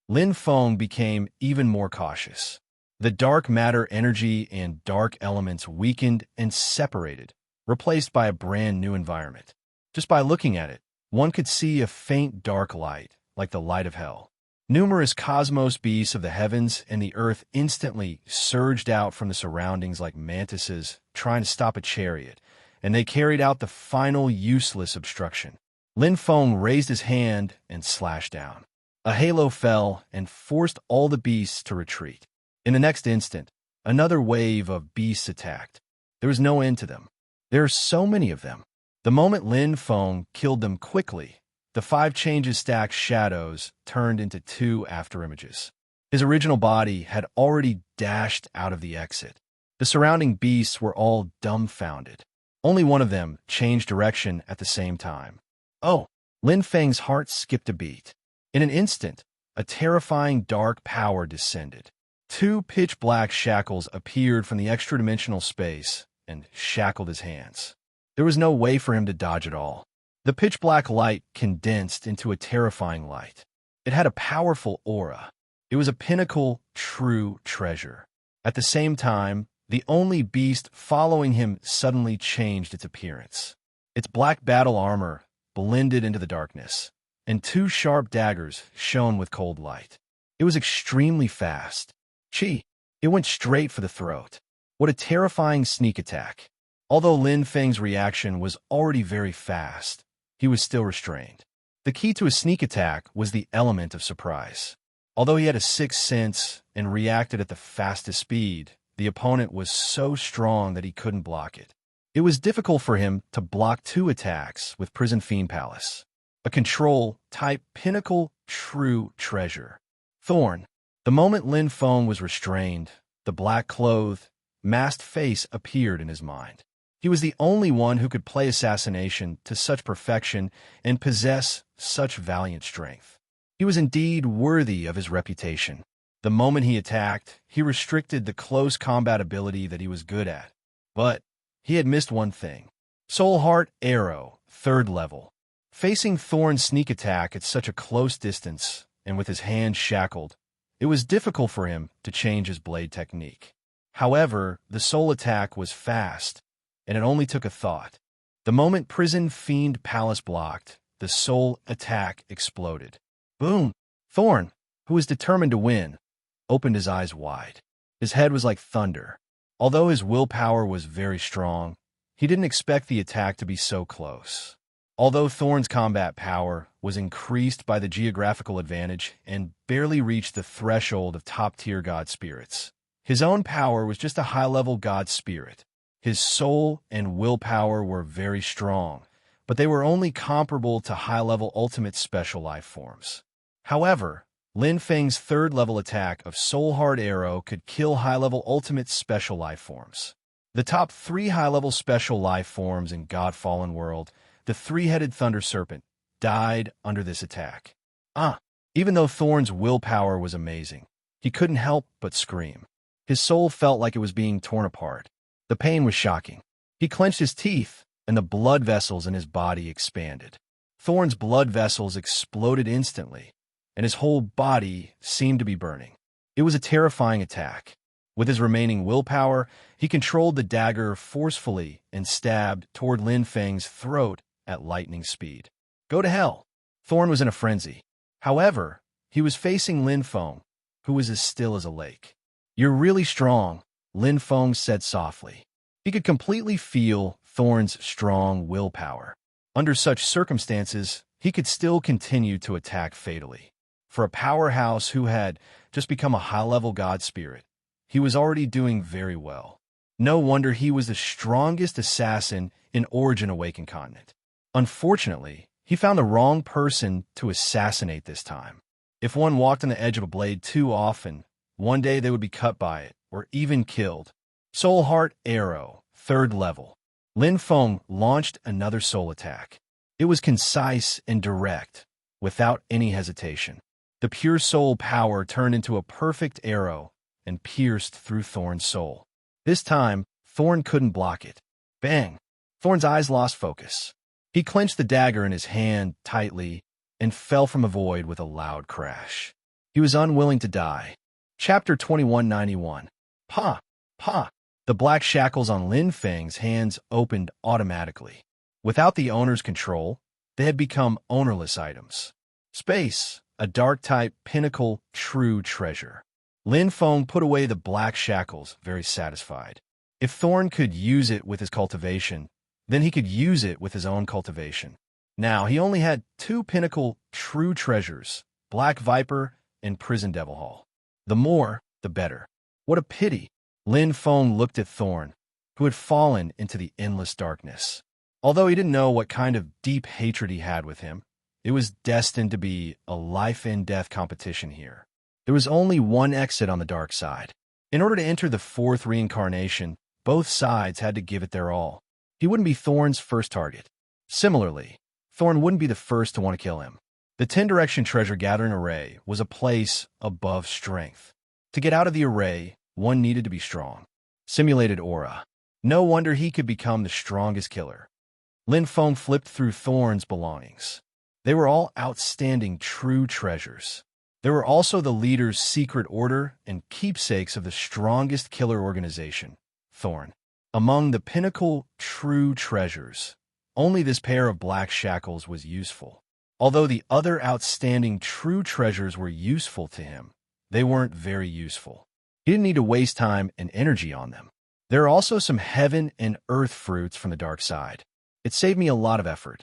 Lin Feng became even more cautious. The dark matter energy and dark elements weakened and separated, replaced by a brand new environment. Just by looking at it, one could see a faint dark light, like the light of hell. Numerous cosmos beasts of the heavens and the earth instantly surged out from the surroundings like mantises trying to stop a chariot, and they carried out the final useless obstruction. Lin Feng raised his hand and slashed down. A halo fell and forced all the beasts to retreat. In the next instant, another wave of beasts attacked. There was no end to them. There are so many of them. The moment Lin Feng killed them quickly, the 5 changes stacked shadows turned into 2 afterimages. His original body had already dashed out of the exit. The surrounding beasts were all dumbfounded. Only one of them changed direction at the same time. Oh! Lin Feng's heart skipped a beat. In an instant, a terrifying dark power descended. 2 pitch-black shackles appeared from the extra-dimensional space and shackled his hands. There was no way for him to dodge at all. The pitch-black light condensed into a terrifying light. It had a powerful aura. It was a pinnacle true treasure. At the same time, the only beast following him suddenly changed its appearance. Its black battle armor blended into the darkness, and 2 sharp daggers shone with cold light. It was extremely fast. Chi! It went straight for the throat. What a terrifying sneak attack. Although Lin Feng's reaction was already very fast, he was still restrained. The key to a sneak attack was the element of surprise. Although he had a 6th sense and reacted at the fastest speed, the opponent was so strong that he couldn't block it. It was difficult for him to block 2 attacks with Prison Fiend Palace, a control-type pinnacle true treasure. Thorn. The moment Lin Feng was restrained, the black-clothed, masked face appeared in his mind. He was the only one who could play assassination to such perfection and possess such valiant strength. He was indeed worthy of his reputation. The moment he attacked, he restricted the close combat ability that he was good at. But he had missed one thing. Soul Heart Arrow, 3rd level. Facing Thorn's sneak attack at such a close distance, and with his hands shackled, it was difficult for him to change his blade technique. However, the soul attack was fast, and it only took a thought. The moment Prison Fiend Palace blocked, the soul attack exploded. Boom! Thorn, who was determined to win, opened his eyes wide. His head was like thunder. Although his willpower was very strong, he didn't expect the attack to be so close. Although Thorn's combat power was increased by the geographical advantage and barely reached the threshold of top-tier god spirits, his own power was just a high-level god spirit. His soul and willpower were very strong, but they were only comparable to high-level ultimate special life forms. However, Lin Feng's 3rd-level attack of Soul Heart Arrow could kill high-level ultimate special life forms. The top 3 high-level special life forms in God Fallen World, the 3-headed Thunder Serpent, died under this attack. Even though Thorn's willpower was amazing, he couldn't help but scream. His soul felt like it was being torn apart. The pain was shocking. He clenched his teeth, and the blood vessels in his body expanded. Thorn's blood vessels exploded instantly, and his whole body seemed to be burning. It was a terrifying attack. With his remaining willpower, he controlled the dagger forcefully and stabbed toward Lin Feng's throat at lightning speed. Go to hell! Thorn was in a frenzy. However, he was facing Lin Feng, who was as still as a lake. You're really strong, Lin Feng said softly. He could completely feel Thorn's strong willpower. Under such circumstances, he could still continue to attack fatally. For a powerhouse who had just become a high-level god spirit, he was already doing very well. No wonder he was the strongest assassin in Origin Awakened Continent. Unfortunately, he found the wrong person to assassinate this time. If one walked on the edge of a blade too often, one day they would be cut by it, or even killed. Soul Heart Arrow, 3rd level. Lin Feng launched another soul attack. It was concise and direct, without any hesitation. The pure soul power turned into a perfect arrow and pierced through Thorn's soul. This time, Thorn couldn't block it. Bang! Thorn's eyes lost focus. He clenched the dagger in his hand tightly and fell from a void with a loud crash. He was unwilling to die. Chapter 2191. Pa! Pa! The black shackles on Lin Feng's hands opened automatically. Without the owner's control, they had become ownerless items. Space, a dark-type pinnacle true treasure. Lin Feng put away the black shackles, very satisfied. If Thorn could use it with his cultivation, then he could use it with his own cultivation. Now he only had 2 pinnacle true treasures, Black Viper and Prison Devil Hall. The more, the better. What a pity. Lin Feng looked at Thorn, who had fallen into the endless darkness. Although he didn't know what kind of deep hatred he had with him, it was destined to be a life-and-death competition here. There was only one exit on the dark side. In order to enter the 4th reincarnation, both sides had to give it their all. He wouldn't be Thorn's first target. Similarly, Thorn wouldn't be the first to want to kill him. The 10-direction treasure gathering array was a place above strength. To get out of the array, one needed to be strong. Simulated aura. No wonder he could become the strongest killer. Lin Feng flipped through Thorn's belongings. They were all outstanding true treasures. There were also the leader's secret order and keepsakes of the strongest killer organization, Thorn. Among the pinnacle true treasures, only this pair of black shackles was useful. Although the other outstanding true treasures were useful to him, they weren't very useful. He didn't need to waste time and energy on them. There are also some heaven and earth fruits from the dark side. It saved me a lot of effort.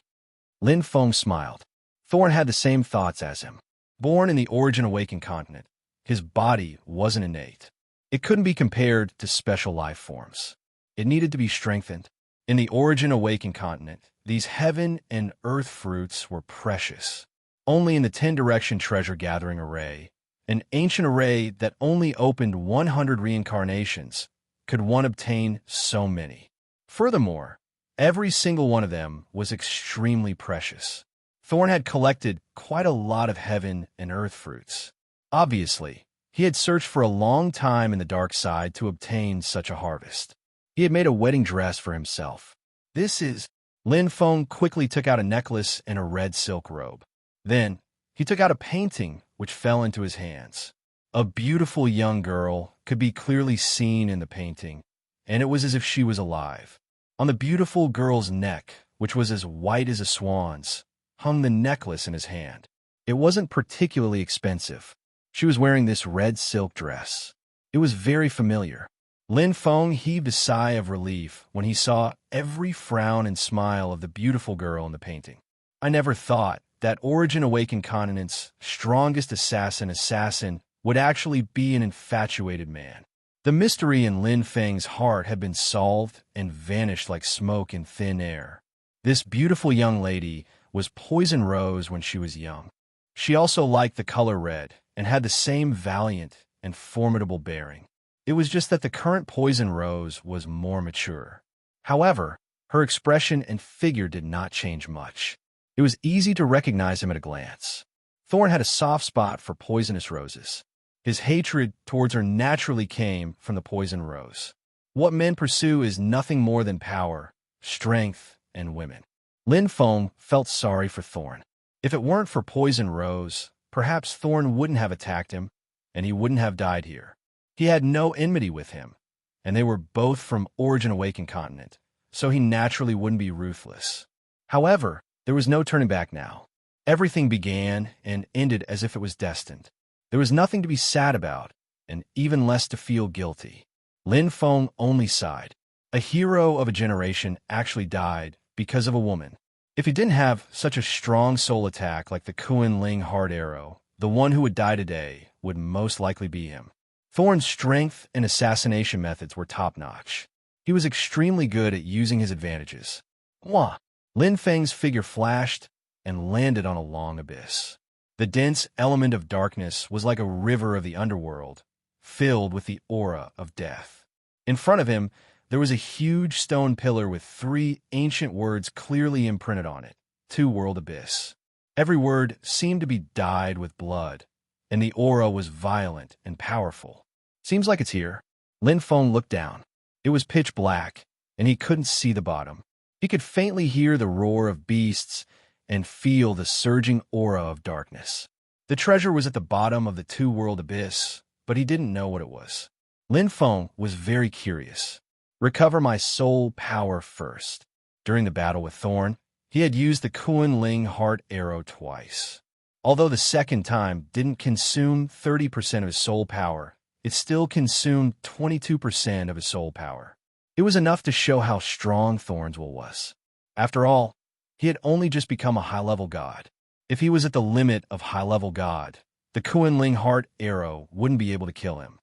Lin Feng smiled. Thorn had the same thoughts as him. Born in the Origin Awakened Continent, his body wasn't innate. It couldn't be compared to special life forms. It needed to be strengthened. In the Origin Awakened Continent, these heaven and earth fruits were precious. Only in the 10-direction treasure gathering array, an ancient array that only opened 100 reincarnations, could one obtain so many. Furthermore, every single one of them was extremely precious. Thorn had collected quite a lot of heaven and earth fruits. Obviously, He had searched for a long time in the dark side to obtain such a harvest. He had made a wedding dress for himself. This is... Lin Feng quickly took out a necklace and a red silk robe. Then, he took out a painting which fell into his hands. A beautiful young girl could be clearly seen in the painting, and it was as if she was alive. On the beautiful girl's neck, which was as white as a swan's, hung the necklace in his hand. It wasn't particularly expensive. She was wearing this red silk dress. It was very familiar. Lin Feng heaved a sigh of relief when he saw every frown and smile of the beautiful girl in the painting. I never thought that Origin Awakened Continent's strongest assassin would actually be an infatuated man. The mystery in Lin Feng's heart had been solved and vanished like smoke in thin air. This beautiful young lady was Poison Rose when she was young. She also liked the color red and had the same valiant and formidable bearing. It was just that the current Poison Rose was more mature. However, her expression and figure did not change much. It was easy to recognize him at a glance. Thorn had a soft spot for poisonous roses. His hatred towards her naturally came from the poison rose. What men pursue is nothing more than power, strength, and women. Lin Feng felt sorry for Thorn. If it weren't for Poison Rose, perhaps Thorn wouldn't have attacked him, and he wouldn't have died here. He had no enmity with him, and they were both from Origin Awakened Continent, so he naturally wouldn't be ruthless. However, there was no turning back now. Everything began and ended as if it was destined. There was nothing to be sad about, and even less to feel guilty. Lin Feng only sighed. A hero of a generation actually died because of a woman. If he didn't have such a strong soul attack like the Kuan Ling Heart Arrow, the one who would die today would most likely be him. Thorn's strength and assassination methods were top-notch. He was extremely good at using his advantages. Wah! Lin Feng's figure flashed and landed on a long abyss. The dense element of darkness was like a river of the underworld, filled with the aura of death. In front of him, there was a huge stone pillar with 3 ancient words clearly imprinted on it: Two World Abyss. Every word seemed to be dyed with blood, and the aura was violent and powerful. Seems like it's here. Lin Feng looked down. It was pitch black, and he couldn't see the bottom. He could faintly hear the roar of beasts and feel the surging aura of darkness. The treasure was at the bottom of the two-world abyss, but he didn't know what it was. Lin Feng was very curious. Recover my soul power first. During the battle with Thorn, he had used the Kuan Ling Heart Arrow twice. Although the second time didn't consume 30% of his soul power, it still consumed 22% of his soul power. It was enough to show how strong Thorn's will was. After all, he had only just become a high-level god. If he was at the limit of high-level god, the Kuan Ling Heart Arrow wouldn't be able to kill him.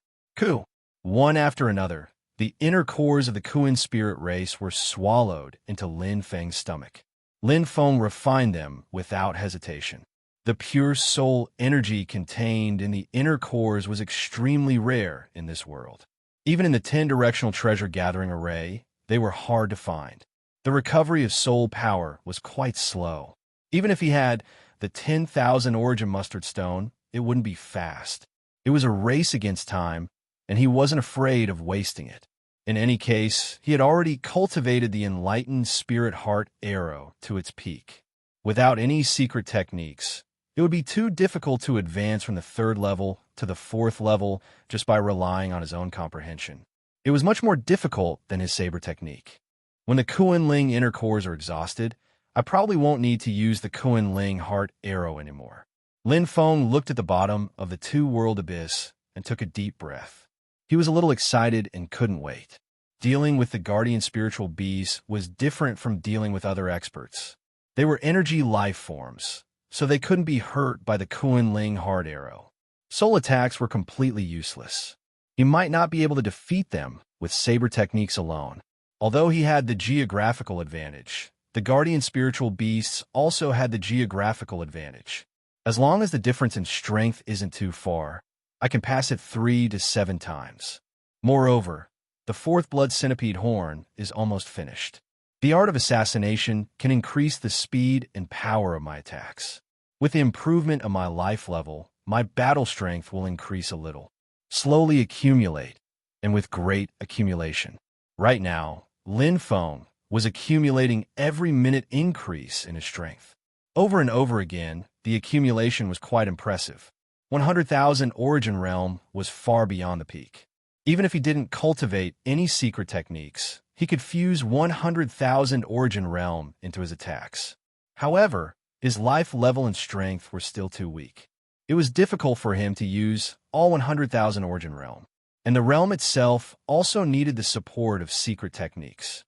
One after another, the inner cores of the Kuan spirit race were swallowed into Lin Feng's stomach. Lin Feng refined them without hesitation. The pure soul energy contained in the inner cores was extremely rare in this world. Even in the 10-directional treasure gathering array, they were hard to find. The recovery of soul power was quite slow. Even if he had the 10,000 origin mustard stone, it wouldn't be fast. It was a race against time, and he wasn't afraid of wasting it. In any case, he had already cultivated the enlightened spirit heart arrow to its peak. Without any secret techniques, it would be too difficult to advance from the 3rd level to the 4th level just by relying on his own comprehension. It was much more difficult than his saber technique. When the Kuan Ling inner cores are exhausted, I probably won't need to use the Kuan Ling Heart Arrow anymore. Lin Feng looked at the bottom of the two-world abyss and took a deep breath. He was a little excited and couldn't wait. Dealing with the guardian spiritual beasts was different from dealing with other experts. They were energy life forms, so they couldn't be hurt by the Kuan Ling Heart Arrow. Soul attacks were completely useless. He might not be able to defeat them with saber techniques alone. Although he had the geographical advantage, the guardian spiritual beasts also had the geographical advantage. As long as the difference in strength isn't too far, I can pass it 3 to 7 times. Moreover, the 4th blood centipede horn is almost finished. The art of assassination can increase the speed and power of my attacks. With the improvement of my life level, my battle strength will increase a little. slowly accumulate, and with great accumulation. Right now, Lin Feng was accumulating every minute increase in his strength. Over and over again, the accumulation was quite impressive. 100,000 Origin Realm was far beyond the peak. Even if he didn't cultivate any secret techniques, he could fuse 100,000 Origin Realm into his attacks. However, his life level and strength were still too weak. It was difficult for him to use all 100,000 Origin Realm, and the realm itself also needed the support of secret techniques.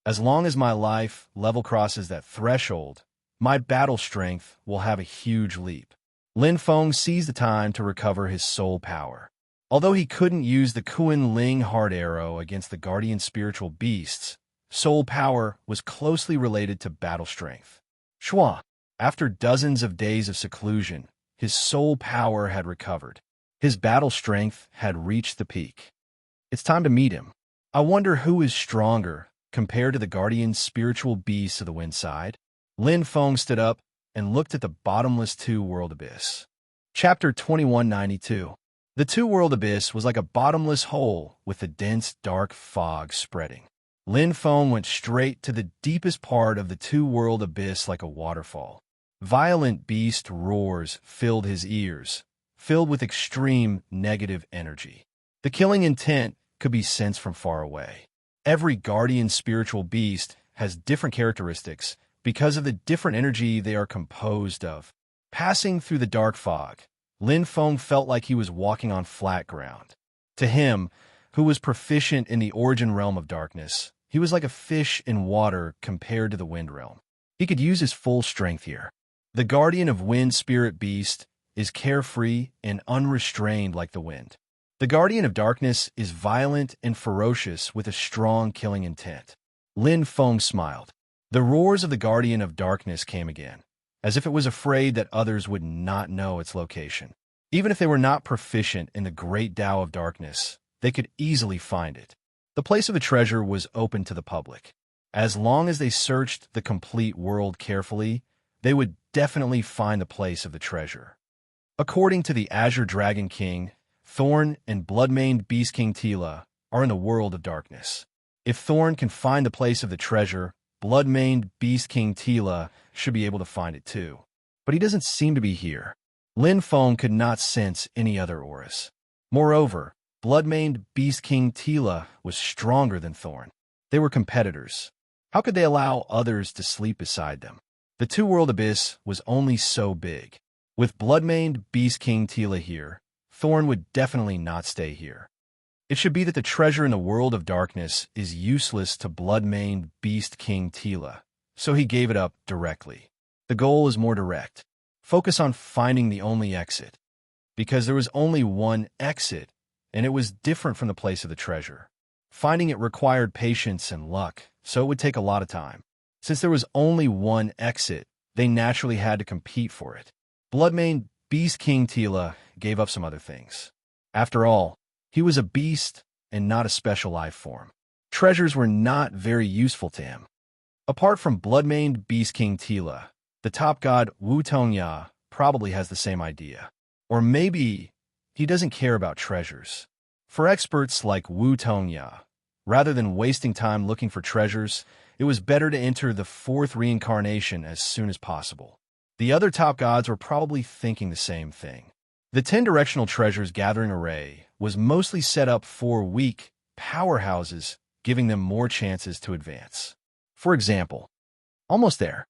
As long as my life level crosses that threshold, my battle strength will have a huge leap. Lin Feng seized the time to recover his soul power. Although he couldn't use the Kuan Ling hard arrow against the guardian spiritual beasts, soul power was closely related to battle strength. Shua, after dozens of days of seclusion, his soul power had recovered. His battle strength had reached the peak. It's time to meet him. I wonder who is stronger compared to the guardian spiritual beasts of the wind side. Lin Feng stood up and looked at the bottomless two-world abyss. Chapter 2192. The two-world abyss was like a bottomless hole with a dense, dark fog spreading. Lin Feng went straight to the deepest part of the two-world abyss like a waterfall. Violent beast roars filled his ears, filled with extreme negative energy. The killing intent could be sensed from far away. Every guardian spiritual beast has different characteristics because of the different energy they are composed of. Passing through the dark fog, Lin Feng felt like he was walking on flat ground. To him, who was proficient in the origin realm of darkness, he was like a fish in water compared to the wind realm. He could use his full strength here. The guardian of wind spirit beast is carefree and unrestrained like the wind. The guardian of darkness is violent and ferocious with a strong killing intent. Lin Feng smiled. The roars of the guardian of darkness came again, as if it was afraid that others would not know its location. Even if they were not proficient in the great Tao of darkness, they could easily find it. The place of the treasure was open to the public. As long as they searched the complete world carefully, they would definitely find the place of the treasure. According to the Azure Dragon King, Thorn and Blood-Maned Beast King Tila are in the world of darkness. If Thorn can find the place of the treasure, Blood-Maned Beast King Tila should be able to find it too. But he doesn't seem to be here. Lin Feng could not sense any other auras. Moreover, Blood-Maned Beast King Tila was stronger than Thorn. They were competitors. How could they allow others to sleep beside them? The two-world abyss was only so big. With Blood-Maned Beast King Tila here, Thorn would definitely not stay here. It should be that the treasure in the world of darkness is useless to Blood-Maned Beast King Tila, so he gave it up directly. The goal is more direct. Focus on finding the only exit. Because there was only one exit, and it was different from the place of the treasure. Finding it required patience and luck, so it would take a lot of time. Since there was only one exit, they naturally had to compete for it. Blood-Maned Beast King Tila gave up some other things. After all, he was a beast and not a special life form. Treasures were not very useful to him. Apart from Blood-Maned Beast King Tila, the top god Wu Tongya probably has the same idea. Or maybe he doesn't care about treasures. For experts like Wu Tongya, rather than wasting time looking for treasures, it was better to enter the fourth reincarnation as soon as possible. The other top gods were probably thinking the same thing. The 10 directional treasures gathering array was mostly set up for weak powerhouses, giving them more chances to advance. For example, almost there.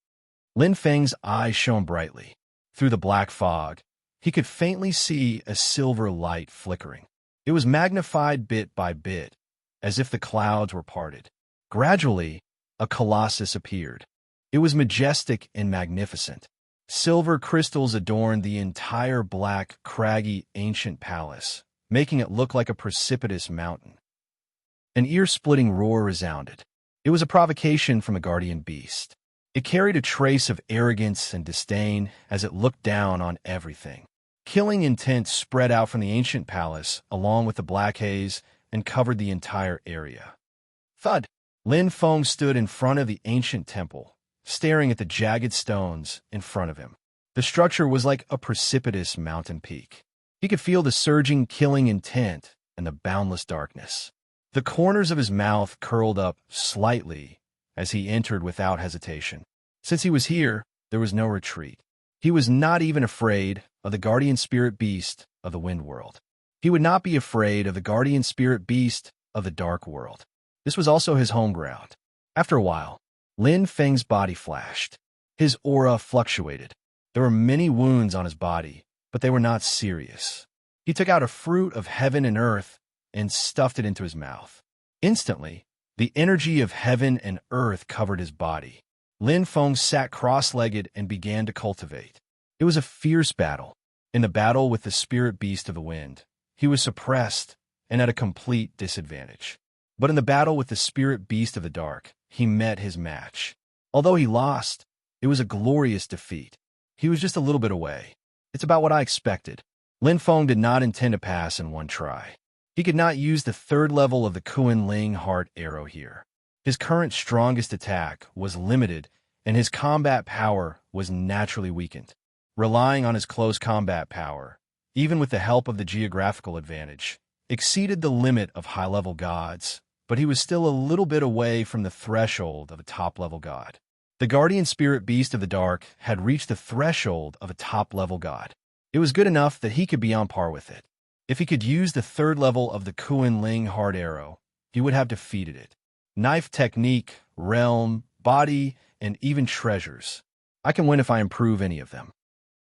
Lin Feng's eyes shone brightly. Through the black fog, he could faintly see a silver light flickering. It was magnified bit by bit, as if the clouds were parted. Gradually, a colossus appeared. It was majestic and magnificent. Silver crystals adorned the entire black, craggy, ancient palace, making it look like a precipitous mountain. An ear-splitting roar resounded. It was a provocation from the guardian beast. It carried a trace of arrogance and disdain as it looked down on everything. Killing intent spread out from the ancient palace, along with the black haze, and covered the entire area. Thud! Lin Feng stood in front of the ancient temple, staring at the jagged stones in front of him. The structure was like a precipitous mountain peak. He could feel the surging, killing intent and the boundless darkness. The corners of his mouth curled up slightly as he entered without hesitation. Since he was here, there was no retreat. He was not even afraid of the guardian spirit beast of the wind world. He would not be afraid of the guardian spirit beast of the dark world. This was also his home ground. After a while, Lin Feng's body flashed. His aura fluctuated. There were many wounds on his body, but they were not serious. He took out a fruit of heaven and earth and stuffed it into his mouth. Instantly, the energy of heaven and earth covered his body. Lin Feng sat cross-legged and began to cultivate. It was a fierce battle. In the battle with the spirit beast of the wind, he was suppressed and at a complete disadvantage. But in the battle with the spirit beast of the dark, he met his match. Although he lost, it was a glorious defeat. He was just a little bit away. It's about what I expected. Lin Feng did not intend to pass in one try. He could not use the third level of the Kuan Ling Heart Arrow here. His current strongest attack was limited, and his combat power was naturally weakened. Relying on his close combat power, even with the help of the geographical advantage, exceeded the limit of high-level gods, but he was still a little bit away from the threshold of a top-level god. The guardian spirit beast of the dark had reached the threshold of a top-level god. It was good enough that he could be on par with it. If he could use the third level of the Kuan Ling Heart Arrow, he would have defeated it. Knife technique, realm, body, and even treasures. I can win if I improve any of them.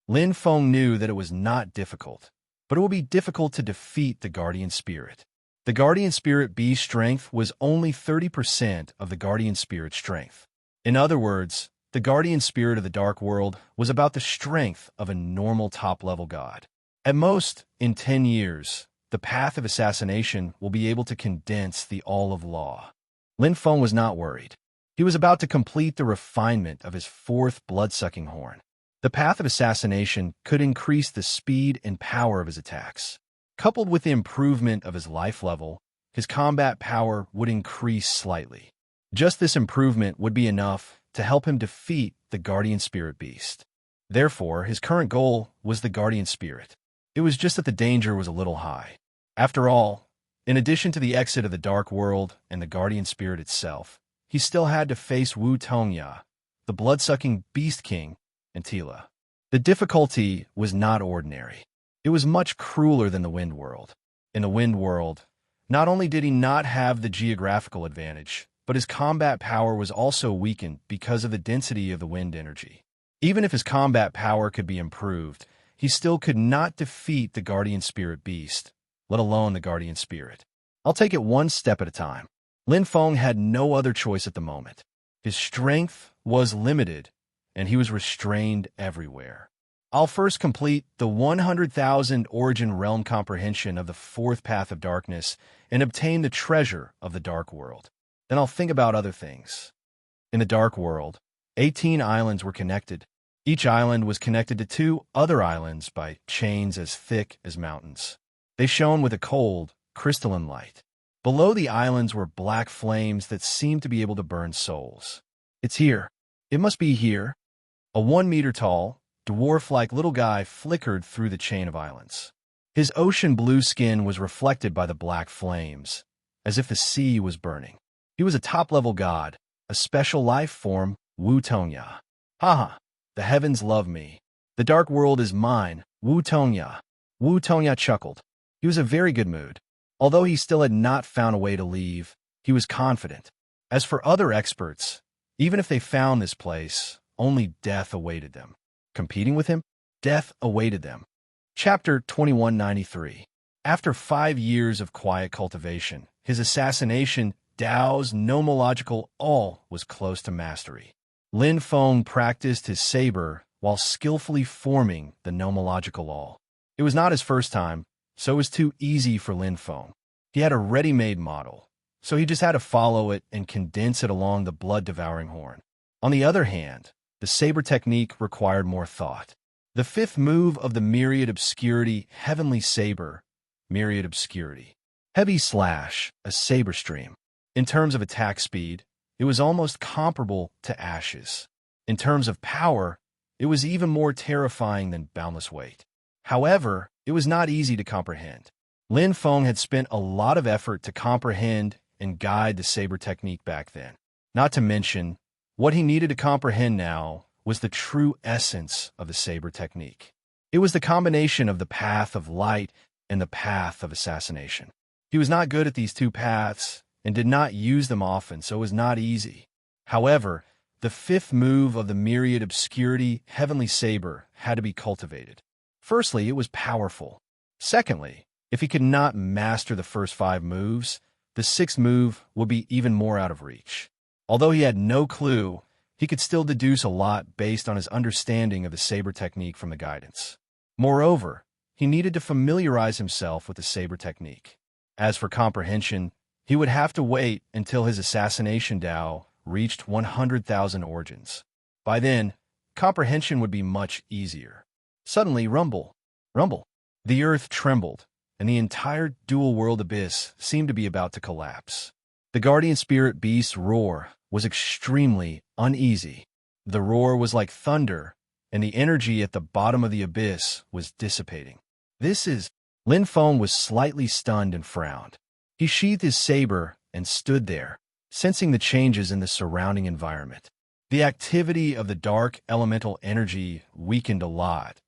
Lin Feng knew that it was not difficult, but it would be difficult to defeat the guardian spirit. The guardian spirit beast strength was only 30% of the guardian spirit strength. In other words, the guardian spirit of the dark world was about the strength of a normal top-level god. At most, in 10 years, the path of assassination will be able to condense the all of law. Lin Feng was not worried. He was about to complete the refinement of his fourth blood-sucking horn. The path of assassination could increase the speed and power of his attacks. Coupled with the improvement of his life level, his combat power would increase slightly. Just this improvement would be enough to help him defeat the guardian spirit beast. Therefore, his current goal was the guardian spirit. It was just that the danger was a little high. After all, in addition to the exit of the dark world and the guardian spirit itself, he still had to face Wu Tongya, the blood-sucking beast king, and Tila. The difficulty was not ordinary. It was much crueler than the wind world. In the wind world, not only did he not have the geographical advantage, but his combat power was also weakened because of the density of the wind energy. Even if his combat power could be improved, he still could not defeat the guardian spirit beast, let alone the guardian spirit. I'll take it one step at a time. Lin Feng had no other choice at the moment. His strength was limited, and he was restrained everywhere. I'll first complete the 100,000 origin realm comprehension of the fourth path of darkness and obtain the treasure of the dark world. Then I'll think about other things. In the dark world, 18 islands were connected. Each island was connected to 2 other islands by chains as thick as mountains. They shone with a cold, crystalline light. Below the islands were black flames that seemed to be able to burn souls. It's here. It must be here. A 1-meter-tall, dwarf-like little guy flickered through the chain of islands. His ocean blue skin was reflected by the black flames, as if the sea was burning. He was a top-level god, a special life form, Wu Tongya. Haha, the heavens love me. The dark world is mine, Wu Tongya. Wu Tongya chuckled. He was in a very good mood. Although he still had not found a way to leave, he was confident. As for other experts, even if they found this place, only death awaited them. Competing with him, death awaited them. Chapter 2193. After 5 years of quiet cultivation, his assassination, Dao's nomological all was close to mastery. Lin Feng practiced his saber while skillfully forming the nomological all. It was not his first time, so it was too easy for Lin Feng. He had a ready-made model, so he just had to follow it and condense it along the blood-devouring horn. On the other hand, the saber technique required more thought. The 5th move of the Myriad Obscurity Heavenly Saber, Myriad Obscurity. Heavy Slash, a saber stream. In terms of attack speed, it was almost comparable to Ashes. In terms of power, it was even more terrifying than Boundless Weight. However, it was not easy to comprehend. Lin Feng had spent a lot of effort to comprehend and guide the saber technique back then. Not to mention, what he needed to comprehend now was the true essence of the saber technique. It was the combination of the path of light and the path of assassination. He was not good at these two paths and did not use them often, so it was not easy. However, the fifth move of the myriad obscurity heavenly saber had to be cultivated. Firstly, it was powerful. Secondly, if he could not master the first 5 moves, the 6th move would be even more out of reach. Although he had no clue, he could still deduce a lot based on his understanding of the saber technique from the guidance. Moreover, he needed to familiarize himself with the saber technique. As for comprehension, he would have to wait until his assassination Tao reached 100,000 origins. By then, comprehension would be much easier. Suddenly, rumble. The earth trembled, and the entire dual-world abyss seemed to be about to collapse. The guardian spirit beast's roar was extremely uneasy. The roar was like thunder, and the energy at the bottom of the abyss was dissipating. Lin Feng was slightly stunned and frowned. He sheathed his saber and stood there, sensing the changes in the surrounding environment. The activity of the dark elemental energy weakened a lot,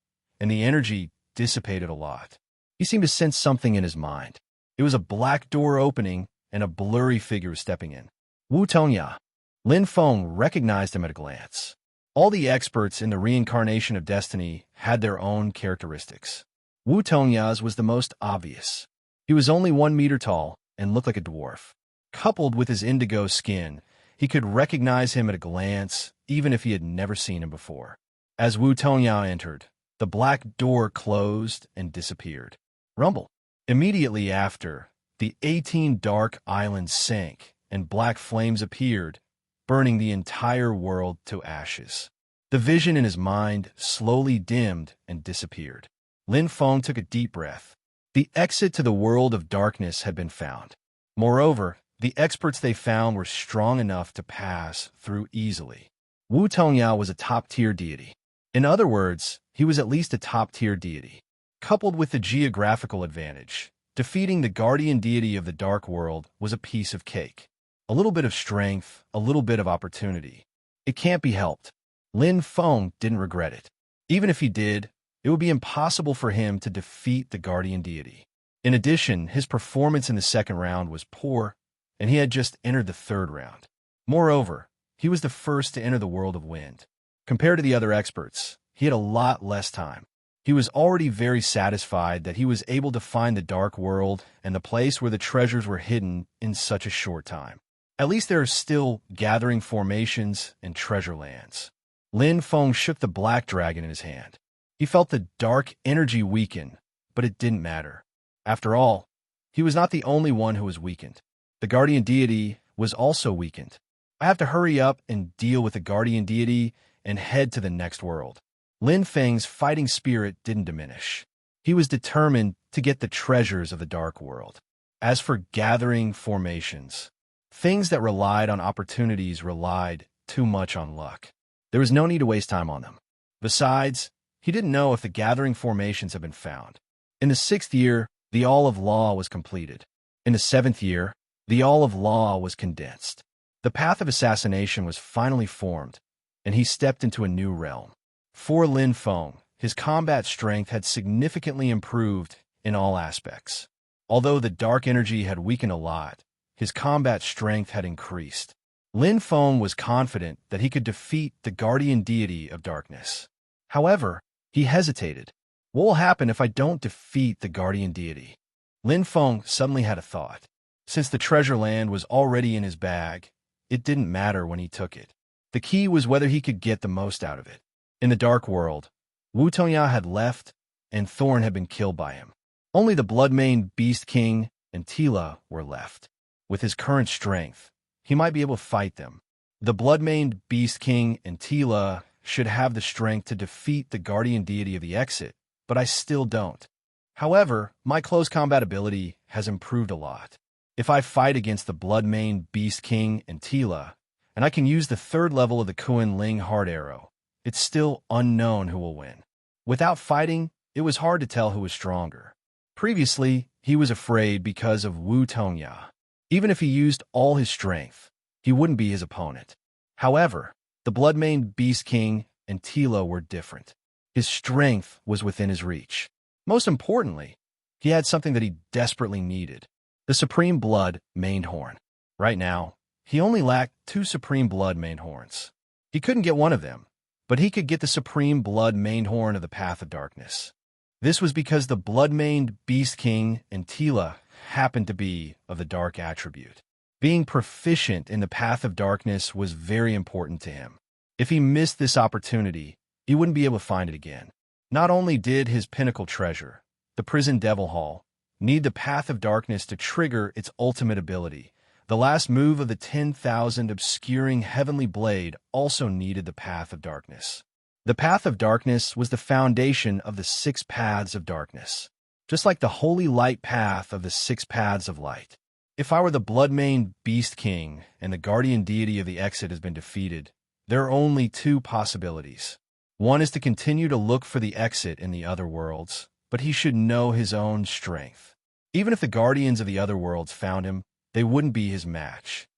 and the energy dissipated a lot. He seemed to sense something in his mind. It was a black door opening, and a blurry figure was stepping in. Wu Tongya. Lin Feng recognized him at a glance. All the experts in the reincarnation of destiny had their own characteristics. Wu Tongya's was the most obvious. He was only 1 meter tall and looked like a dwarf. Coupled with his indigo skin, he could recognize him at a glance, even if he had never seen him before. As Wu Tongya entered, the black door closed and disappeared. Rumble. Immediately after, the 18 dark islands sank, and black flames appeared, burning the entire world to ashes. The vision in his mind slowly dimmed and disappeared. Lin Feng took a deep breath. The exit to the world of darkness had been found. Moreover, the experts they found were strong enough to pass through easily. Wu Tongya was a top-tier deity. In other words, he was at least a top-tier deity. Coupled with the geographical advantage, defeating the guardian deity of the dark world was a piece of cake. A little bit of strength, a little bit of opportunity. It can't be helped. Lin Feng didn't regret it. Even if he did, it would be impossible for him to defeat the guardian deity. In addition, his performance in the second round was poor, and he had just entered the third round. Moreover, he was the first to enter the world of wind. Compared to the other experts, he had a lot less time. He was already very satisfied that he was able to find the dark world and the place where the treasures were hidden in such a short time. At least there are still gathering formations and treasure lands. Lin Feng shook the black dragon in his hand. He felt the dark energy weaken, but it didn't matter. After all, he was not the only one who was weakened. The guardian deity was also weakened. I have to hurry up and deal with the guardian deity and head to the next world. Lin Feng's fighting spirit didn't diminish. He was determined to get the treasures of the dark world. As for gathering formations, things that relied on opportunities relied too much on luck. There was no need to waste time on them. Besides, he didn't know if the gathering formations had been found. In the 6th year, the All of Law was completed. In the 7th year, the All of Law was condensed. The path of assassination was finally formed, and he stepped into a new realm. For Lin Feng, his combat strength had significantly improved in all aspects. Although the dark energy had weakened a lot, his combat strength had increased. Lin Feng was confident that he could defeat the guardian deity of darkness. However, he hesitated. What will happen if I don't defeat the guardian deity? Lin Feng suddenly had a thought. Since the treasure land was already in his bag, it didn't matter when he took it. The key was whether he could get the most out of it. In the dark world, Wu Tongya had left, and Thorn had been killed by him. Only the blood-maned Beast King and Tila were left. With his current strength, he might be able to fight them. The blood-maned Beast King and Tila should have the strength to defeat the guardian deity of the exit, but I still don't. However, my close combat ability has improved a lot. If I fight against the blood-maned Beast King and Tila, and I can use the 3rd level of the Kuan Ling Heart Arrow, it's still unknown who will win. Without fighting, it was hard to tell who was stronger. Previously, he was afraid because of Wu Tongya. Even if he used all his strength, he wouldn't be his opponent. However, the Blood-Maned Beast King and Tila were different. His strength was within his reach. Most importantly, he had something that he desperately needed: the Supreme Blood-Maned Horn. Right now, he only lacked 2 Supreme Blood-Maned Horns. He couldn't get one of them, but he could get the Supreme Blood-Maned Horn of the Path of Darkness. This was because the Blood-Maned Beast King and Tila happened to be of the Dark attribute. Being proficient in the Path of Darkness was very important to him. If he missed this opportunity, he wouldn't be able to find it again. Not only did his pinnacle treasure, the Prison Devil Hall, need the Path of Darkness to trigger its ultimate ability, the last move of the 10,000 obscuring heavenly blade also needed the Path of Darkness. The Path of Darkness was the foundation of the 6 paths of darkness, just like the holy light path of the 6 paths of light. If I were the Blood-Maned Beast King and the guardian deity of the exit has been defeated, there are only 2 possibilities. One is to continue to look for the exit in the other worlds, but he should know his own strength. Even if the guardians of the other worlds found him, they wouldn't be his match.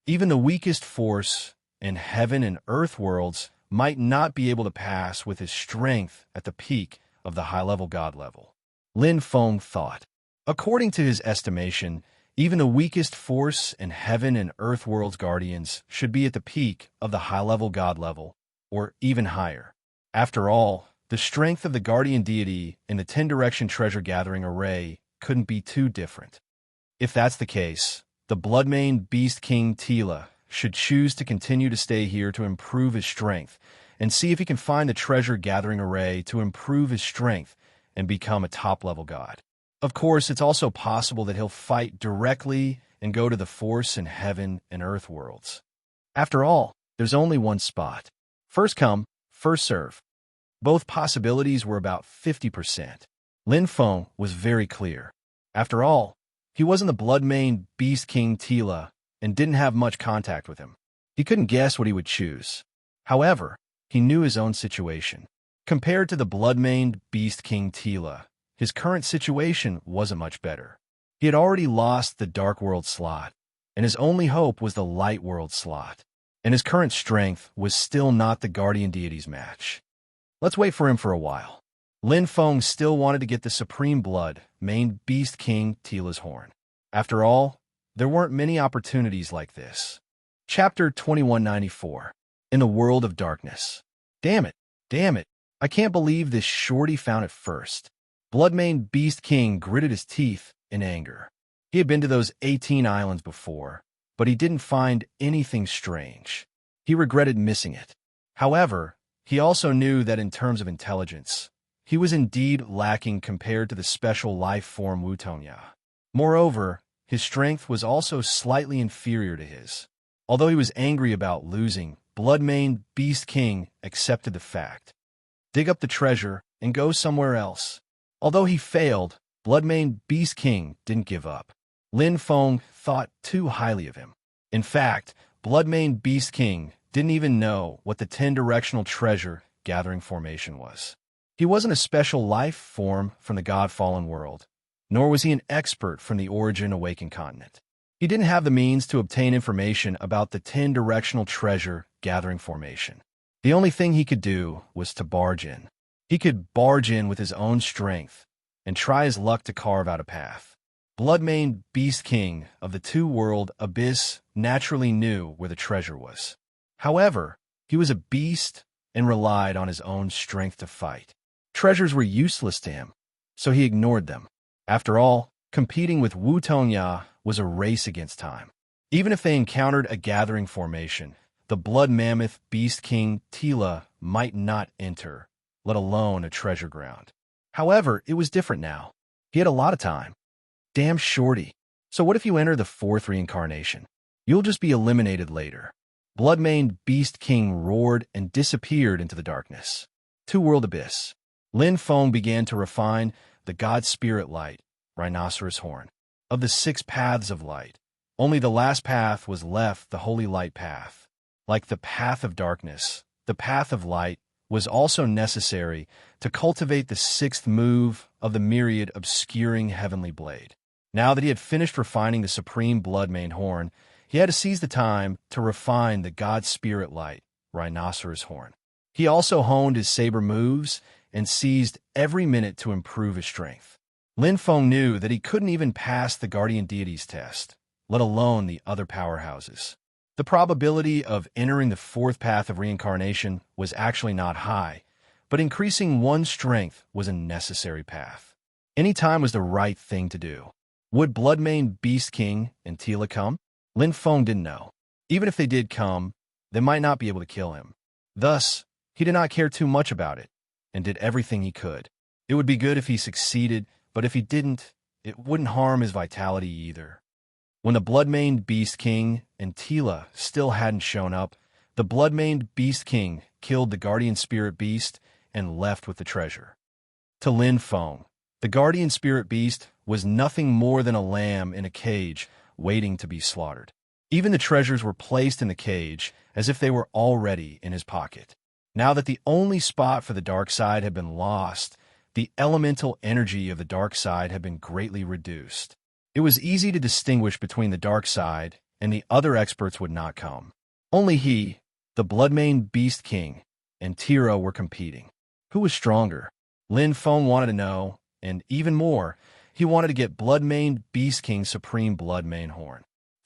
Even the weakest force in heaven and earth worlds might not be able to pass with his strength at the peak of the high-level god level. Lin Feng thought. According to his estimation, even the weakest force in heaven and earth worlds guardians should be at the peak of the high-level god level, or even higher. After all, the strength of the guardian deity in the 10-direction treasure-gathering array couldn't be too different. If that's the case, the Blood-Maned Beast King Tila should choose to continue to stay here to improve his strength and see if he can find the treasure-gathering array to improve his strength and become a top-level god. Of course, it's also possible that he'll fight directly and go to the force in heaven and earth worlds. After all, there's only one spot. First come, first serve. Both possibilities were about 50%. Lin Feng was very clear. After all, he wasn't the Blood-Maned Beast King Tila and didn't have much contact with him. He couldn't guess what he would choose. However, he knew his own situation. Compared to the Blood-Maned Beast King Tila, his current situation wasn't much better. He had already lost the Dark World slot, and his only hope was the Light World slot, and his current strength was still not the Guardian Deity's match. Let's wait for him for a while. Lin Feng still wanted to get the Supreme Blood-Maned Beast King Tila's horn. After all, there weren't many opportunities like this. Chapter 2194. In the World of Darkness. Damn it, I can't believe this shorty found it first. Blood-Maned Beast King gritted his teeth in anger. He had been to those 18 islands before, but he didn't find anything strange. He regretted missing it. However, he also knew that in terms of intelligence, he was indeed lacking compared to the special life form Wutonya. Moreover, his strength was also slightly inferior to his. Although he was angry about losing, Blood-Maned Beast King accepted the fact. Dig up the treasure and go somewhere else. Although he failed, Blood-Maned Beast King didn't give up. Lin Feng thought too highly of him. In fact, Blood-Maned Beast King didn't even know what the 10-directional treasure gathering formation was. He wasn't a special life form from the God-fallen world, nor was he an expert from the Origin Awakened continent. He didn't have the means to obtain information about the 10-directional treasure gathering formation. The only thing he could do was to barge in. He could barge in with his own strength and try his luck to carve out a path. Blood-Maned Beast King of the two-world abyss naturally knew where the treasure was. However, he was a beast and relied on his own strength to fight. Treasures were useless to him, so he ignored them. After all, competing with Wu Tongya was a race against time. Even if they encountered a gathering formation, the Blood Mammoth Beast King Tila might not enter, let alone a treasure ground. However, it was different now. He had a lot of time. Damn shorty. So what if you enter the 4th reincarnation? You'll just be eliminated later. Blood-Maned Beast King roared and disappeared into the darkness. Two-world abyss. Lin Feng began to refine the God Spirit Light, Rhinoceros Horn. Of the 6 paths of light, only the last path was left, the Holy Light Path. Like the path of darkness, the path of light was also necessary to cultivate the sixth move of the myriad obscuring heavenly blade. Now that he had finished refining the supreme blood main horn, he had to seize the time to refine the god spirit light rhinoceros horn. He also honed his saber moves and seized every minute to improve his strength. Lin Feng knew that he couldn't even pass the guardian deities test, let alone the other powerhouses. The probability of entering the fourth path of reincarnation was actually not high, but increasing one's strength was a necessary path. Any time was the right thing to do. Would Bloodmane Beast King and Tila come? Lin Feng didn't know. Even if they did come, they might not be able to kill him. Thus, he did not care too much about it, and did everything he could. It would be good if he succeeded, but if he didn't, it wouldn't harm his vitality either. When the Bloodmaned Beast King and Tila still hadn't shown up, the Bloodmaned Beast King killed the Guardian Spirit Beast and left with the treasure. To Lin Feng, the Guardian Spirit Beast was nothing more than a lamb in a cage waiting to be slaughtered. Even the treasures were placed in the cage as if they were already in his pocket. Now that the only spot for the dark side had been lost, the elemental energy of the dark side had been greatly reduced. It was easy to distinguish between the dark side and the other experts would not come. Only he, the Bloodmane Beast King, and Tira were competing. Who was stronger? Lin Feng wanted to know, and even more, he wanted to get Bloodmane Beast King's supreme Bloodmane horn.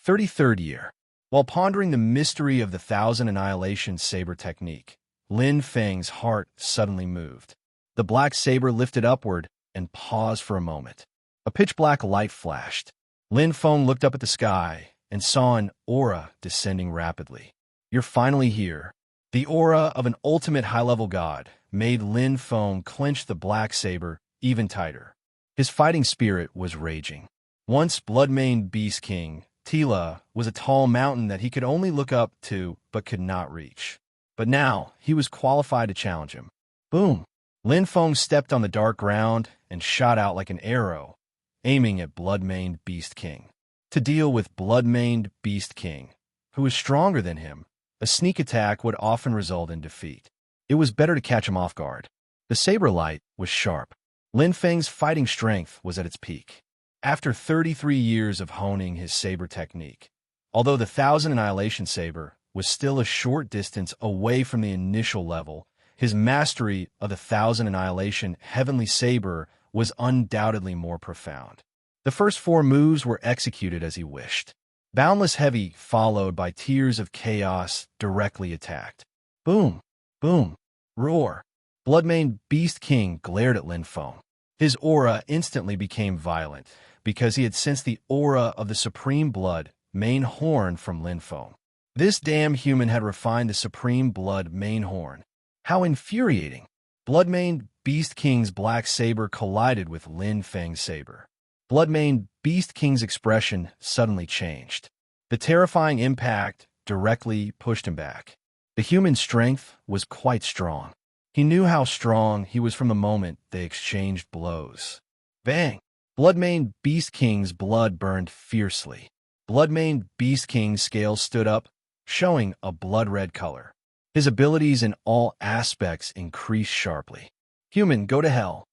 33rd year. While pondering the mystery of the Thousand Annihilation Saber technique, Lin Feng's heart suddenly moved. The black saber lifted upward and paused for a moment. A pitch-black light flashed. Lin Feng looked up at the sky and saw an aura descending rapidly. You're finally here. The aura of an ultimate high-level god made Lin Feng clench the black saber even tighter. His fighting spirit was raging. Once Bloodmane Beast King, Tila was a tall mountain that he could only look up to but could not reach. But now he was qualified to challenge him. Boom! Lin Feng stepped on the dark ground and shot out like an arrow, aiming at Bloodmaned Beast King. To deal with Bloodmaned Beast King, who was stronger than him, a sneak attack would often result in defeat. It was better to catch him off guard. The saber light was sharp. Lin Feng's fighting strength was at its peak. After 33 years of honing his saber technique, although the Thousand Annihilation Saber was still a short distance away from the initial level, his mastery of the Thousand Annihilation Heavenly Saber was undoubtedly more profound. The first 4 moves were executed as he wished. Boundless Heavy, followed by Tears of Chaos, directly attacked. Boom! Boom! Roar! Bloodmane Beast King glared at Lin Feng. His aura instantly became violent, because he had sensed the aura of the Supreme Blood main horn from Lin Feng. This damn human had refined the Supreme Blood main horn. How infuriating! Bloodmane Beast King's black saber collided with Lin Feng's saber. Bloodmane Beast King's expression suddenly changed. The terrifying impact directly pushed him back. The human's strength was quite strong. He knew how strong he was from the moment they exchanged blows. Bang! Bloodmane Beast King's blood burned fiercely. Bloodmane Beast King's scales stood up, showing a blood-red color. His abilities in all aspects increased sharply. Human, go to hell.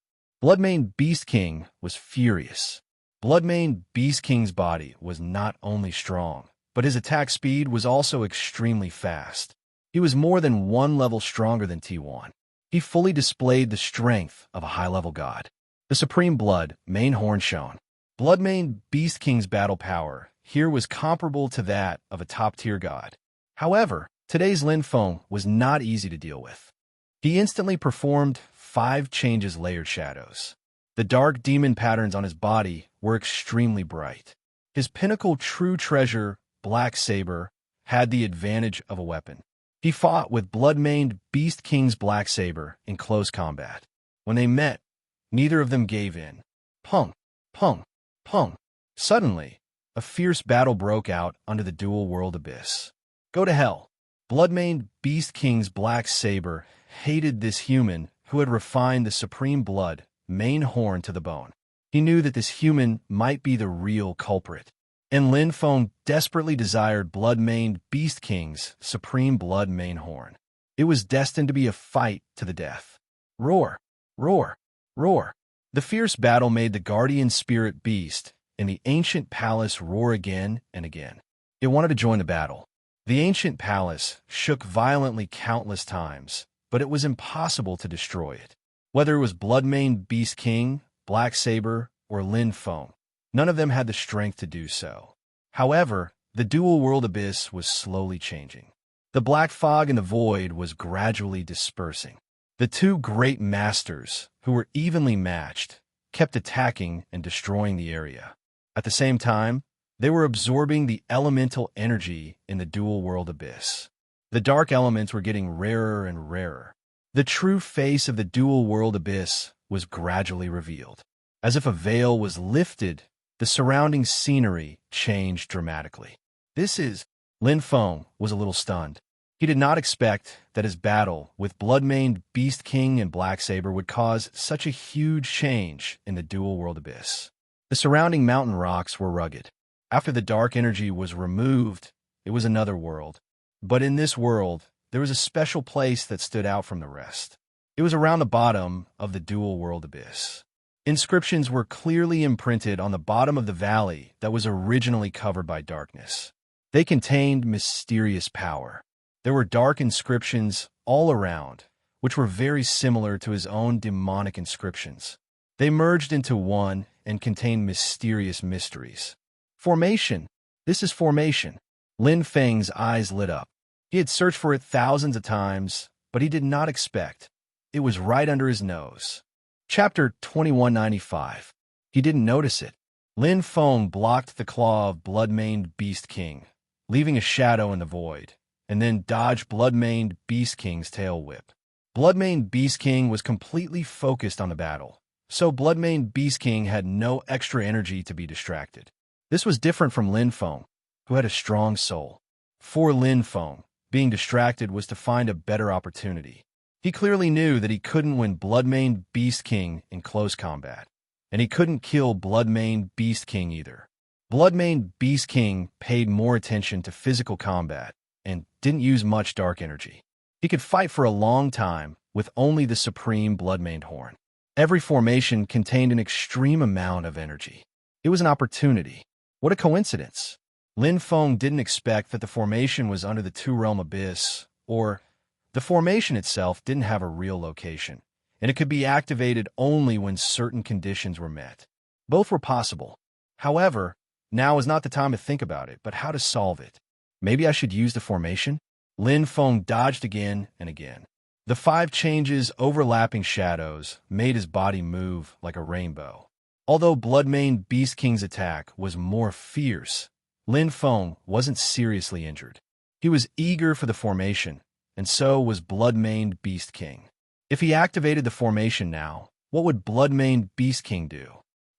Bloodmane Beast King was furious. Bloodmane Beast King's body was not only strong, but his attack speed was also extremely fast. He was more than 1 level stronger than T1. He fully displayed the strength of a high-level god. The Supreme Blood main horn shone. Bloodmane Beast King's battle power here was comparable to that of a top-tier god. However, today's Lin Feng was not easy to deal with. He instantly performed 5 changes layered shadows. The dark demon patterns on his body were extremely bright. His pinnacle true treasure, Black Saber, had the advantage of a weapon. He fought with Bloodmaned Beast King's Black Saber in close combat. When they met, neither of them gave in. Pung, pung, pung. Suddenly, a fierce battle broke out under the dual world abyss. Go to hell. Bloodmaned Beast King's Black Saber hated this human who had refined the Supreme Blood main horn to the bone. He knew that this human might be the real culprit. And Lin Feng desperately desired Bloodmaned Beast King's Supreme Blood main horn. It was destined to be a fight to the death. Roar, roar, roar. The fierce battle made the guardian spirit beast in the ancient palace roar again and again. It wanted to join the battle. The ancient palace shook violently countless times, but it was impossible to destroy it. Whether it was Bloodmane Beast King, Black Saber, or Lin Feng, none of them had the strength to do so. However, the dual world abyss was slowly changing. The black fog in the void was gradually dispersing. The two great masters, who were evenly matched, kept attacking and destroying the area. At the same time, they were absorbing the elemental energy in the dual world abyss. The dark elements were getting rarer and rarer. The true face of the dual world abyss was gradually revealed. As if a veil was lifted, the surrounding scenery changed dramatically. Lin Feng was a little stunned. He did not expect that his battle with Bloodmane Beast King and Black Saber would cause such a huge change in the dual world abyss. The surrounding mountain rocks were rugged. After the dark energy was removed, it was another world. But in this world, there was a special place that stood out from the rest. It was around the bottom of the dual world abyss. Inscriptions were clearly imprinted on the bottom of the valley that was originally covered by darkness. They contained mysterious power. There were dark inscriptions all around, which were very similar to his own demonic inscriptions. They merged into one and contained mysterious mysteries. Formation. This is formation. Lin Feng's eyes lit up. He had searched for it thousands of times, but he did not expect. It was right under his nose. Chapter 2195. He didn't notice it. Lin Feng blocked the claw of Bloodmaned Beast King, leaving a shadow in the void, and then dodged Bloodmaned Beast King's tail whip. Bloodmaned Beast King was completely focused on the battle, so Bloodmaned Beast King had no extra energy to be distracted. This was different from Lin Feng, who had a strong soul. For Lin Feng, being distracted was to find a better opportunity. He clearly knew that he couldn't win Bloodmaned Beast King in close combat, and he couldn't kill Bloodmaned Beast King either. Bloodmaned Beast King paid more attention to physical combat and didn't use much dark energy. He could fight for a long time with only the supreme Bloodmaned Horn. Every formation contained an extreme amount of energy. It was an opportunity. What a coincidence. Lin Feng didn't expect that the formation was under the two-realm abyss, or the formation itself didn't have a real location, and it could be activated only when certain conditions were met. Both were possible. However, now is not the time to think about it, but how to solve it. Maybe I should use the formation? Lin Feng dodged again and again. The 5 changes overlapping shadows made his body move like a rainbow. Although Bloodmane Beast King's attack was more fierce, Lin Feng wasn't seriously injured. He was eager for the formation, and so was Bloodmane Beast King. If he activated the formation now, what would Bloodmane Beast King do?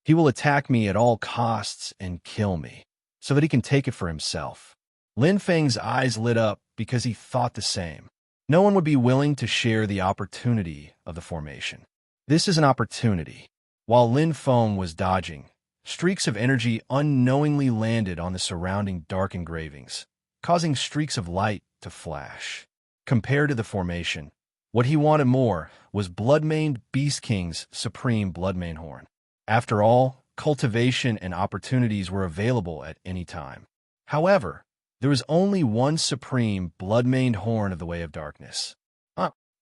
He will attack me at all costs and kill me, so that he can take it for himself. Lin Feng's eyes lit up because he thought the same. No one would be willing to share the opportunity of the formation. This is an opportunity. While Lin Feng was dodging, streaks of energy unknowingly landed on the surrounding dark engravings, causing streaks of light to flash. Compared to the formation, what he wanted more was Bloodmaned Beast King's supreme Bloodmane Horn. After all, cultivation and opportunities were available at any time. However, there was only one supreme Bloodmaned Horn of the Way of Darkness.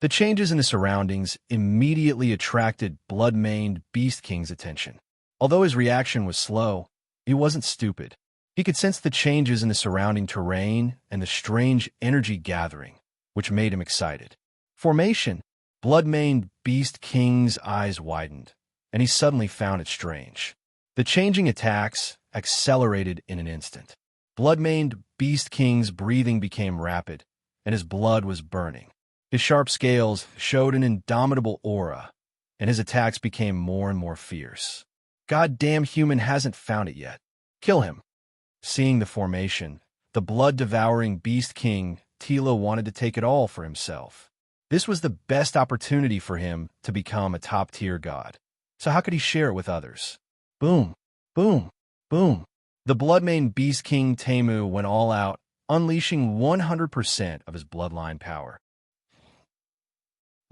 The changes in the surroundings immediately attracted Bloodmaned Beast King's attention. Although his reaction was slow, he wasn't stupid. He could sense the changes in the surrounding terrain and the strange energy gathering, which made him excited. Formation. Bloodmaned Beast King's eyes widened, and he suddenly found it strange. The changing attacks accelerated in an instant. Bloodmaned Beast King's breathing became rapid, and his blood was burning. His sharp scales showed an indomitable aura, and his attacks became more and more fierce. Goddamn human hasn't found it yet. Kill him. Seeing the formation, the blood-devouring Beast King, Tila wanted to take it all for himself. This was the best opportunity for him to become a top-tier god. So how could he share it with others? Boom, boom, boom. The Bloodmane Beast King Temu went all out, unleashing 100% of his bloodline power.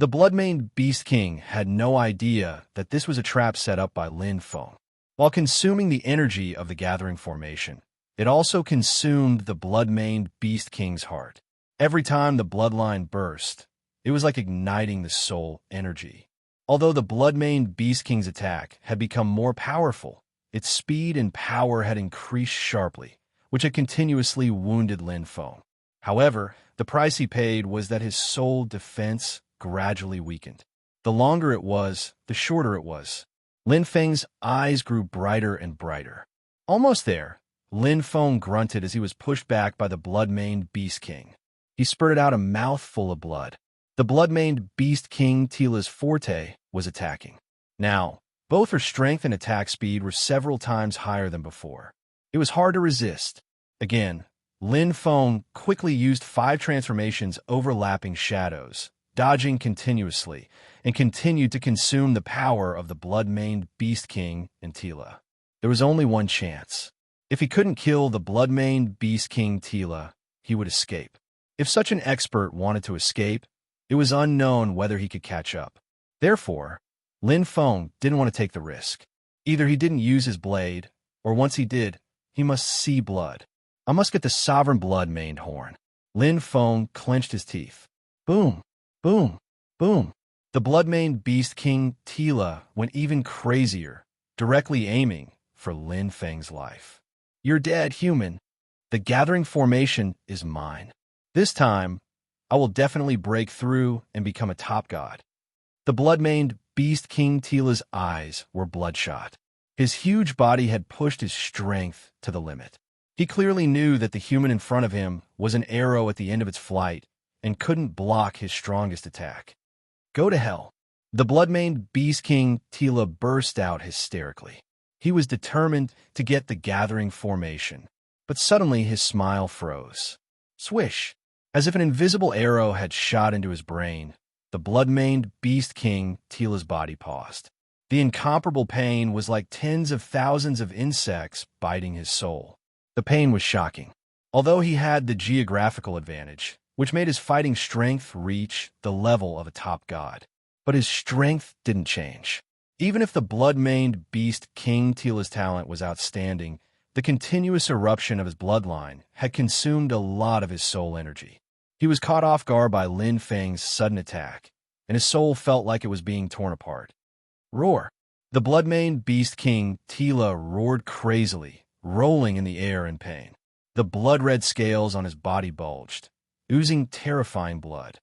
The blood-maned Beast King had no idea that this was a trap set up by Lin Feng. While consuming the energy of the gathering formation, it also consumed the blood-maned Beast King's heart. Every time the bloodline burst, it was like igniting the soul energy. Although the blood-maned Beast King's attack had become more powerful, its speed and power had increased sharply, which had continuously wounded Lin Feng. However, the price he paid was that his soul defense gradually weakened. The longer it was, the shorter it was. Lin Feng's eyes grew brighter and brighter. Almost there, Lin Feng grunted as he was pushed back by the blood-maned Beast King. He spurted out a mouthful of blood. The blood-maned Beast King Tila's forte was attacking. Now, both her strength and attack speed were several times higher than before. It was hard to resist. Again, Lin Feng quickly used 5 transformations overlapping shadows, dodging continuously, and continued to consume the power of the blood-maned Beast King and Tila. There was only one chance. If he couldn't kill the blood-maned Beast King Tila, he would escape. If such an expert wanted to escape, it was unknown whether he could catch up. Therefore, Lin Feng didn't want to take the risk. Either he didn't use his blade, or once he did, he must see blood. I must get the sovereign blood-maned horn. Lin Feng clenched his teeth. Boom, boom, boom. The blood-maned Beast King Tila went even crazier, directly aiming for Lin Feng's life. You're dead, human. The gathering formation is mine. This time, I will definitely break through and become a top god. The blood-maned Beast King Tila's eyes were bloodshot. His huge body had pushed his strength to the limit. He clearly knew that the human in front of him was an arrow at the end of its flight and couldn't block his strongest attack. Go to hell. The blood-maned Beast King Tila burst out hysterically. He was determined to get the gathering formation, but suddenly his smile froze. Swish! As if an invisible arrow had shot into his brain, the blood-maned Beast King Tila's body paused. The incomparable pain was like tens of thousands of insects biting his soul. The pain was shocking. Although he had the geographical advantage, which made his fighting strength reach the level of a top god, but his strength didn't change. Even if the blood-maned Beast King Tila's talent was outstanding, the continuous eruption of his bloodline had consumed a lot of his soul energy. He was caught off guard by Lin Feng's sudden attack, and his soul felt like it was being torn apart. Roar! The blood-maned Beast King Tila roared crazily, rolling in the air in pain. The blood-red scales on his body bulged, oozing terrifying blood.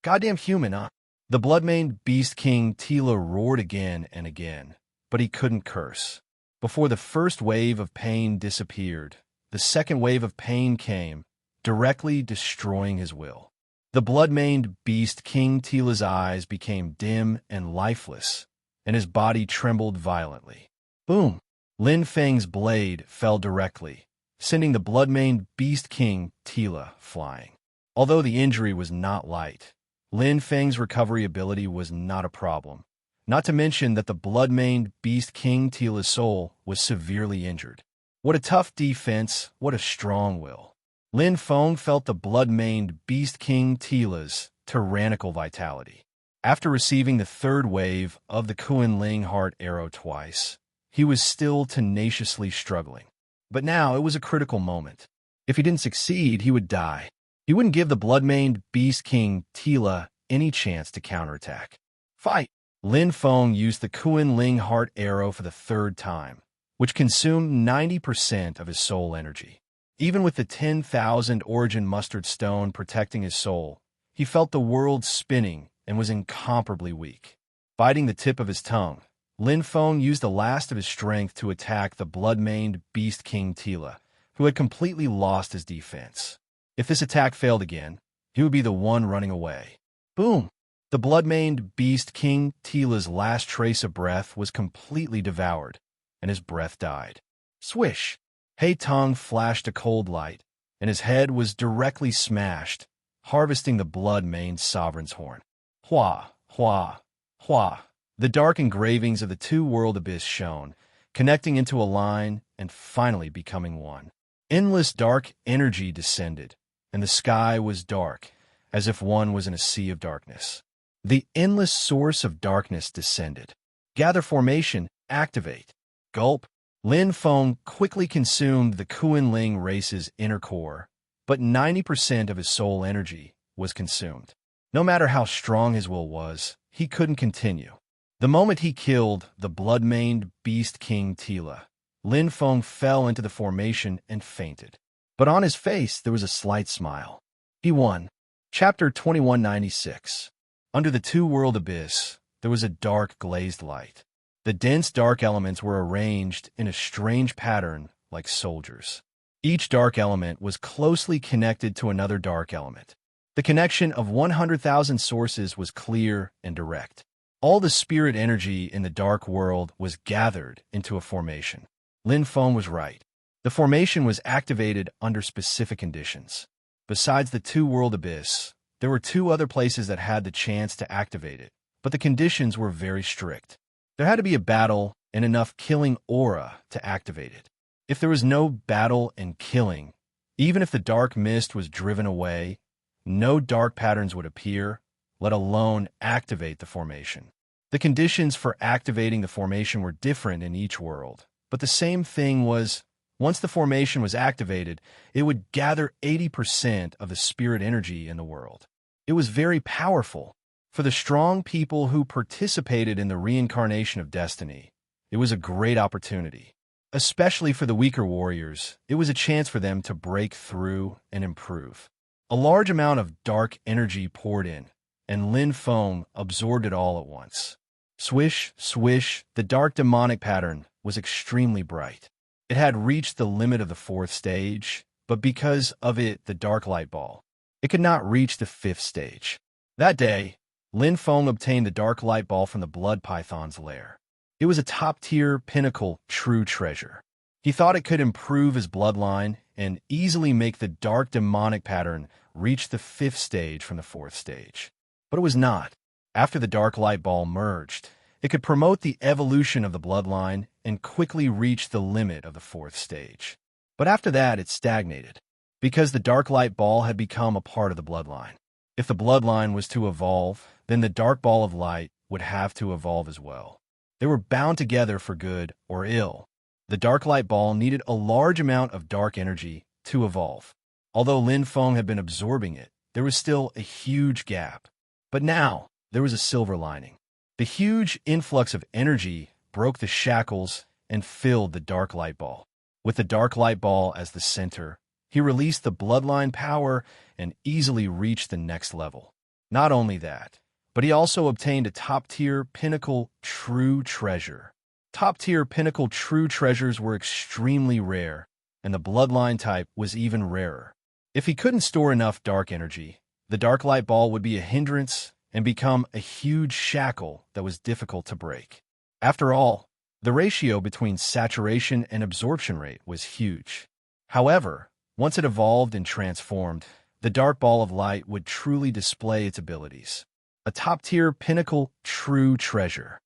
Goddamn human, huh? The blood-maned Beast King Tila roared again and again, but he couldn't curse. Before the first wave of pain disappeared, the second wave of pain came, directly destroying his will. The blood-maned Beast King Tila's eyes became dim and lifeless, and his body trembled violently. Boom! Lin Feng's blade fell directly, sending the blood-maned Beast King Tila flying. Although the injury was not light, Lin Feng's recovery ability was not a problem, not to mention that the blood-maned Beast King Tila's soul was severely injured. What a tough defense, what a strong will. Lin Feng felt the blood-maned Beast King Tila's tyrannical vitality. After receiving the third wave of the Kunling Heart arrow twice, he was still tenaciously struggling. But now it was a critical moment. If he didn't succeed, he would die. He wouldn't give the blood-maned Beast King Tila any chance to counterattack. Fight! Lin Feng used the Kunling Heart arrow for the third time, which consumed 90% of his soul energy. Even with the 10,000 origin mustard stone protecting his soul, he felt the world spinning and was incomparably weak. Biting the tip of his tongue, Lin Feng used the last of his strength to attack the blood-maned Beast King Tila, who had completely lost his defense. If this attack failed again, he would be the one running away. Boom! The blood-maned Beast King Tila's last trace of breath was completely devoured, and his breath died. Swish! Hei Tong flashed a cold light, and his head was directly smashed, harvesting the blood-maned sovereign's horn. Hua! Hua! Hua! The dark engravings of the two-world abyss shone, connecting into a line and finally becoming one. Endless dark energy descended, and the sky was dark, as if one was in a sea of darkness. The endless source of darkness descended. Gather formation, activate. Gulp. Lin Feng quickly consumed the Kuan-Ling race's inner core, but 90% of his soul energy was consumed. No matter how strong his will was, he couldn't continue. The moment he killed the blood-maned beast king Tila, Lin Feng fell into the formation and fainted. But on his face there was a slight smile. He won. Chapter 2196. Under the two-world abyss, there was a dark glazed light. The dense dark elements were arranged in a strange pattern like soldiers. Each dark element was closely connected to another dark element. The connection of 100,000 sources was clear and direct. All the spirit energy in the dark world was gathered into a formation. Lin Feng was right. The formation was activated under specific conditions. Besides the two-world abyss, there were two other places that had the chance to activate it, but the conditions were very strict. There had to be a battle and enough killing aura to activate it. If there was no battle and killing, even if the dark mist was driven away, no dark patterns would appear, let alone activate the formation. The conditions for activating the formation were different in each world, but the same thing was, once the formation was activated, it would gather 80% of the spirit energy in the world. It was very powerful. For the strong people who participated in the reincarnation of destiny, it was a great opportunity. Especially for the weaker warriors, it was a chance for them to break through and improve. A large amount of dark energy poured in, and Lin Feng absorbed it all at once. Swish, swish, the dark demonic pattern was extremely bright. It had reached the limit of the fourth stage, but because of it, the dark light ball, it could not reach the fifth stage. That day, Lin Feng obtained the dark light ball from the blood python's lair. It was a top-tier pinnacle true treasure. He thought it could improve his bloodline and easily make the dark demonic pattern reach the fifth stage from the fourth stage. But it was not. After the dark light ball merged, it could promote the evolution of the bloodline and quickly reach the limit of the fourth stage. But after that, it stagnated, because the dark light ball had become a part of the bloodline. If the bloodline was to evolve, then the dark ball of light would have to evolve as well. They were bound together for good or ill. The dark light ball needed a large amount of dark energy to evolve. Although Lin Feng had been absorbing it, there was still a huge gap. But now, there was a silver lining. The huge influx of energy broke the shackles and filled the dark light ball. With the dark light ball as the center, he released the bloodline power and easily reached the next level. Not only that, but he also obtained a top-tier pinnacle true treasure. Top-tier pinnacle true treasures were extremely rare, and the bloodline type was even rarer. If he couldn't store enough dark energy, the dark light ball would be a hindrance and become a huge shackle that was difficult to break. After all, the ratio between saturation and absorption rate was huge. However, once it evolved and transformed, the dark ball of light would truly display its abilities. A top-tier pinnacle true treasure.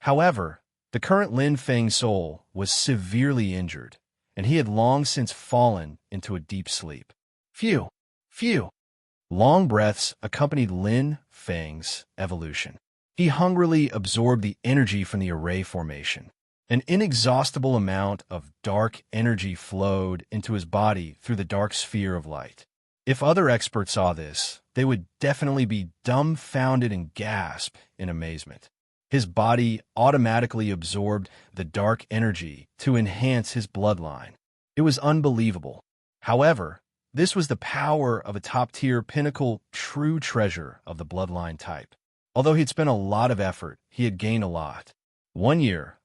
However, the current Lin Feng soul was severely injured, and he had long since fallen into a deep sleep. Phew, phew. Long breaths accompanied Lin Feng's evolution. He hungrily absorbed the energy from the array formation. An inexhaustible amount of dark energy flowed into his body through the dark sphere of light. If other experts saw this, they would definitely be dumbfounded and gasp in amazement. His body automatically absorbed the dark energy to enhance his bloodline. It was unbelievable. However, this was the power of a top-tier pinnacle true treasure of the bloodline type. Although he'd spent a lot of effort, he had gained a lot. 1 year,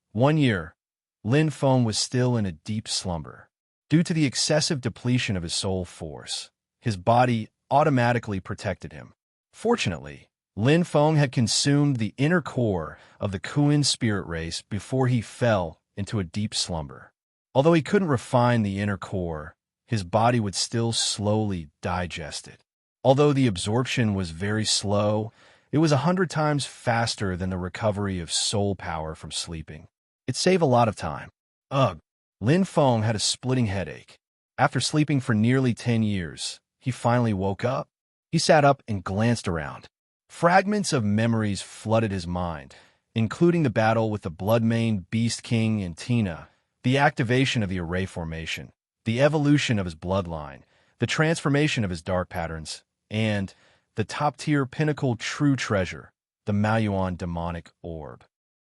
Lin Feng was still in a deep slumber. Due to the excessive depletion of his soul force, his body automatically protected him. Fortunately, Lin Feng had consumed the inner core of the Kuan spirit race before he fell into a deep slumber. Although he couldn't refine the inner core, his body would still slowly digest it. Although the absorption was very slow, it was 100 times faster than the recovery of soul power from sleeping. It saved a lot of time. Ugh. Lin Feng had a splitting headache. After sleeping for nearly 10 years, he finally woke up. He sat up and glanced around. Fragments of memories flooded his mind, including the battle with the Bloodmane Beast King and Tina, the activation of the Array Formation, the evolution of his bloodline, the transformation of his dark patterns, and the top-tier pinnacle true treasure, the Maluan Demonic Orb.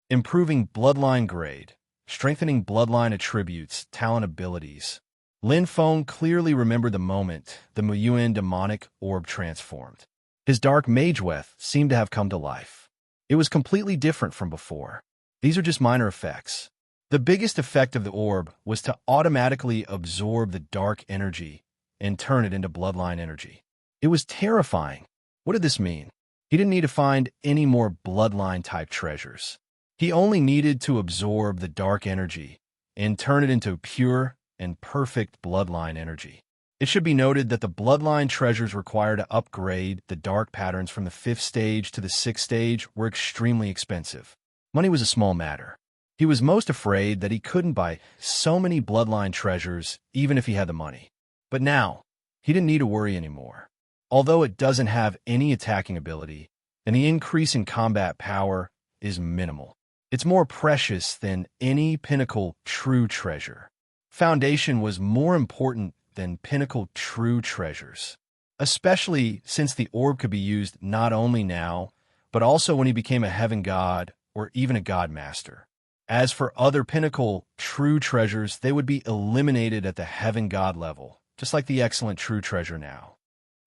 Improving bloodline grade, strengthening bloodline attributes, talent abilities. Lin Feng clearly remembered the moment the Maluan Demonic Orb transformed. His dark mage-weth seemed to have come to life. It was completely different from before. These are just minor effects. The biggest effect of the orb was to automatically absorb the dark energy and turn it into bloodline energy. It was terrifying. What did this mean? He didn't need to find any more bloodline-type treasures. He only needed to absorb the dark energy and turn it into pure and perfect bloodline energy. It should be noted that the bloodline treasures required to upgrade the dark patterns from the 5th stage to the 6th stage were extremely expensive. Money was a small matter. He was most afraid that he couldn't buy so many bloodline treasures even if he had the money. But now, he didn't need to worry anymore. Although it doesn't have any attacking ability, and the increase in combat power is minimal, it's more precious than any pinnacle true treasure. Foundation was more important than pinnacle true treasures, especially since the orb could be used not only now, but also when he became a heaven god or even a god master. As for other pinnacle true treasures, they would be eliminated at the heaven god level, just like the excellent true treasure now.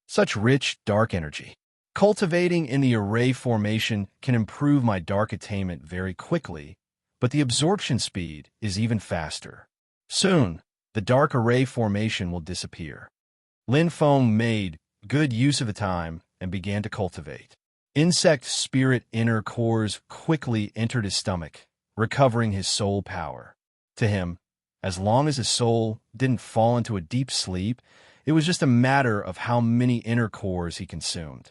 Such rich dark energy. Cultivating in the array formation can improve my dark attainment very quickly, but the absorption speed is even faster. Soon, the dark array formation will disappear. Lin Feng made good use of the time and began to cultivate. Insect spirit inner cores quickly entered his stomach, recovering his soul power. To him, as long as his soul didn't fall into a deep sleep, it was just a matter of how many inner cores he consumed.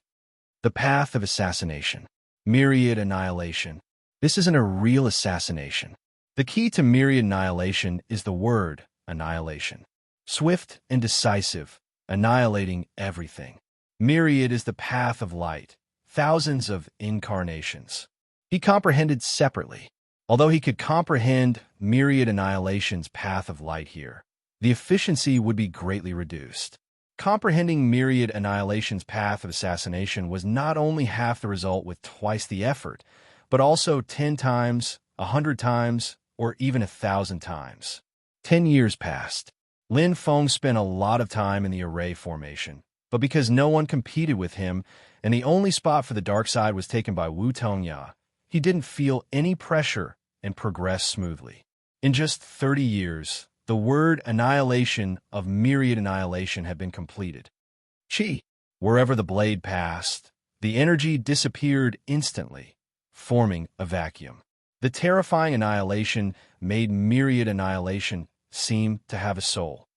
The path of assassination. Myriad annihilation. This isn't a real assassination. The key to myriad annihilation is the word annihilation. Swift and decisive, annihilating everything. Myriad is the path of light, thousands of incarnations. He comprehended separately. Although he could comprehend myriad annihilation's path of light here, the efficiency would be greatly reduced. Comprehending myriad annihilation's path of assassination was not only half the result with twice the effort, but also 10 times, 100 times, or even 1,000 times. 10 years passed. Lin Feng spent a lot of time in the array formation, but because no one competed with him and the only spot for the dark side was taken by Wu Tongya, he didn't feel any pressure and progressed smoothly. In just 30 years, the word annihilation of myriad annihilation had been completed. Chi. Wherever the blade passed, the energy disappeared instantly, forming a vacuum. The terrifying annihilation made myriad annihilation seem to have a soul.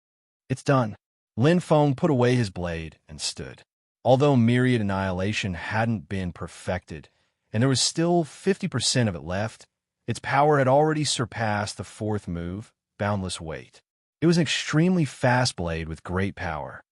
It's done. Lin Feng put away his blade and stood. Although myriad annihilation hadn't been perfected, and there was still 50% of it left, its power had already surpassed the 4th move, Boundless Weight. It was an extremely fast blade with great power.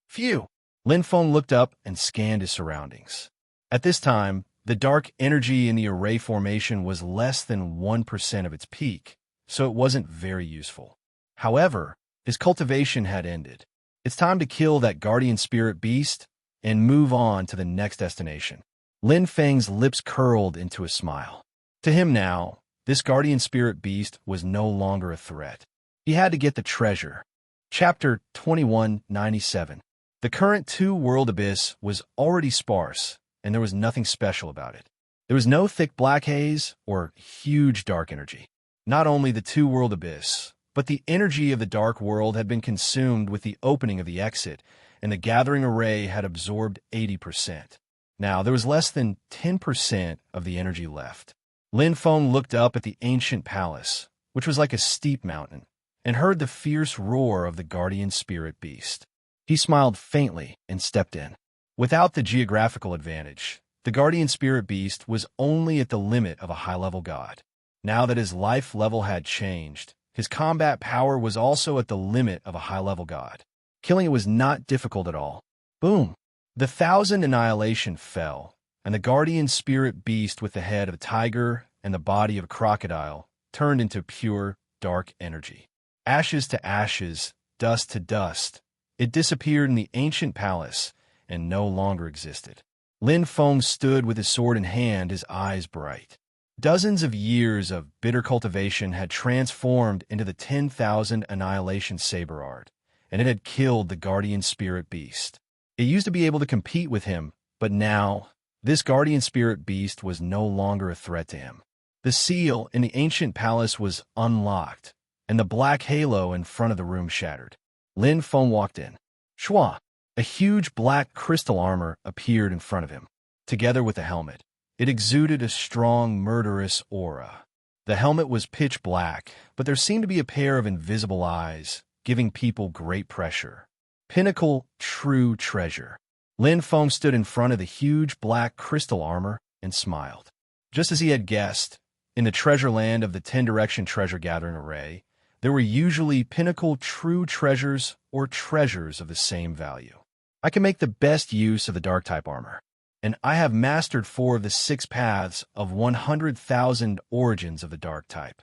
Phew! Lin Feng looked up and scanned his surroundings. At this time, the dark energy in the array formation was less than 1% of its peak, so it wasn't very useful. However, his cultivation had ended. It's time to kill that guardian spirit beast and move on to the next destination. Lin Feng's lips curled into a smile. To him now, this guardian spirit beast was no longer a threat. He had to get the treasure. Chapter 2197. The current 2-world abyss was already sparse, and there was nothing special about it. There was no thick black haze or huge dark energy. Not only the 2-world abyss, but the energy of the dark world had been consumed with the opening of the exit, and the gathering array had absorbed 80%. Now, there was less than 10% of the energy left. Lin Feng looked up at the ancient palace, which was like a steep mountain, and heard the fierce roar of the guardian spirit beast. He smiled faintly and stepped in. Without the geographical advantage, the guardian spirit beast was only at the limit of a high-level god. Now that his life level had changed, his combat power was also at the limit of a high-level god. Killing it was not difficult at all. Boom! The 1,000 annihilation fell, and the guardian spirit beast with the head of a tiger and the body of a crocodile turned into pure, dark energy. Ashes to ashes, dust to dust, it disappeared in the ancient palace and no longer existed. Lin Feng stood with his sword in hand, his eyes bright. Dozens of years of bitter cultivation had transformed into the 10,000 annihilation saber art, and it had killed the guardian spirit beast. It used to be able to compete with him, but now, this guardian spirit beast was no longer a threat to him. The seal in the ancient palace was unlocked, and the black halo in front of the room shattered. Lin Feng walked in. Shua! A huge black crystal armor appeared in front of him, together with the helmet. It exuded a strong, murderous aura. The helmet was pitch black, but there seemed to be a pair of invisible eyes, giving people great pressure. Pinnacle, true treasure. Lin Feng stood in front of the huge black crystal armor and smiled. Just as he had guessed, in the treasure land of the 10-direction treasure gathering array, there were usually pinnacle true treasures or treasures of the same value. I can make the best use of the dark type armor, and I have mastered 4 of the 6 paths of 100,000 origins of the dark type.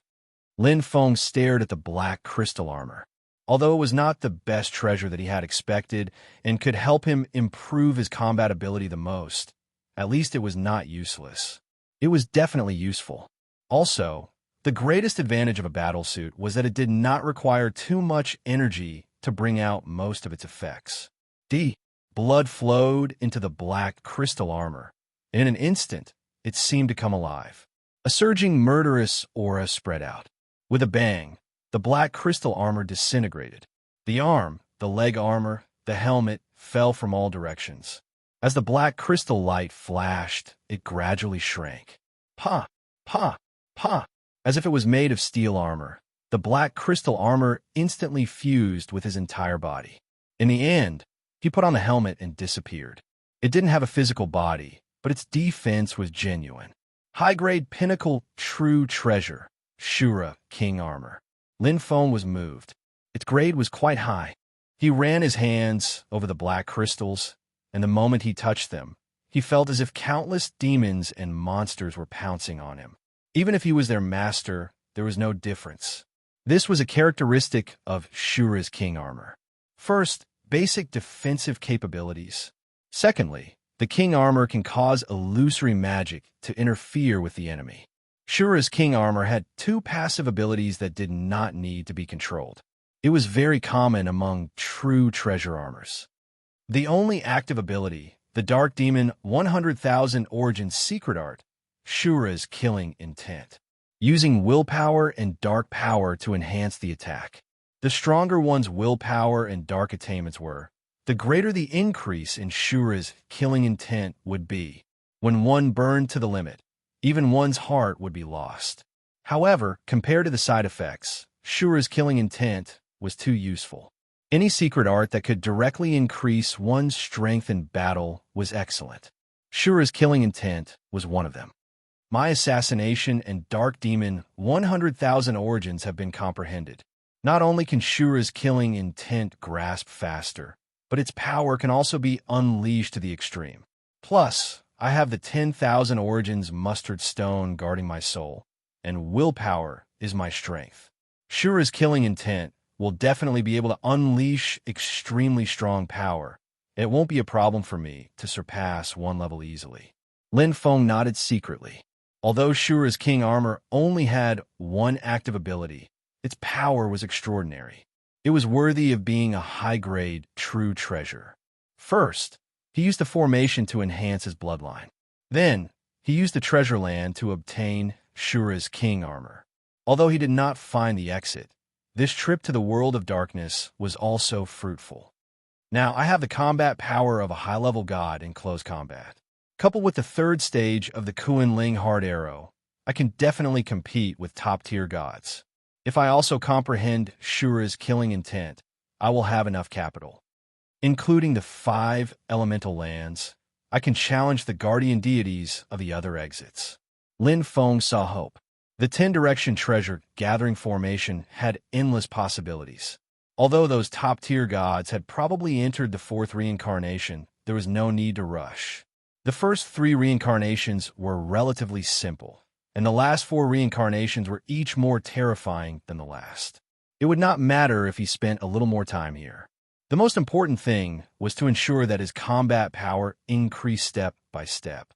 Lin Feng stared at the black crystal armor. Although it was not the best treasure that he had expected and could help him improve his combat ability the most, at least it was not useless. It was definitely useful. Also, the greatest advantage of a battlesuit was that it did not require too much energy to bring out most of its effects. Blood flowed into the black crystal armor. In an instant, it seemed to come alive. A surging murderous aura spread out. With a bang, the black crystal armor disintegrated. The arm, the leg armor, the helmet fell from all directions. As the black crystal light flashed, it gradually shrank. Pa! Pa! Pa! As if it was made of steel armor, the black crystal armor instantly fused with his entire body. In the end, he put on the helmet and disappeared. It didn't have a physical body, but its defense was genuine. High-grade pinnacle true treasure, Shura King armor. Lin Feng was moved. Its grade was quite high. He ran his hands over the black crystals, and the moment he touched them, he felt as if countless demons and monsters were pouncing on him. Even if he was their master, there was no difference. This was a characteristic of Shura's King armor. First, basic defensive capabilities. Secondly, the King armor can cause illusory magic to interfere with the enemy. Shura's King armor had 2 passive abilities that did not need to be controlled. It was very common among true treasure armors. The only active ability, the Dark Demon 100,000 Origin Secret Art, Shura's Killing Intent, using willpower and dark power to enhance the attack. The stronger one's willpower and dark attainments were, the greater the increase in Shura's killing intent would be. When one burned to the limit, even one's heart would be lost. However, compared to the side effects, Shura's killing intent was too useful. Any secret art that could directly increase one's strength in battle was excellent. Shura's killing intent was one of them. My assassination and Dark Demon 100,000 origins have been comprehended. Not only can Shura's killing intent grasp faster, but its power can also be unleashed to the extreme. Plus, I have the 10,000 origins mustard stone guarding my soul, and willpower is my strength. Shura's killing intent will definitely be able to unleash extremely strong power. It won't be a problem for me to surpass 1 level easily. Lin Feng nodded secretly. Although Shura's King armor only had 1 active ability, its power was extraordinary. It was worthy of being a high-grade true treasure. First, he used the formation to enhance his bloodline. Then, he used the treasure land to obtain Shura's King armor. Although he did not find the exit, this trip to the world of darkness was also fruitful. Now, I have the combat power of a high-level god in close combat. Coupled with the 3rd stage of the Kuan Ling Hard Arrow, I can definitely compete with top-tier gods. If I also comprehend Shura's killing intent, I will have enough capital. Including the 5 elemental lands, I can challenge the guardian deities of the other exits. Lin Feng saw hope. The 10-direction treasure gathering formation had endless possibilities. Although those top-tier gods had probably entered the 4th reincarnation, there was no need to rush. The first 3 reincarnations were relatively simple, and the last 4 reincarnations were each more terrifying than the last. It would not matter if he spent a little more time here. The most important thing was to ensure that his combat power increased step by step.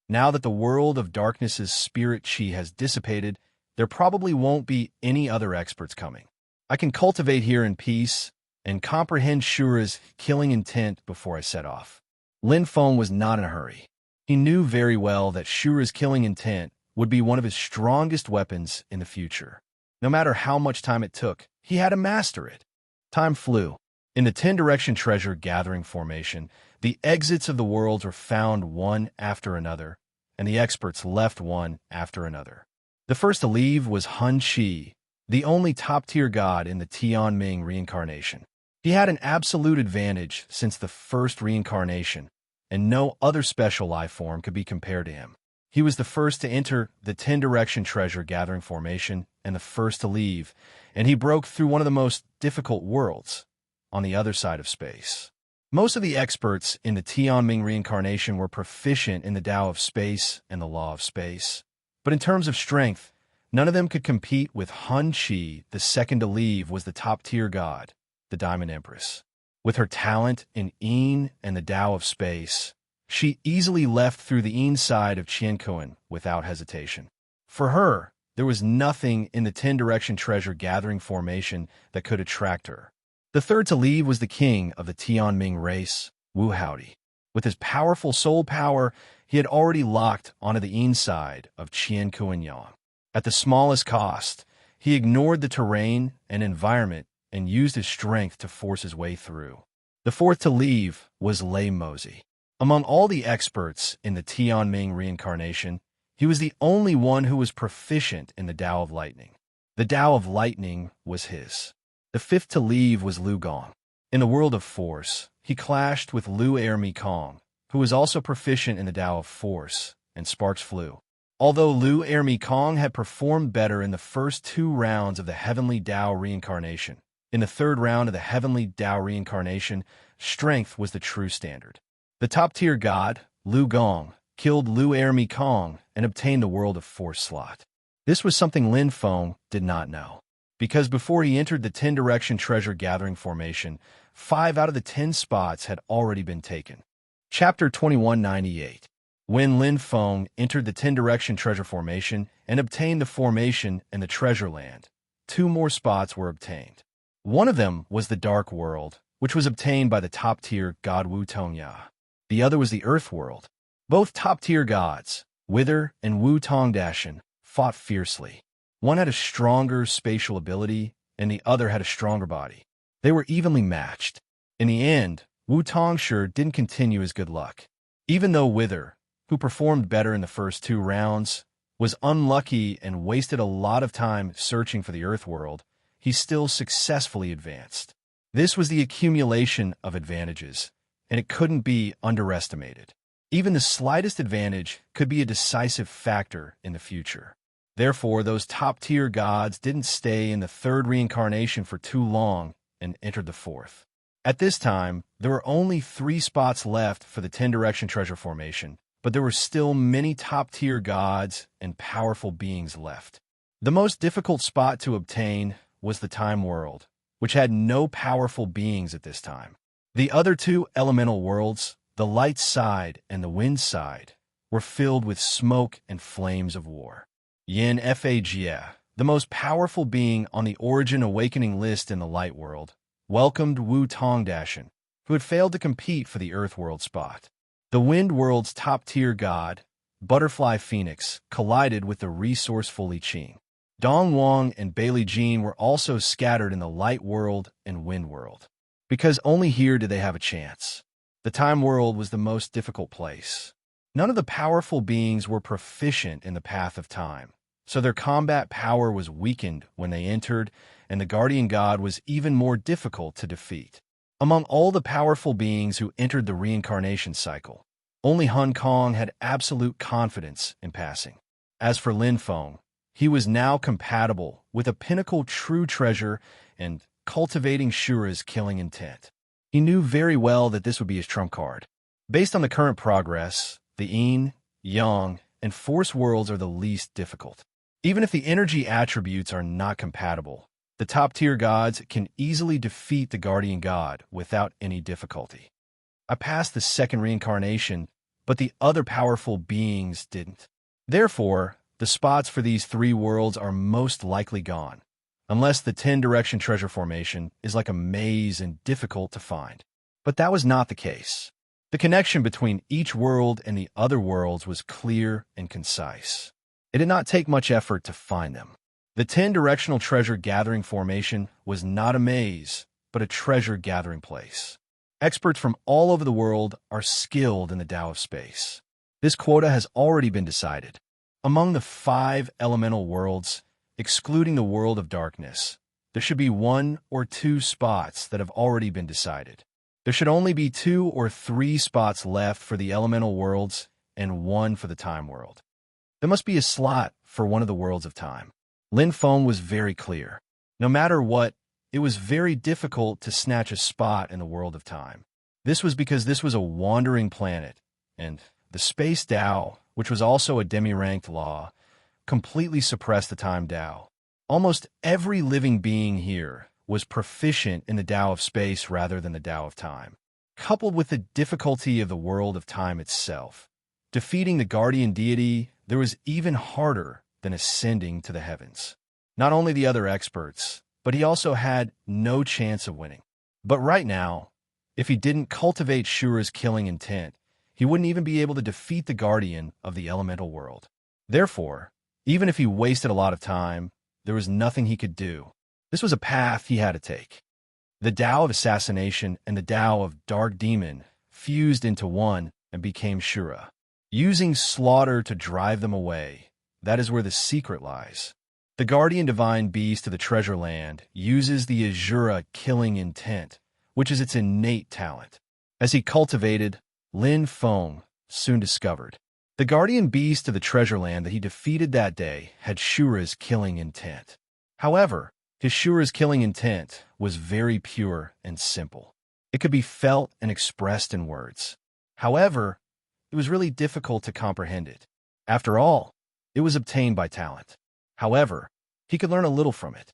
Now that the world of darkness's spirit chi has dissipated, there probably won't be any other experts coming. I can cultivate here in peace and comprehend Shura's killing intent before I set off. Lin Feng was not in a hurry. He knew very well that Shura's killing intent would be one of his strongest weapons in the future. No matter how much time it took, he had to master it. Time flew. In the 10-direction treasure gathering formation, the exits of the worlds were found one after another, and the experts left one after another. The first to leave was Hun Chi, the only top-tier god in the Tianming reincarnation. He had an absolute advantage since the first reincarnation, and no other special life form could be compared to him. He was the first to enter the 10-direction treasure gathering formation and the first to leave, and he broke through one of the most difficult worlds, on the other side of space. Most of the experts in the Tianming reincarnation were proficient in the Tao of space and the law of space. But in terms of strength, none of them could compete with Hun Chi. The second to leave was the top-tier god, the Diamond Empress. With her talent in Yin and the Tao of space, she easily left through the Yin side of Qiankuan without hesitation. For her, there was nothing in the 10-direction treasure gathering formation that could attract her. The third to leave was the king of the Tianming race, Wu Haodi. With his powerful soul power, he had already locked onto the Yin side of Qian Kuanyang. At the smallest cost, he ignored the terrain and environment and used his strength to force his way through. The fourth to leave was Lei Mozi. Among all the experts in the Tianming reincarnation, he was the only one who was proficient in the Tao of Lightning. The Tao of Lightning was his. The fifth to leave was Lu Gong. In the world of force, he clashed with Lu Er Mi Kong, who was also proficient in the Tao of Force, and sparks flew. Although Lu Er Mi Kong had performed better in the first 2 rounds of the Heavenly Tao reincarnation, in the 3rd round of the Heavenly Tao reincarnation, strength was the true standard. The top-tier god, Lu Gong, killed Lu Er Mi Kong and obtained the world of force slot. This was something Lin Feng did not know, because before he entered the 10-direction treasure gathering formation, 5 out of the 10 spots had already been taken. Chapter 2198. When Lin Feng entered the 10-direction treasure formation and obtained the formation and the treasure land, 2 more spots were obtained. One of them was the Dark World, which was obtained by the top-tier god Wu Tongya. The other was the Earth World. Both top-tier gods, Wither and Wu Tongdashan, fought fiercely. One had a stronger spatial ability, and the other had a stronger body. They were evenly matched. In the end, Wu Tongsher didn't continue his good luck. Even though Wither, who performed better in the first 2 rounds, was unlucky and wasted a lot of time searching for the Earth World, he still successfully advanced. This was the accumulation of advantages, and it couldn't be underestimated. Even the slightest advantage could be a decisive factor in the future. Therefore, those top-tier gods didn't stay in the 3rd reincarnation for too long and entered the 4th. At this time, there were only 3 spots left for the 10-direction treasure formation, but there were still many top-tier gods and powerful beings left. The most difficult spot to obtain was the Time World, which had no powerful beings at this time. The other 2 elemental worlds, the light side and the wind side, were filled with smoke and flames of war. Yin Fagia, the most powerful being on the Origin Awakening list in the Light World, welcomed Wu Tongdashan, who had failed to compete for the Earth World spot. The Wind World's top-tier god, Butterfly Phoenix, collided with the resourceful Li Qing. Dong Wang and Bailey Jean were also scattered in the Light World and Wind World, because only here did they have a chance. The Time World was the most difficult place. None of the powerful beings were proficient in the path of time, so their combat power was weakened when they entered, and the Guardian God was even more difficult to defeat. Among all the powerful beings who entered the reincarnation cycle, only Hun Kong had absolute confidence in passing. As for Lin Feng, he was now compatible with a pinnacle true treasure and cultivating Shura's killing intent. He knew very well that this would be his trump card. Based on the current progress, The yin, yang, and force worlds are the least difficult. Even if the energy attributes are not compatible, the top-tier gods can easily defeat the guardian god without any difficulty. I passed the second reincarnation, but the other powerful beings didn't. Therefore, the spots for these three worlds are most likely gone, unless the 10-direction treasure formation is like a maze and difficult to find. But that was not the case. The connection between each world and the other worlds was clear and concise. It did not take much effort to find them. The 10-directional treasure gathering formation was not a maze, but a treasure gathering place. Experts from all over the world are skilled in the Tao of space. This quota has already been decided. Among the 5 elemental worlds, excluding the world of darkness, there should be 1 or 2 spots that have already been decided. There should only be 2 or 3 spots left for the elemental worlds and 1 for the time world. There must be a slot for one of the worlds of time. Lin Feng was very clear. No matter what, it was very difficult to snatch a spot in the world of time. This was because this was a wandering planet, and the space Tao, which was also a demi-ranked law, completely suppressed the time Tao. Almost every living being here was proficient in the Tao of space rather than the Tao of time. Coupled with the difficulty of the world of time itself, defeating the guardian deity, there was even harder than ascending to the heavens. Not only the other experts, but he also had no chance of winning. But right now, if he didn't cultivate Shura's killing intent, he wouldn't even be able to defeat the guardian of the elemental world. Therefore, even if he wasted a lot of time, there was nothing he could do. This was a path he had to take. The Tao of assassination and the Tao of dark demon fused into one and became Shura. Using slaughter to drive them away, that is where the secret lies. The guardian divine beast of the treasure land uses the Azura killing intent, which is its innate talent. As he cultivated, Lin Feng soon discovered. The guardian beast of the treasure land that he defeated that day had Shura's killing intent. However, his Shura's killing intent was very pure and simple. It could be felt and expressed in words. However, it was really difficult to comprehend it. After all, it was obtained by talent. However, he could learn a little from it.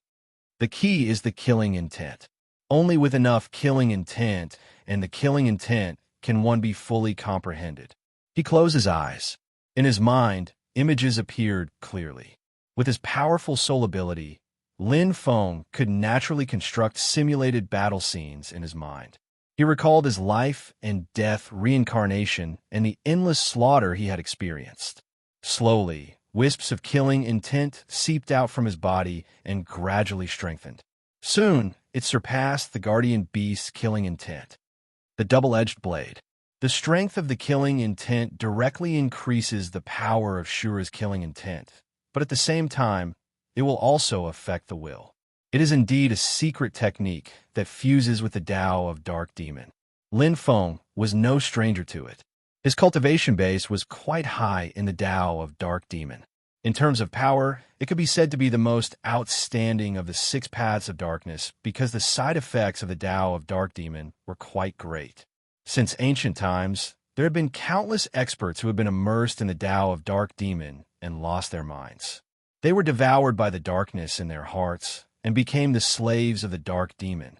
The key is the killing intent. Only with enough killing intent and the killing intent can one be fully comprehended. He closed his eyes. In his mind, images appeared clearly. With his powerful soul ability, Lin Feng could naturally construct simulated battle scenes in his mind. He recalled his life and death reincarnation and the endless slaughter he had experienced. Slowly, wisps of killing intent seeped out from his body and gradually strengthened. Soon, it surpassed the guardian beast's killing intent. The double-edged blade. The strength of the killing intent directly increases the power of Shura's killing intent, but at the same time, it will also affect the will. It is indeed a secret technique that fuses with the Tao of dark demon. Lin Feng was no stranger to it. His cultivation base was quite high in the Tao of dark demon. In terms of power, it could be said to be the most outstanding of the 6 paths of darkness because the side effects of the Tao of dark demon were quite great. Since ancient times, there have been countless experts who have been immersed in the Tao of dark demon and lost their minds. They were devoured by the darkness in their hearts and became the slaves of the dark demon,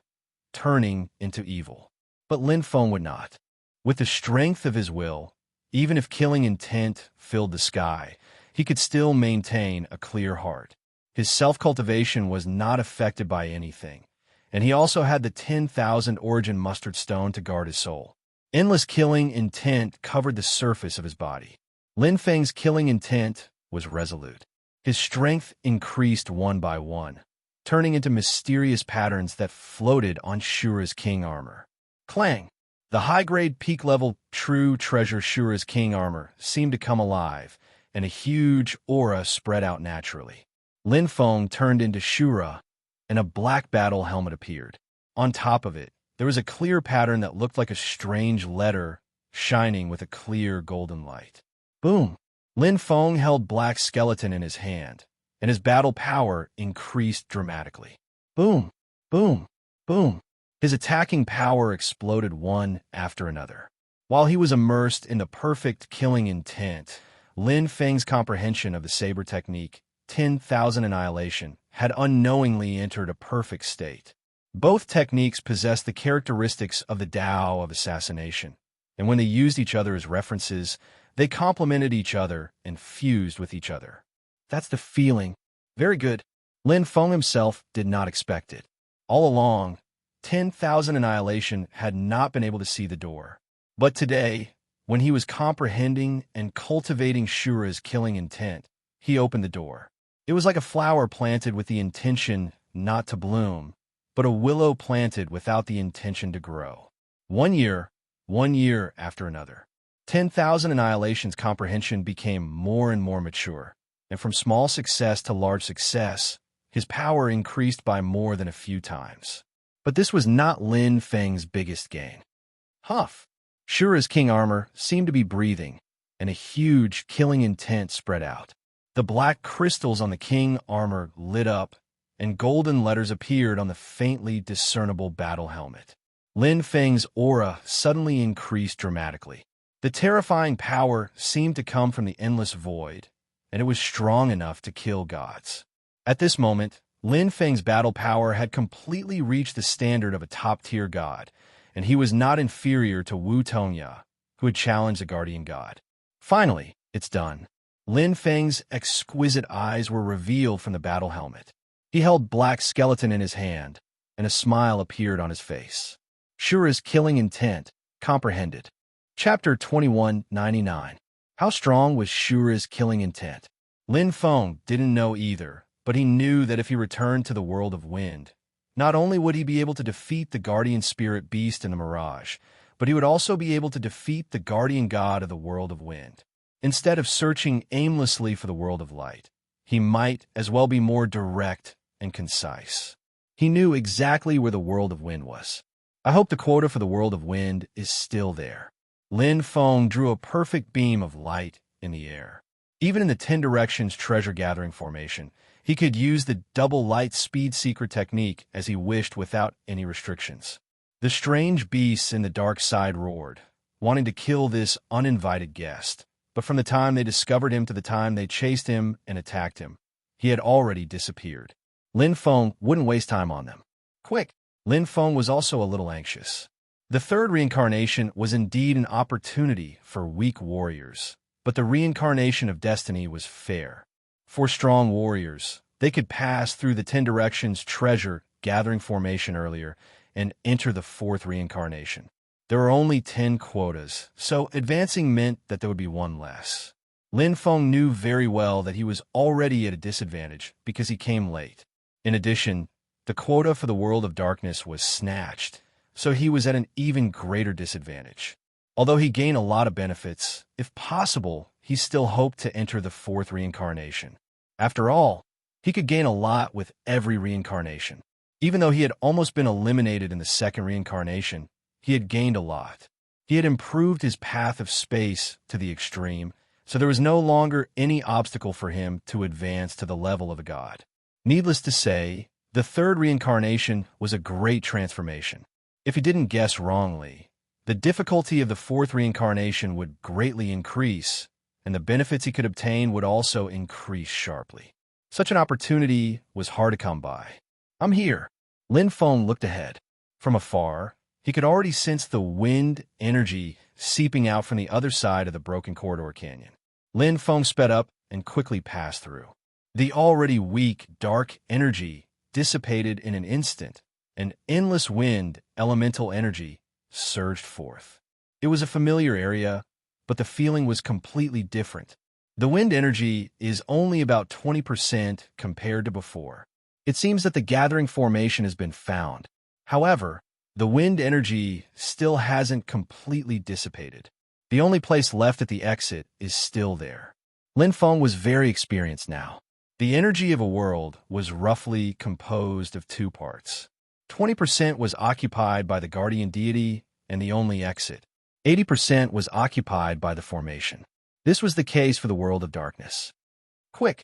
turning into evil. But Lin Feng would not. With the strength of his will, even if killing intent filled the sky, he could still maintain a clear heart. His self-cultivation was not affected by anything, and he also had the 10,000 origin mustard stone to guard his soul. Endless killing intent covered the surface of his body. Lin Feng's killing intent was resolute. His strength increased one by one, turning into mysterious patterns that floated on Shura's king armor. Clang! The high-grade peak-level true treasure Shura's king armor seemed to come alive, and a huge aura spread out naturally. Lin Feng turned into Shura, and a black battle helmet appeared. On top of it, there was a clear pattern that looked like a strange letter shining with a clear golden light. Boom! Lin Feng held Black Skeleton in his hand, and his battle power increased dramatically. Boom! Boom! Boom! His attacking power exploded one after another. While he was immersed in the perfect killing intent, Lin Feng's comprehension of the saber technique, 10,000 annihilation, had unknowingly entered a perfect state. Both techniques possessed the characteristics of the Tao of assassination, and when they used each other as references, they complemented each other and fused with each other. That's the feeling. Very good. Lin Feng himself did not expect it. All along, 10,000 annihilation had not been able to see the door. But today, when he was comprehending and cultivating Shura's killing intent, he opened the door. It was like a flower planted with the intention not to bloom, but a willow planted without the intention to grow. 1 year after another. 10,000 annihilation's comprehension became more and more mature, and from small success to large success, his power increased by more than a few times. But this was not Lin Feng's biggest gain. Huff! Shura's king armor seemed to be breathing, and a huge killing intent spread out. The black crystals on the king armor lit up, and golden letters appeared on the faintly discernible battle helmet. Lin Feng's aura suddenly increased dramatically. The terrifying power seemed to come from the endless void, and it was strong enough to kill gods. At this moment, Lin Feng's battle power had completely reached the standard of a top-tier god, and he was not inferior to Wu Tongya, who had challenged the guardian god. Finally, it's done. Lin Feng's exquisite eyes were revealed from the battle helmet. He held Black Skeleton in his hand, and a smile appeared on his face. Shura's killing intent, comprehended. Chapter 2199. How strong was Shura's killing intent? Lin Feng didn't know either, but he knew that if he returned to the world of wind, not only would he be able to defeat the guardian spirit beast in the mirage, but he would also be able to defeat the guardian god of the world of wind. Instead of searching aimlessly for the world of light, he might as well be more direct and concise. He knew exactly where the world of wind was. I hope the quota for the world of wind is still there. Lin Feng drew a perfect beam of light in the air. Even in the 10 Directions treasure-gathering formation, he could use the double light speed secret technique as he wished without any restrictions. The strange beasts in the dark side roared, wanting to kill this uninvited guest. But from the time they discovered him to the time they chased him and attacked him, he had already disappeared. Lin Feng wouldn't waste time on them. Quick! Lin Feng was also a little anxious. The third reincarnation was indeed an opportunity for weak warriors, but the reincarnation of destiny was fair. For strong warriors, they could pass through the 10 Directions treasure-gathering formation earlier and enter the fourth reincarnation. There were only 10 quotas, so advancing meant that there would be one less. Lin Feng knew very well that he was already at a disadvantage because he came late. In addition, the quota for the world of darkness was snatched, so he was at an even greater disadvantage. Although he gained a lot of benefits, if possible, he still hoped to enter the fourth reincarnation. After all, he could gain a lot with every reincarnation. Even though he had almost been eliminated in the second reincarnation, he had gained a lot. He had improved his path of space to the extreme, so there was no longer any obstacle for him to advance to the level of a god. Needless to say, the third reincarnation was a great transformation. If he didn't guess wrongly, the difficulty of the fourth reincarnation would greatly increase, and the benefits he could obtain would also increase sharply. Such an opportunity was hard to come by. I'm here. Lin Feng looked ahead. From afar, he could already sense the wind energy seeping out from the other side of the broken corridor canyon. Lin Feng sped up and quickly passed through. The already weak, dark energy dissipated in an instant, and endless wind, elemental energy, surged forth. It was a familiar area, but the feeling was completely different. The wind energy is only about 20% compared to before. It seems that the gathering formation has been found. However, the wind energy still hasn't completely dissipated. The only place left at the exit is still there. Lin Feng was very experienced now. The energy of a world was roughly composed of 2 parts. 20% was occupied by the guardian deity and the only exit. 80% was occupied by the formation. This was the case for the world of darkness. Quick!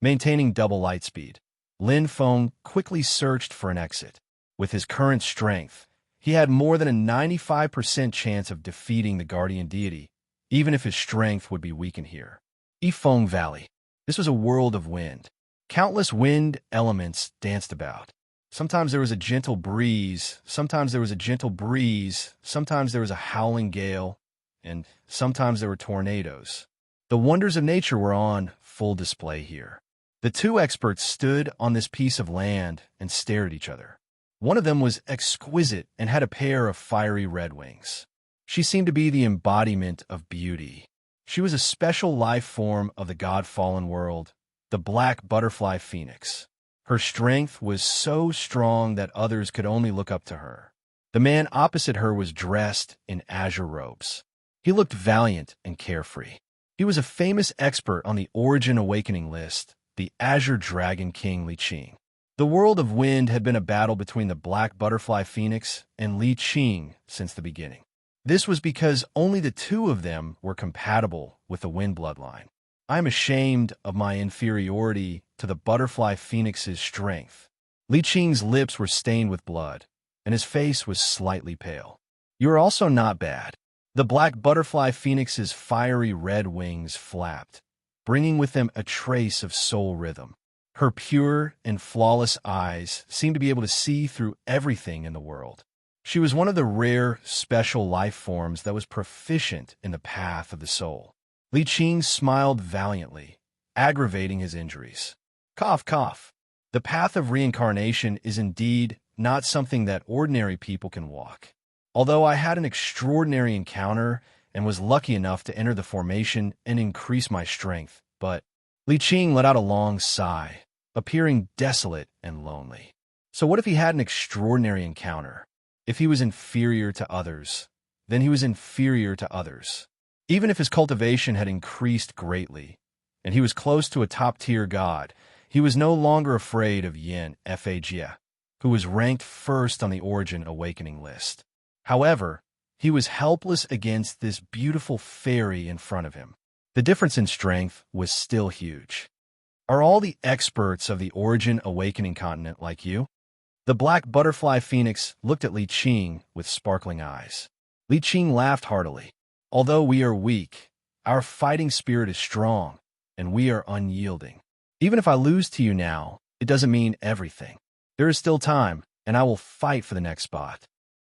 Maintaining double light speed, Lin Feng quickly searched for an exit. With his current strength, He had more than a 95% chance of defeating the guardian deity, even if his strength would be weakened here. Yifeng Valley. This was a world of wind. Countless wind elements danced about. Sometimes there was a gentle breeze, sometimes there was a howling gale, and sometimes there were tornadoes. The wonders of nature were on full display here. The two experts stood on this piece of land and stared at each other. One of them was exquisite and had a pair of fiery red wings. She seemed to be the embodiment of beauty. She was a special life form of the god-fallen world, the black butterfly phoenix. Her strength was so strong that others could only look up to her. The man opposite her was dressed in azure robes. He looked valiant and carefree. He was a famous expert on the Origin Awakening list, the Azure Dragon King Li Qing. The world of wind had been a battle between the black butterfly phoenix and Li Qing since the beginning. This was because only the two of them were compatible with the wind bloodline. I am ashamed of my inferiority to the butterfly phoenix's strength. Li Qing's lips were stained with blood, and his face was slightly pale. You are also not bad. The black butterfly phoenix's fiery red wings flapped, bringing with them a trace of soul rhythm. Her pure and flawless eyes seemed to be able to see through everything in the world. She was one of the rare, special life forms that was proficient in the path of the soul. Li Qing smiled valiantly, aggravating his injuries. Cough, cough. The path of reincarnation is indeed not something that ordinary people can walk. Although I had an extraordinary encounter and was lucky enough to enter the formation and increase my strength, but Li Qing let out a long sigh, appearing desolate and lonely. So what if he had an extraordinary encounter? If he was inferior to others, then he was inferior to others. Even if his cultivation had increased greatly, and he was close to a top-tier god, he was no longer afraid of Yin Fajie, who was ranked first on the Origin Awakening list. However, he was helpless against this beautiful fairy in front of him. The difference in strength was still huge. Are all the experts of the Origin Awakening continent like you? The black butterfly phoenix looked at Li Qing with sparkling eyes. Li Qing laughed heartily. Although we are weak, our fighting spirit is strong, and we are unyielding. Even if I lose to you now, it doesn't mean everything. There is still time, and I will fight for the next spot.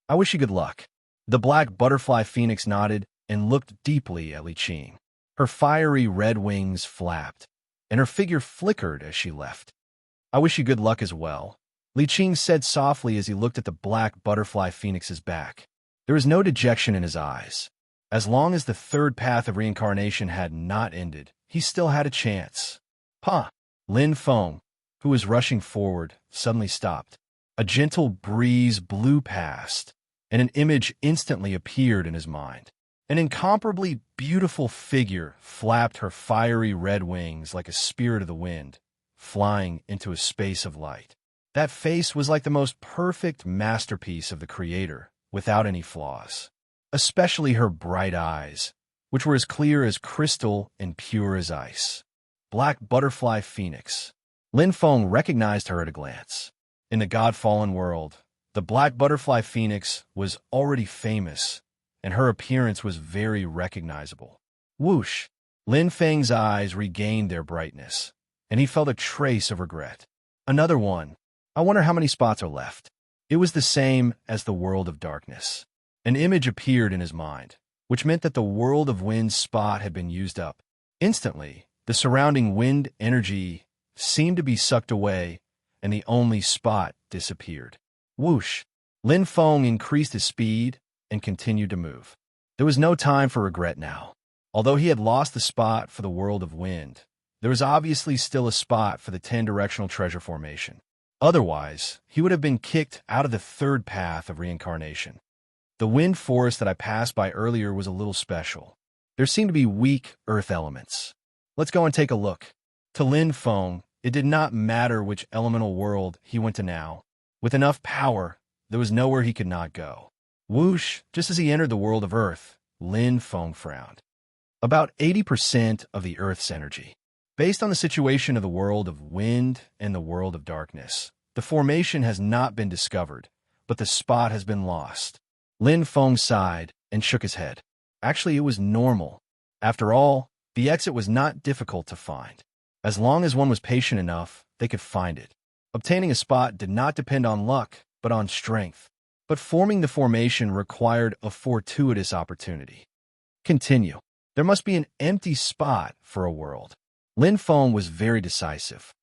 I wish you good luck. The black butterfly phoenix nodded and looked deeply at Li Qing. Her fiery red wings flapped, and her figure flickered as she left. I wish you good luck as well, Li Qing said softly as he looked at the black butterfly phoenix's back. There was no dejection in his eyes. As long as the third path of reincarnation had not ended, he still had a chance. Pa! Lin Feng, who was rushing forward, suddenly stopped. A gentle breeze blew past, and an image instantly appeared in his mind. An incomparably beautiful figure flapped her fiery red wings like a spirit of the wind, flying into a space of light. That face was like the most perfect masterpiece of the Creator, without any flaws. Especially her bright eyes, which were as clear as crystal and pure as ice. Black butterfly phoenix. Lin Feng recognized her at a glance. In the god-fallen world, the black butterfly phoenix was already famous, and her appearance was very recognizable. Whoosh! Lin Feng's eyes regained their brightness, and he felt a trace of regret. Another one. I wonder how many spots are left. It was the same as the world of darkness. An image appeared in his mind, which meant that the world of wind's spot had been used up. Instantly, the surrounding wind energy seemed to be sucked away, and the only spot disappeared. Whoosh! Lin Feng increased his speed and continued to move. There was no time for regret now. Although he had lost the spot for the world of wind, there was obviously still a spot for the 10-directional treasure formation. Otherwise, he would have been kicked out of the third path of reincarnation. The wind forest that I passed by earlier was a little special. There seemed to be weak earth elements. Let's go and take a look. To Lin Feng, it did not matter which elemental world he went to now. With enough power, there was nowhere he could not go. Whoosh! Just as he entered the world of earth, Lin Feng frowned. About 80% of the earth's energy. Based on the situation of the world of wind and the world of darkness, the formation has not been discovered, but the spot has been lost." Lin Feng sighed and shook his head. Actually, it was normal. After all, the exit was not difficult to find. As long as one was patient enough, they could find it. Obtaining a spot did not depend on luck, but on strength. But forming the formation required a fortuitous opportunity. Continue. There must be an empty spot for a world. Lin Feng was very decisive.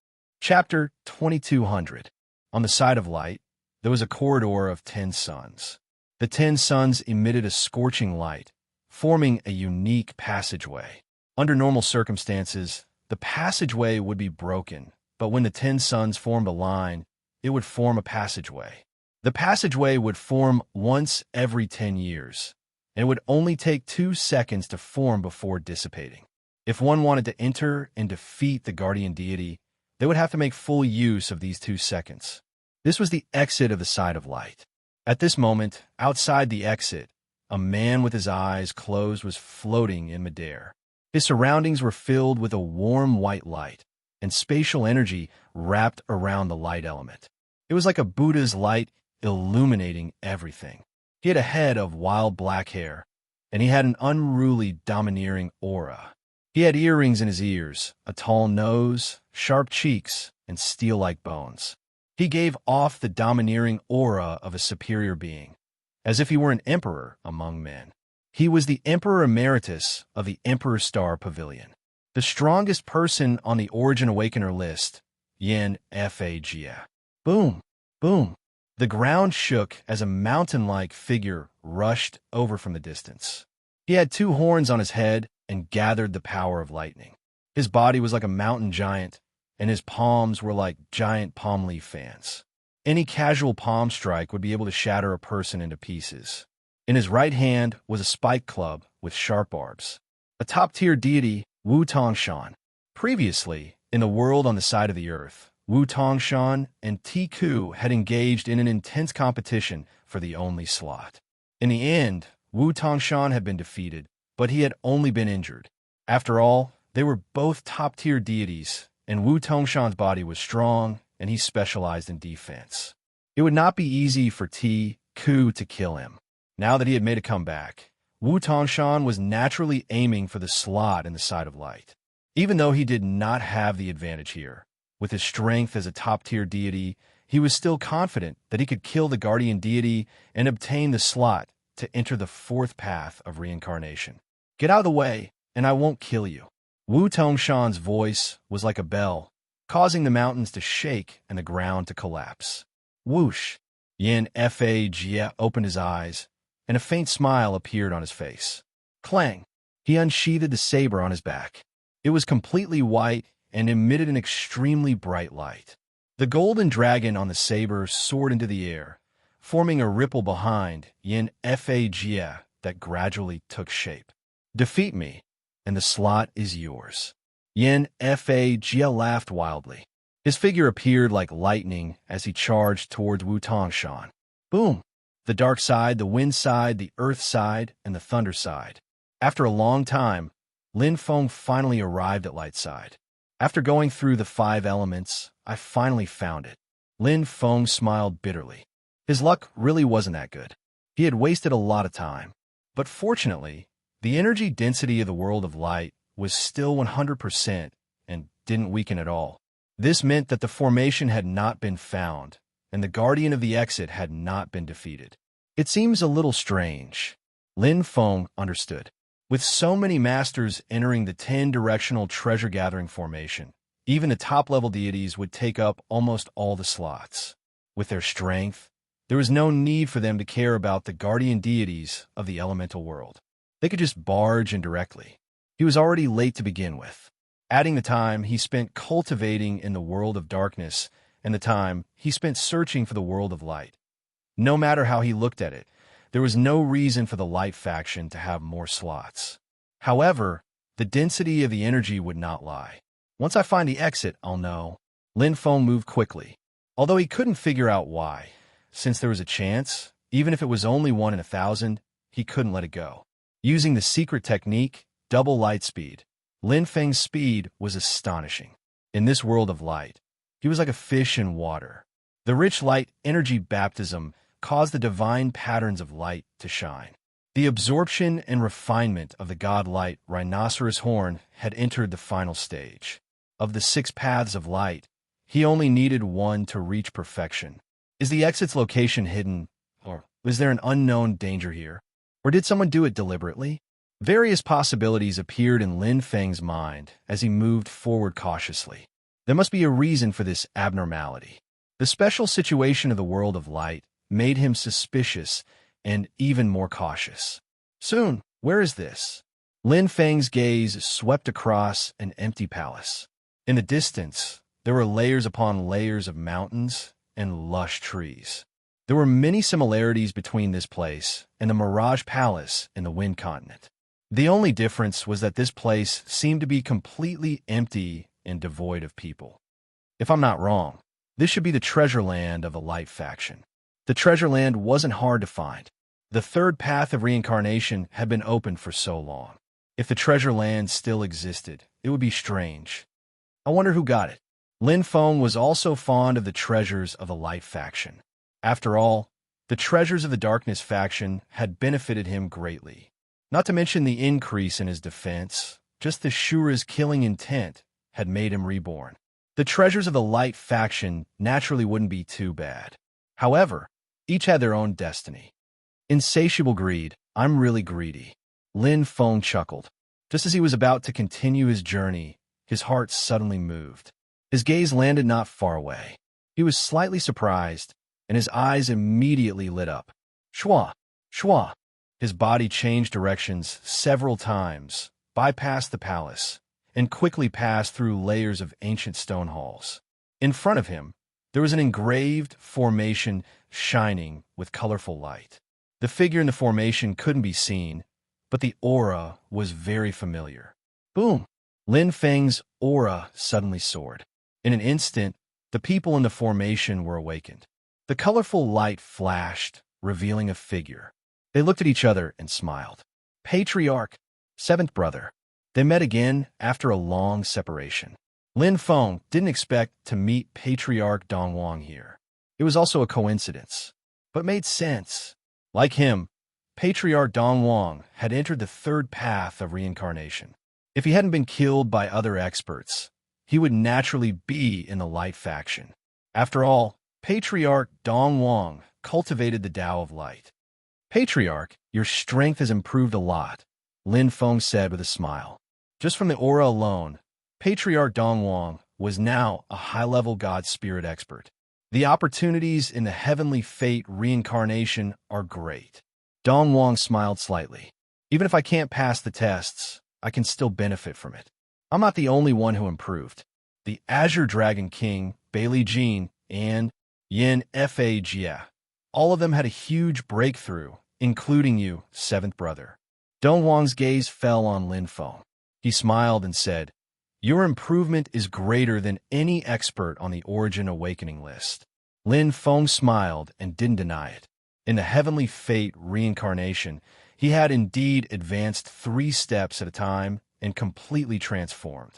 Chapter 2200. On the side of light, there was a corridor of 10 suns. The 10 suns emitted a scorching light, forming a unique passageway. Under normal circumstances, the passageway would be broken, but when the 10 suns formed a line, it would form a passageway. The passageway would form once every 10 years, and it would only take 2 seconds to form before dissipating. If one wanted to enter and defeat the guardian deity, they would have to make full use of these 2 seconds. This was the exit of the side of light. At this moment, outside the exit, a man with his eyes closed was floating in midair. His surroundings were filled with a warm white light, and spatial energy wrapped around the light element. It was like a Buddha's light illuminating everything. He had a head of wild black hair, and he had an unruly, domineering aura. He had earrings in his ears, a tall nose, sharp cheeks, and steel-like bones. He gave off the domineering aura of a superior being, as if he were an emperor among men. He was the Emperor Emeritus of the Emperor Star Pavilion, the strongest person on the Origin Awakener list, Yin Fagia. Boom, boom. The ground shook as a mountain-like figure rushed over from the distance. He had 2 horns on his head and gathered the power of lightning. His body was like a mountain giant, and his palms were like giant palm leaf fans. Any casual palm strike would be able to shatter a person into pieces. In his right hand was a spike club with sharp barbs. A top-tier deity, Wu Tongshan. Previously, in the world on the side of the earth, Wu Tongshan and Tiku had engaged in an intense competition for the only slot. In the end, Wu Tongshan had been defeated, but he had only been injured. After all, they were both top-tier deities, and Wu Tongshan's body was strong, and he specialized in defense. It would not be easy for Ku to kill him. Now that he had made a comeback, Wu Tongshan was naturally aiming for the slot in the side of light. Even though he did not have the advantage here, with his strength as a top-tier deity, he was still confident that he could kill the guardian deity and obtain the slot to enter the 4th path of reincarnation. "Get out of the way, and I won't kill you." Wu Tongshan's voice was like a bell, causing the mountains to shake and the ground to collapse. Whoosh! Yin Fagia opened his eyes, and a faint smile appeared on his face. Clang! He unsheathed the saber on his back. It was completely white and emitted an extremely bright light. The golden dragon on the saber soared into the air, forming a ripple behind Yin Fagia that gradually took shape. "Defeat me, and the slot is yours." Yin Fagia laughed wildly. His figure appeared like lightning as he charged towards Wu Tongshan. Boom! The dark side, the wind side, the earth side, and the thunder side. After a long time, Lin Feng finally arrived at light side. "After going through the 5 elements, I finally found it." Lin Feng smiled bitterly. His luck really wasn't that good. He had wasted a lot of time. But fortunately, the energy density of the world of light was still 100% and didn't weaken at all. This meant that the formation had not been found, and the guardian of the exit had not been defeated. It seems a little strange. Lin Feng understood. With so many masters entering the 10-directional treasure-gathering formation, even the top-level deities would take up almost all the slots. With their strength, there was no need for them to care about the guardian deities of the elemental world. They could just barge in directly. He was already late to begin with. Adding the time he spent cultivating in the world of darkness and the time he spent searching for the world of light. No matter how he looked at it, there was no reason for the light faction to have more slots. However, the density of the energy would not lie. Once I find the exit, I'll know. Lin Feng moved quickly, although he couldn't figure out why. Since there was a chance, even if it was only 1 in 1,000, he couldn't let it go. Using the secret technique, double light speed, Lin Feng's speed was astonishing. In this world of light, he was like a fish in water. The rich light energy baptism caused the divine patterns of light to shine. The absorption and refinement of the god-light rhinoceros horn had entered the final stage. Of the 6 paths of light, he only needed one to reach perfection. Is the exit's location hidden, or is there an unknown danger here? Or did someone do it deliberately? Various possibilities appeared in Lin Feng's mind as he moved forward cautiously. There must be a reason for this abnormality. The special situation of the world of light made him suspicious and even more cautious. Soon, where is this? Lin Feng's gaze swept across an empty palace. In the distance, there were layers upon layers of mountains and lush trees. There were many similarities between this place and the Mirage Palace in the Wind Continent. The only difference was that this place seemed to be completely empty and devoid of people. If I'm not wrong, this should be the treasure land of the Light faction. The treasure land wasn't hard to find. The 3rd path of reincarnation had been open for so long. If the treasure land still existed, it would be strange. I wonder who got it. Lin Feng was also fond of the treasures of the Light faction. After all, the treasures of the Darkness faction had benefited him greatly. Not to mention the increase in his defense, just the Shura's killing intent had made him reborn. The treasures of the Light faction naturally wouldn't be too bad. However, each had their own destiny. Insatiable greed, I'm really greedy. Lin Feng chuckled. Just as he was about to continue his journey, his heart suddenly moved. His gaze landed not far away. He was slightly surprised, and his eyes immediately lit up. Shua! Shua! His body changed directions several times, bypassed the palace, and quickly passed through layers of ancient stone halls. In front of him, there was an engraved formation shining with colorful light. The figure in the formation couldn't be seen, but the aura was very familiar. Boom! Lin Feng's aura suddenly soared. In an instant, the people in the formation were awakened. The colorful light flashed, revealing a figure. They looked at each other and smiled. Patriarch, 7th brother. They met again after a long separation. Lin Feng didn't expect to meet Patriarch Dongwang here. It was also a coincidence, but made sense. Like him, Patriarch Dongwang had entered the 3rd path of reincarnation. If he hadn't been killed by other experts, he would naturally be in the Light faction. After all, Patriarch Dongwang cultivated the Tao of Light. Patriarch, your strength has improved a lot, Lin Feng said with a smile. Just from the aura alone, Patriarch Dongwang was now a high-level god spirit expert. The opportunities in the heavenly fate reincarnation are great. Dongwang smiled slightly. Even if I can't pass the tests, I can still benefit from it. I'm not the only one who improved. The Azure Dragon King, Bailey Jean, and Yin Fa Jia, all of them had a huge breakthrough, including you, 7th brother. Dongwang's gaze fell on Lin Feng. He smiled and said, your improvement is greater than any expert on the Origin Awakening list. Lin Feng smiled and didn't deny it. In the Heavenly Fate reincarnation, he had indeed advanced 3 steps at a time and completely transformed.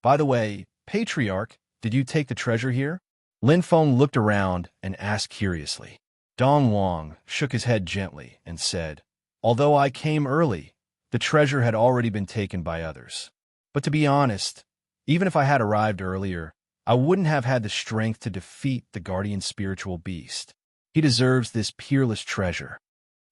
By the way, Patriarch, did you take the treasure here? Lin Feng looked around and asked curiously. Dongwang shook his head gently and said, although I came early, the treasure had already been taken by others. But to be honest, even if I had arrived earlier, I wouldn't have had the strength to defeat the guardian spiritual beast. He deserves this peerless treasure.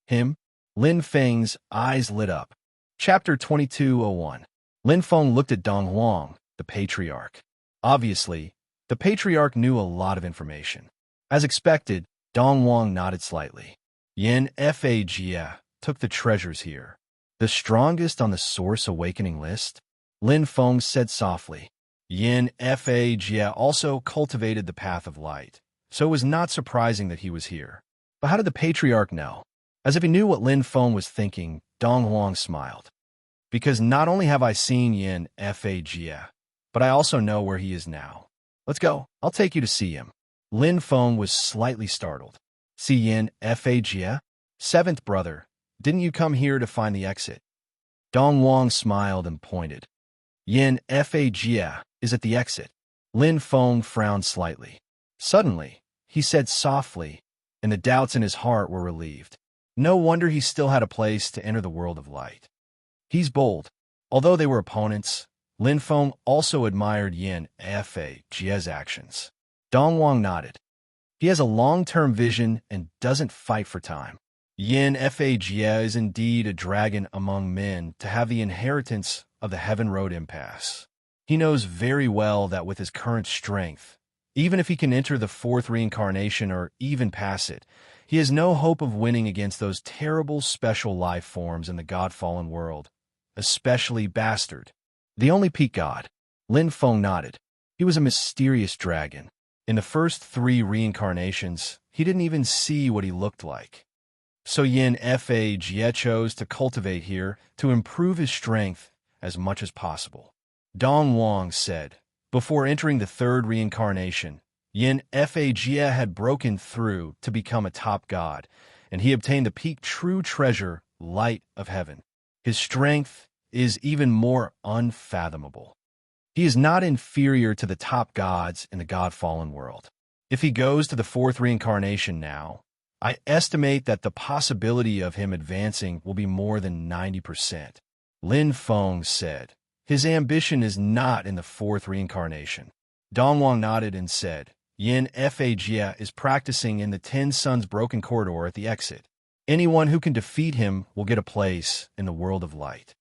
Him? Lin Feng's eyes lit up. Chapter 2201. Lin Feng looked at Dongwang, the Patriarch. Obviously, the Patriarch knew a lot of information. As expected, Dongwang nodded slightly. Yin Fa Jia took the treasures here. The strongest on the Source Awakening list? Lin Feng said softly. Yin Fa Jia also cultivated the path of light, so it was not surprising that he was here. But how did the Patriarch know? As if he knew what Lin Feng was thinking, Dongwang smiled. Because not only have I seen Yin Fa Jia, but I also know where he is now. Let's go. I'll take you to see him. Lin Feng was slightly startled. See Yin Fa Jia? 7th brother, didn't you come here to find the exit? Dongwang smiled and pointed. Yin Fa Jia is at the exit. Lin Feng frowned slightly. Suddenly, he said softly, and the doubts in his heart were relieved. No wonder he still had a place to enter the world of light. He's bold. Although they were opponents, Lin Feng also admired Yin Fa-Jie's actions. Dong Wang nodded. He has a long-term vision and doesn't fight for time. Yin Fa-Jie is indeed a dragon among men to have the inheritance of the Heaven Road impasse. He knows very well that with his current strength, even if he can enter the fourth reincarnation or even pass it, he has no hope of winning against those terrible special life forms in the God-fallen world, especially Bastard, the only peak god. Lin Feng nodded. He was a mysterious dragon. In the first 3 reincarnations, he didn't even see what he looked like. So Yin Fa-Jie chose to cultivate here to improve his strength as much as possible. Dong Wang said, before entering the 3rd reincarnation, Yin Fa-Jie had broken through to become a top god, and he obtained the peak true treasure, Light of Heaven. His strength is even more unfathomable. He is not inferior to the top gods in the God-fallen world. If he goes to the 4th reincarnation now, I estimate that the possibility of him advancing will be more than 90%. Lin Feng said, his ambition is not in the 4th reincarnation. Dong Wang nodded and said, Yin Fa-Jie is practicing in the 10 Suns Broken Corridor at the exit. Anyone who can defeat him will get a place in the world of light.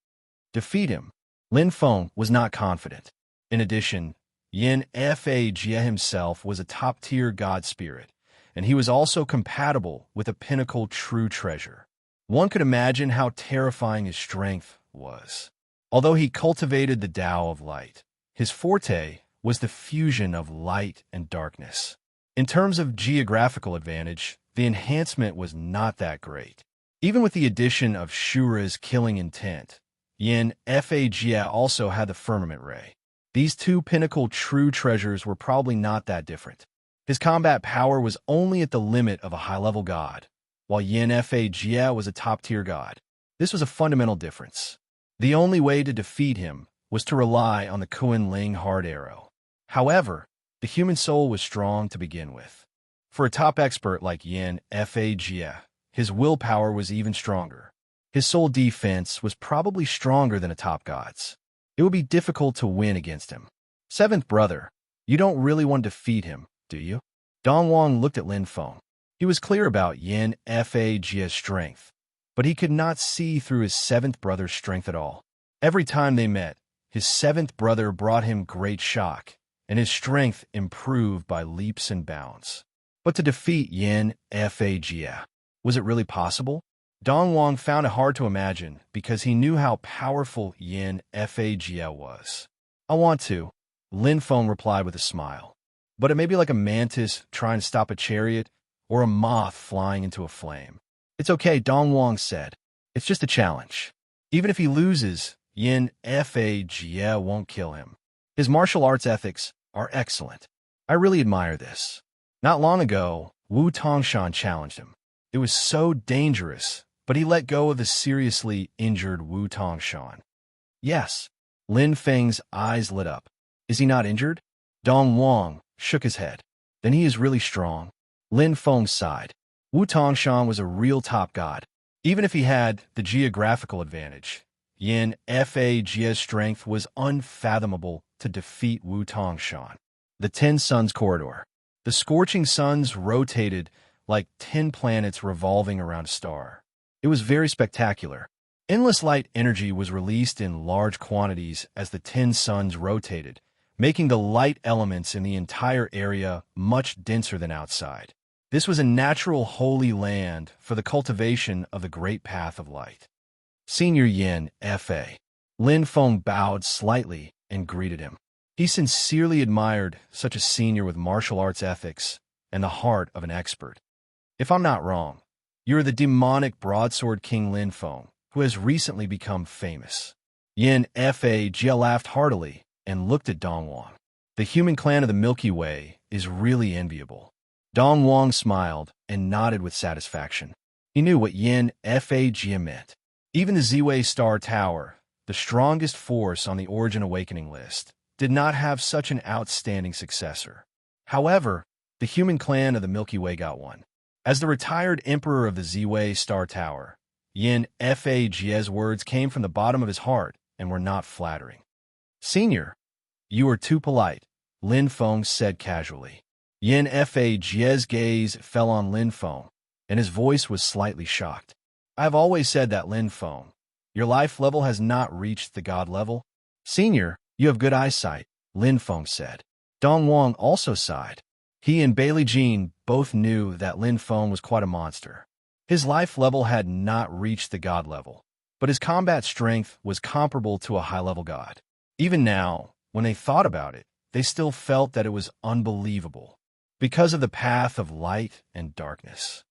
Defeat him? Lin Feng was not confident. In addition, Yin Fa-Jie himself was a top-tier god spirit, and he was also compatible with a pinnacle true treasure. One could imagine how terrifying his strength was. Although he cultivated the Tao of light, his forte was the fusion of light and darkness. In terms of geographical advantage, the enhancement was not that great. Even with the addition of Shura's killing intent, Yin Fa-Jie also had the firmament ray. These 2 pinnacle true treasures were probably not that different. His combat power was only at the limit of a high-level god, while Yin Fa-Jie was a top-tier god. This was a fundamental difference. The only way to defeat him was to rely on the Kuan Ling hard arrow. However, the human soul was strong to begin with. For a top expert like Yin Fa-Jie, his willpower was even stronger. His soul defense was probably stronger than a top god's. It would be difficult to win against him. 7th brother, you don't really want to defeat him, do you? Dong Wang looked at Lin Feng. He was clear about Yin Fa-Jie's strength, but he could not see through his 7th brother's strength at all. Every time they met, his 7th brother brought him great shock, and his strength improved by leaps and bounds. But to defeat Yin Fa-Jie, was it really possible? Dong Wang found it hard to imagine because he knew how powerful Yin Fa-Jie was. I want to, Lin Feng replied with a smile. But it may be like a mantis trying to stop a chariot or a moth flying into a flame. It's okay, Dong Wang said. It's just a challenge. Even if he loses, Yin Fa-Jie won't kill him. His martial arts ethics are excellent. I really admire this. Not long ago, Wu Tongshan challenged him. It was so dangerous, but he let go of the seriously injured Wu Tongshan. Yes. Lin Feng's eyes lit up. Is he not injured? Dong Wang shook his head. Then he is really strong. Lin Feng sighed. Wu Tongshan was a real top god. Even if he had the geographical advantage, Yin Fa-Jie's strength was unfathomable to defeat Wu Tongshan. The 10 Suns Corridor. The scorching suns rotated like 10 planets revolving around a star. It was very spectacular. Endless light energy was released in large quantities as the 10 suns rotated, making the light elements in the entire area much denser than outside. This was a natural holy land for the cultivation of the great path of light. Senior Yin Fa. Lin Feng bowed slightly and greeted him. He sincerely admired such a senior with martial arts ethics and the heart of an expert. If I'm not wrong, you're the demonic broadsword king Lin Feng, who has recently become famous. Yin Fa-Jie laughed heartily and looked at Dong Wang. The human clan of the Milky Way is really enviable. Dong Wang smiled and nodded with satisfaction. He knew what Yin Fa-Jie meant. Even the Ziwei Star Tower, the strongest force on the Origin Awakening list, did not have such an outstanding successor. However, the human clan of the Milky Way got one. As the retired emperor of the Ziwei Star Tower, Yin Fag's words came from the bottom of his heart and were not flattering. "Senior, you are too polite," Lin Feng said casually. Yin Fag's gaze fell on Lin Feng, and his voice was slightly shocked. "I have always said that, Lin Feng. Your life level has not reached the god level." "Senior, you have good eyesight," Lin Feng said. Dong Wang also sighed. He and Bailey Jean both knew that Lin Feng was quite a monster. His life level had not reached the god level, but his combat strength was comparable to a high-level god. Even now, when they thought about it, they still felt that it was unbelievable, because of the path of light and darkness.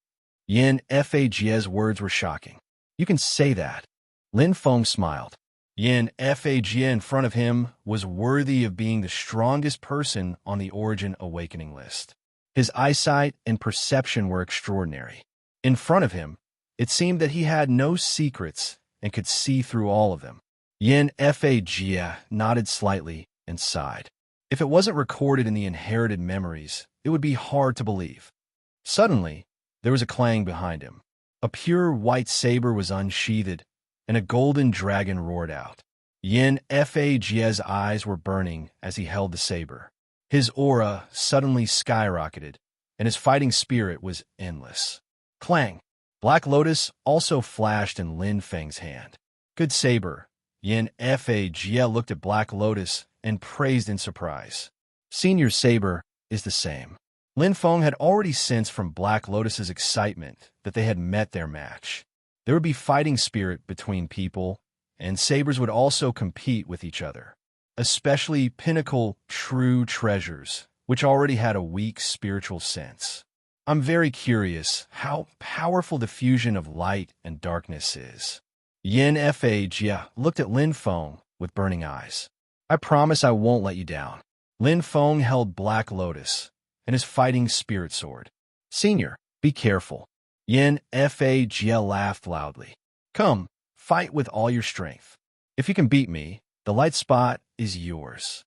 Yin Fag's words were shocking. "You can say that." Lin Feng smiled. Yin Fag in front of him was worthy of being the strongest person on the Origin Awakening list. His eyesight and perception were extraordinary. In front of him, it seemed that he had no secrets and could see through all of them. Yin Fag nodded slightly and sighed. If it wasn't recorded in the inherited memories, it would be hard to believe. Suddenly, there was a clang behind him. A pure white saber was unsheathed, and a golden dragon roared out. Yin Fag's eyes were burning as he held the saber. His aura suddenly skyrocketed, and his fighting spirit was endless. Clang! Black Lotus also flashed in Lin Feng's hand. "Good saber." Yin Fag looked at Black Lotus and praised in surprise. "Senior saber is the same." Lin Feng had already sensed from Black Lotus's excitement that they had met their match. There would be fighting spirit between people, and sabers would also compete with each other, especially pinnacle true treasures, which already had a weak spiritual sense. "I'm very curious how powerful the fusion of light and darkness is." Yin Fag looked at Lin Feng with burning eyes. "I promise I won't let you down." Lin Feng held Black Lotus and his fighting spirit sword. "Senior, be careful." Yin Fag laughed loudly. "Come, fight with all your strength. If you can beat me, the light spot is yours."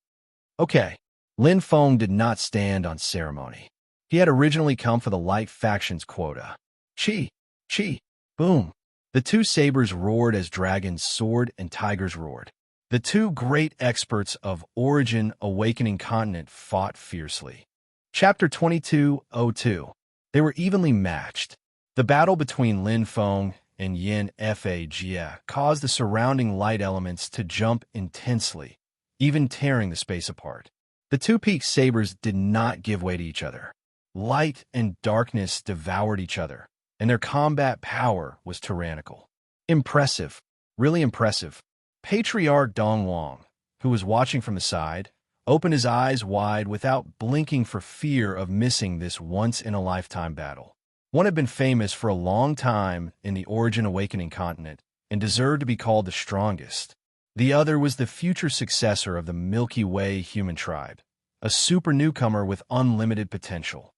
"Okay." Lin Feng did not stand on ceremony. He had originally come for the light faction's quota. Chi! Chi! Boom! The two sabers roared as dragons soared and tigers roared. The two great experts of Origin Awakening Continent fought fiercely. Chapter 2202. They were evenly matched. The battle between Lin Feng and Yin Fag caused the surrounding light elements to jump intensely, even tearing the space apart. The two peaked sabers did not give way to each other. Light and darkness devoured each other, and their combat power was tyrannical. Impressive, really impressive. Patriarch Dong Wang, who was watching from the side, opened his eyes wide without blinking for fear of missing this once-in-a-lifetime battle. One had been famous for a long time in the Origin Awakening continent and deserved to be called the strongest. The other was the future successor of the Milky Way human tribe, a super newcomer with unlimited potential.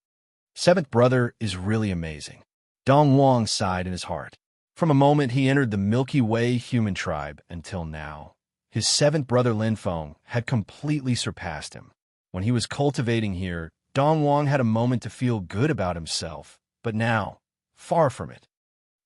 Seventh brother is really amazing. Dong Wang sighed in his heart. From a moment he entered the Milky Way human tribe until now, his seventh brother Lin Feng had completely surpassed him. When he was cultivating here, Dong Wang had a moment to feel good about himself. But now, far from it.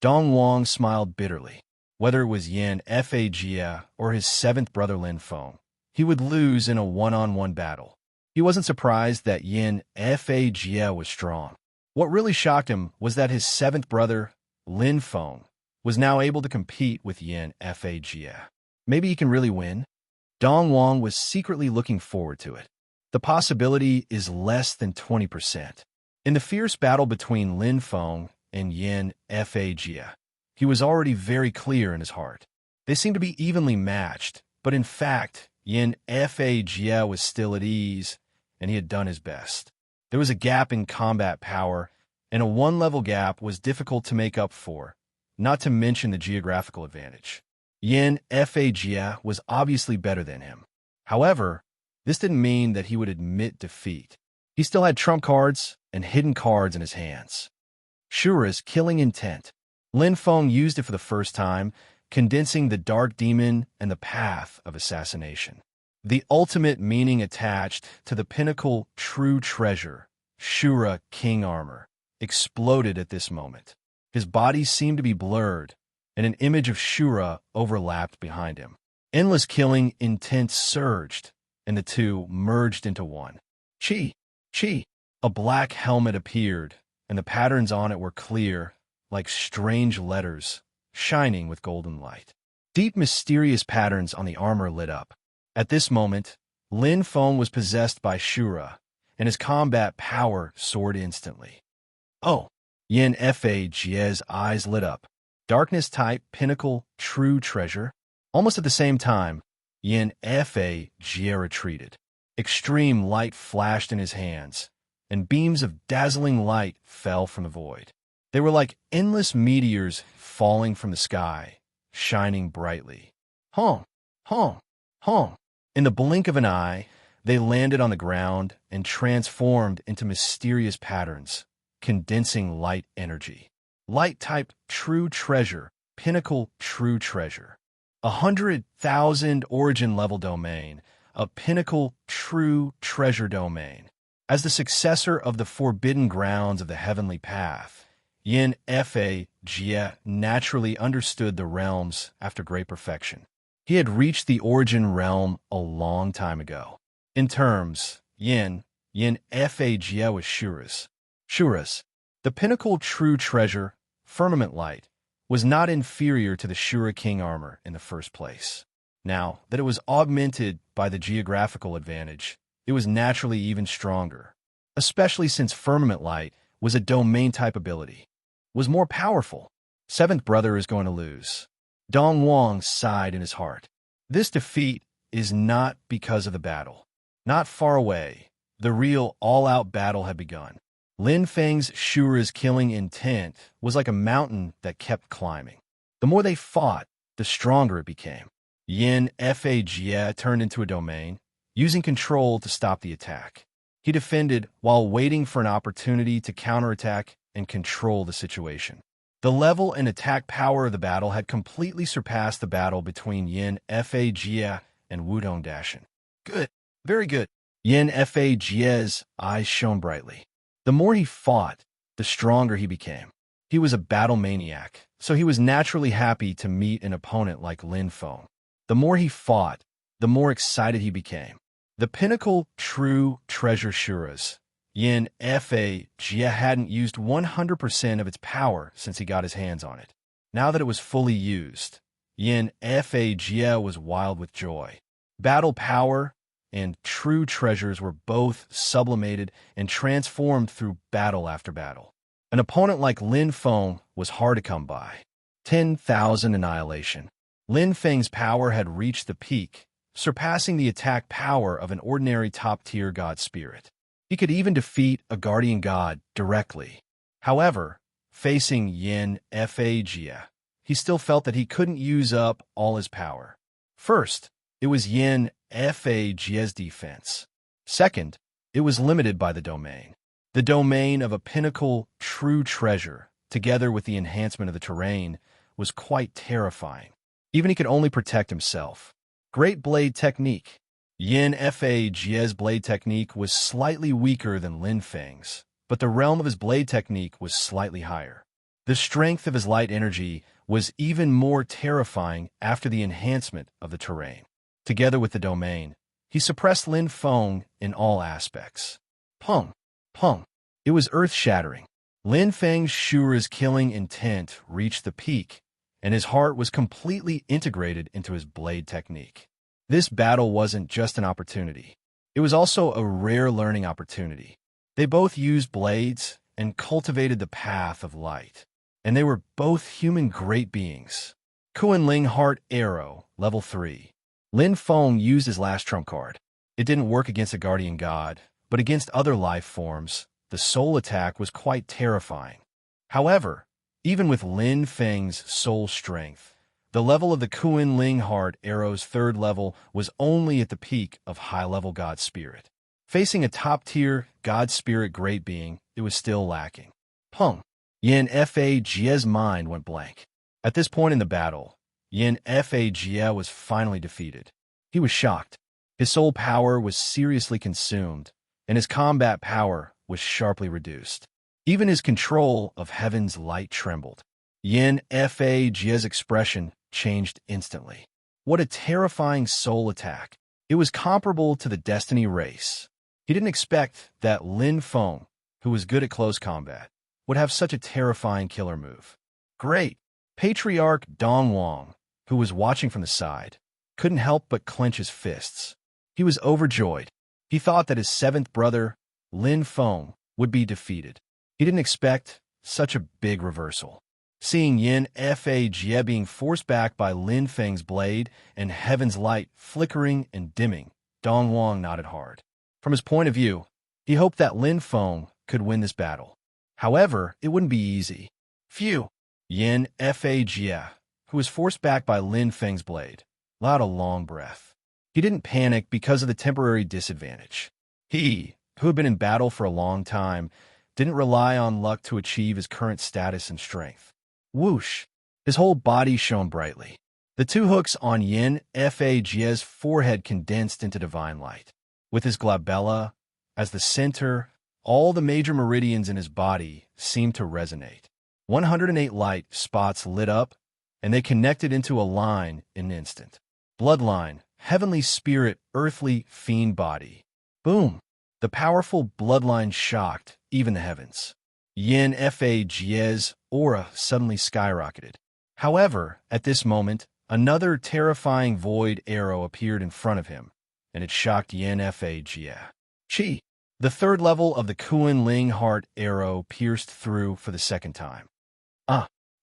Dong Wang smiled bitterly. Whether it was Yin Fag or his seventh brother Lin Feng, he would lose in a one-on-one battle. He wasn't surprised that Yin Fag was strong. What really shocked him was that his seventh brother, Lin Feng, was now able to compete with Yin Fag. Maybe he can really win? Dong Wang was secretly looking forward to it. The possibility is less than 20%. In the fierce battle between Lin Feng and Yin Fag, he was already very clear in his heart. They seemed to be evenly matched, but in fact, Yin Fag was still at ease, and he had done his best. There was a gap in combat power, and a one-level gap was difficult to make up for, not to mention the geographical advantage. Yin Fag was obviously better than him. However, this didn't mean that he would admit defeat. He still had trump cards and hidden cards in his hands. Shura's killing intent. Lin Feng used it for the first time, condensing the dark demon and the path of assassination. The ultimate meaning attached to the pinnacle true treasure, Shura King Armor, exploded at this moment. His body seemed to be blurred, and an image of Shura overlapped behind him. Endless killing intent surged, and the two merged into one. Chi! Chi! A black helmet appeared, and the patterns on it were clear, like strange letters, shining with golden light. Deep, mysterious patterns on the armor lit up. At this moment, Lin Feng was possessed by Shura, and his combat power soared instantly. Oh! Yin Fa Jie's eyes lit up. Darkness type, pinnacle, true treasure. Almost at the same time, Yin Fa Jie retreated. Extreme light flashed in his hands, and beams of dazzling light fell from the void. They were like endless meteors falling from the sky, shining brightly. Hong! Hong! Hong! In the blink of an eye, they landed on the ground and transformed into mysterious patterns, condensing light energy. Light-type true treasure, pinnacle true treasure. 100,000 origin-level domain, a pinnacle true treasure domain. As the successor of the forbidden grounds of the heavenly path, Yin Fa Jie naturally understood the realms after great perfection. He had reached the origin realm a long time ago. In terms, Yin Fa Jie was Shura's. The pinnacle true treasure, firmament light, was not inferior to the Shura King armor in the first place. Now that it was augmented by the geographical advantage, it was naturally even stronger, especially since firmament light was a domain-type ability. Was more powerful. Seventh brother is going to lose. Dong Wang sighed in his heart. This defeat is not because of the battle. Not far away, the real all-out battle had begun. Lin Feng's Shura's killing intent was like a mountain that kept climbing. The more they fought, the stronger it became. Yin Fa Jie turned into a domain, using control to stop the attack. He defended while waiting for an opportunity to counterattack and control the situation. The level and attack power of the battle had completely surpassed the battle between Yin Fa Jie and Wudong Dashin. Good, very good. Yin Fa Jie's eyes shone brightly. The more he fought, the stronger he became. He was a battle maniac, so he was naturally happy to meet an opponent like Lin Feng. The more he fought, the more excited he became. The pinnacle true treasure Shura's, Yin Fa Jie hadn't used 100% of its power since he got his hands on it. Now that it was fully used, Yin Fa Jie was wild with joy. Battle power and true treasures were both sublimated and transformed through battle after battle. An opponent like Lin Feng was hard to come by. 10,000 annihilation. Lin Feng's power had reached the peak, surpassing the attack power of an ordinary top-tier god spirit. He could even defeat a guardian god directly. However, facing Yin Fa Jie, he still felt that he couldn't use up all his power. First, it was Yin Fa Jie's defense. Second, it was limited by the domain. The domain of a pinnacle true treasure, together with the enhancement of the terrain, was quite terrifying. Even he could only protect himself. Great blade technique. Yin Fa Jie's blade technique was slightly weaker than Lin Feng's, but the realm of his blade technique was slightly higher. The strength of his light energy was even more terrifying after the enhancement of the terrain. Together with the domain, he suppressed Lin Feng in all aspects. Pung! Pung! It was earth-shattering. Lin Feng's Shura's killing intent reached the peak, and his heart was completely integrated into his blade technique. This battle wasn't just an opportunity. It was also a rare learning opportunity. They both used blades and cultivated the path of light, and they were both human great beings. Kuan-Ling Heart Arrow, Level 3. Lin Feng used his last trump card. It didn't work against a guardian god, but against other life forms, the soul attack was quite terrifying. However, even with Lin Feng's soul strength, the level of the Kuan-Ling Heart Arrow's third level was only at the peak of high-level god spirit. Facing a top-tier god spirit great being, it was still lacking. Pung! Yin Fa Jie's mind went blank. At this point in the battle, Yin Fa Jie was finally defeated. He was shocked. His soul power was seriously consumed, and his combat power was sharply reduced. Even his control of heaven's light trembled. Yin Fag's expression changed instantly. What a terrifying soul attack. It was comparable to the Destiny race. He didn't expect that Lin Feng, who was good at close combat, would have such a terrifying killer move. Great! Patriarch Dong Wang, who was watching from the side, couldn't help but clench his fists. He was overjoyed. He thought that his seventh brother, Lin Feng, would be defeated. He didn't expect such a big reversal. Seeing Yin Fag being forced back by Lin Feng's blade and heaven's light flickering and dimming, Dong Wang nodded hard. From his point of view, he hoped that Lin Feng could win this battle. However, it wouldn't be easy. Phew! Yin Fag, who was forced back by Lin Feng's blade, let out a long breath. He didn't panic because of the temporary disadvantage. He, who had been in battle for a long time, didn't rely on luck to achieve his current status and strength. Whoosh! His whole body shone brightly. The two hooks on Yin Fag's forehead condensed into divine light. With his glabella as the center, all the major meridians in his body seemed to resonate. 108 light spots lit up, and they connected into a line in an instant. Bloodline, heavenly spirit, earthly fiend body. Boom! The powerful bloodline shocked even the heavens. Yin Fag's aura suddenly skyrocketed. However, at this moment, another terrifying void arrow appeared in front of him, and it shocked Yin Fag. Chi! The third level of the Kuan Ling heart arrow pierced through for the second time.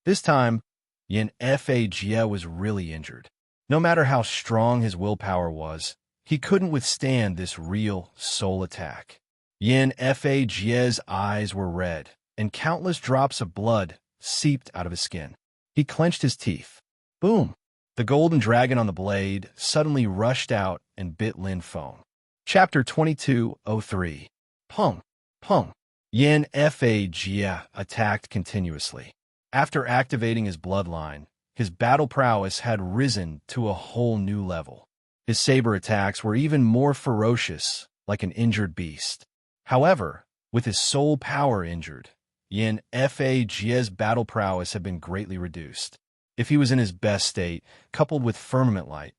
This time, Yin Fag was really injured. No matter how strong his willpower was, he couldn't withstand this real soul attack. Yin Fag's eyes were red, and countless drops of blood seeped out of his skin. He clenched his teeth. Boom! The golden dragon on the blade suddenly rushed out and bit Lin Feng. Chapter 2203. Pung! Pung! Yin Fag attacked continuously. After activating his bloodline, his battle prowess had risen to a whole new level. His saber attacks were even more ferocious, like an injured beast. However, with his soul power injured, Yin Fag's battle prowess had been greatly reduced. If he was in his best state, coupled with firmament light,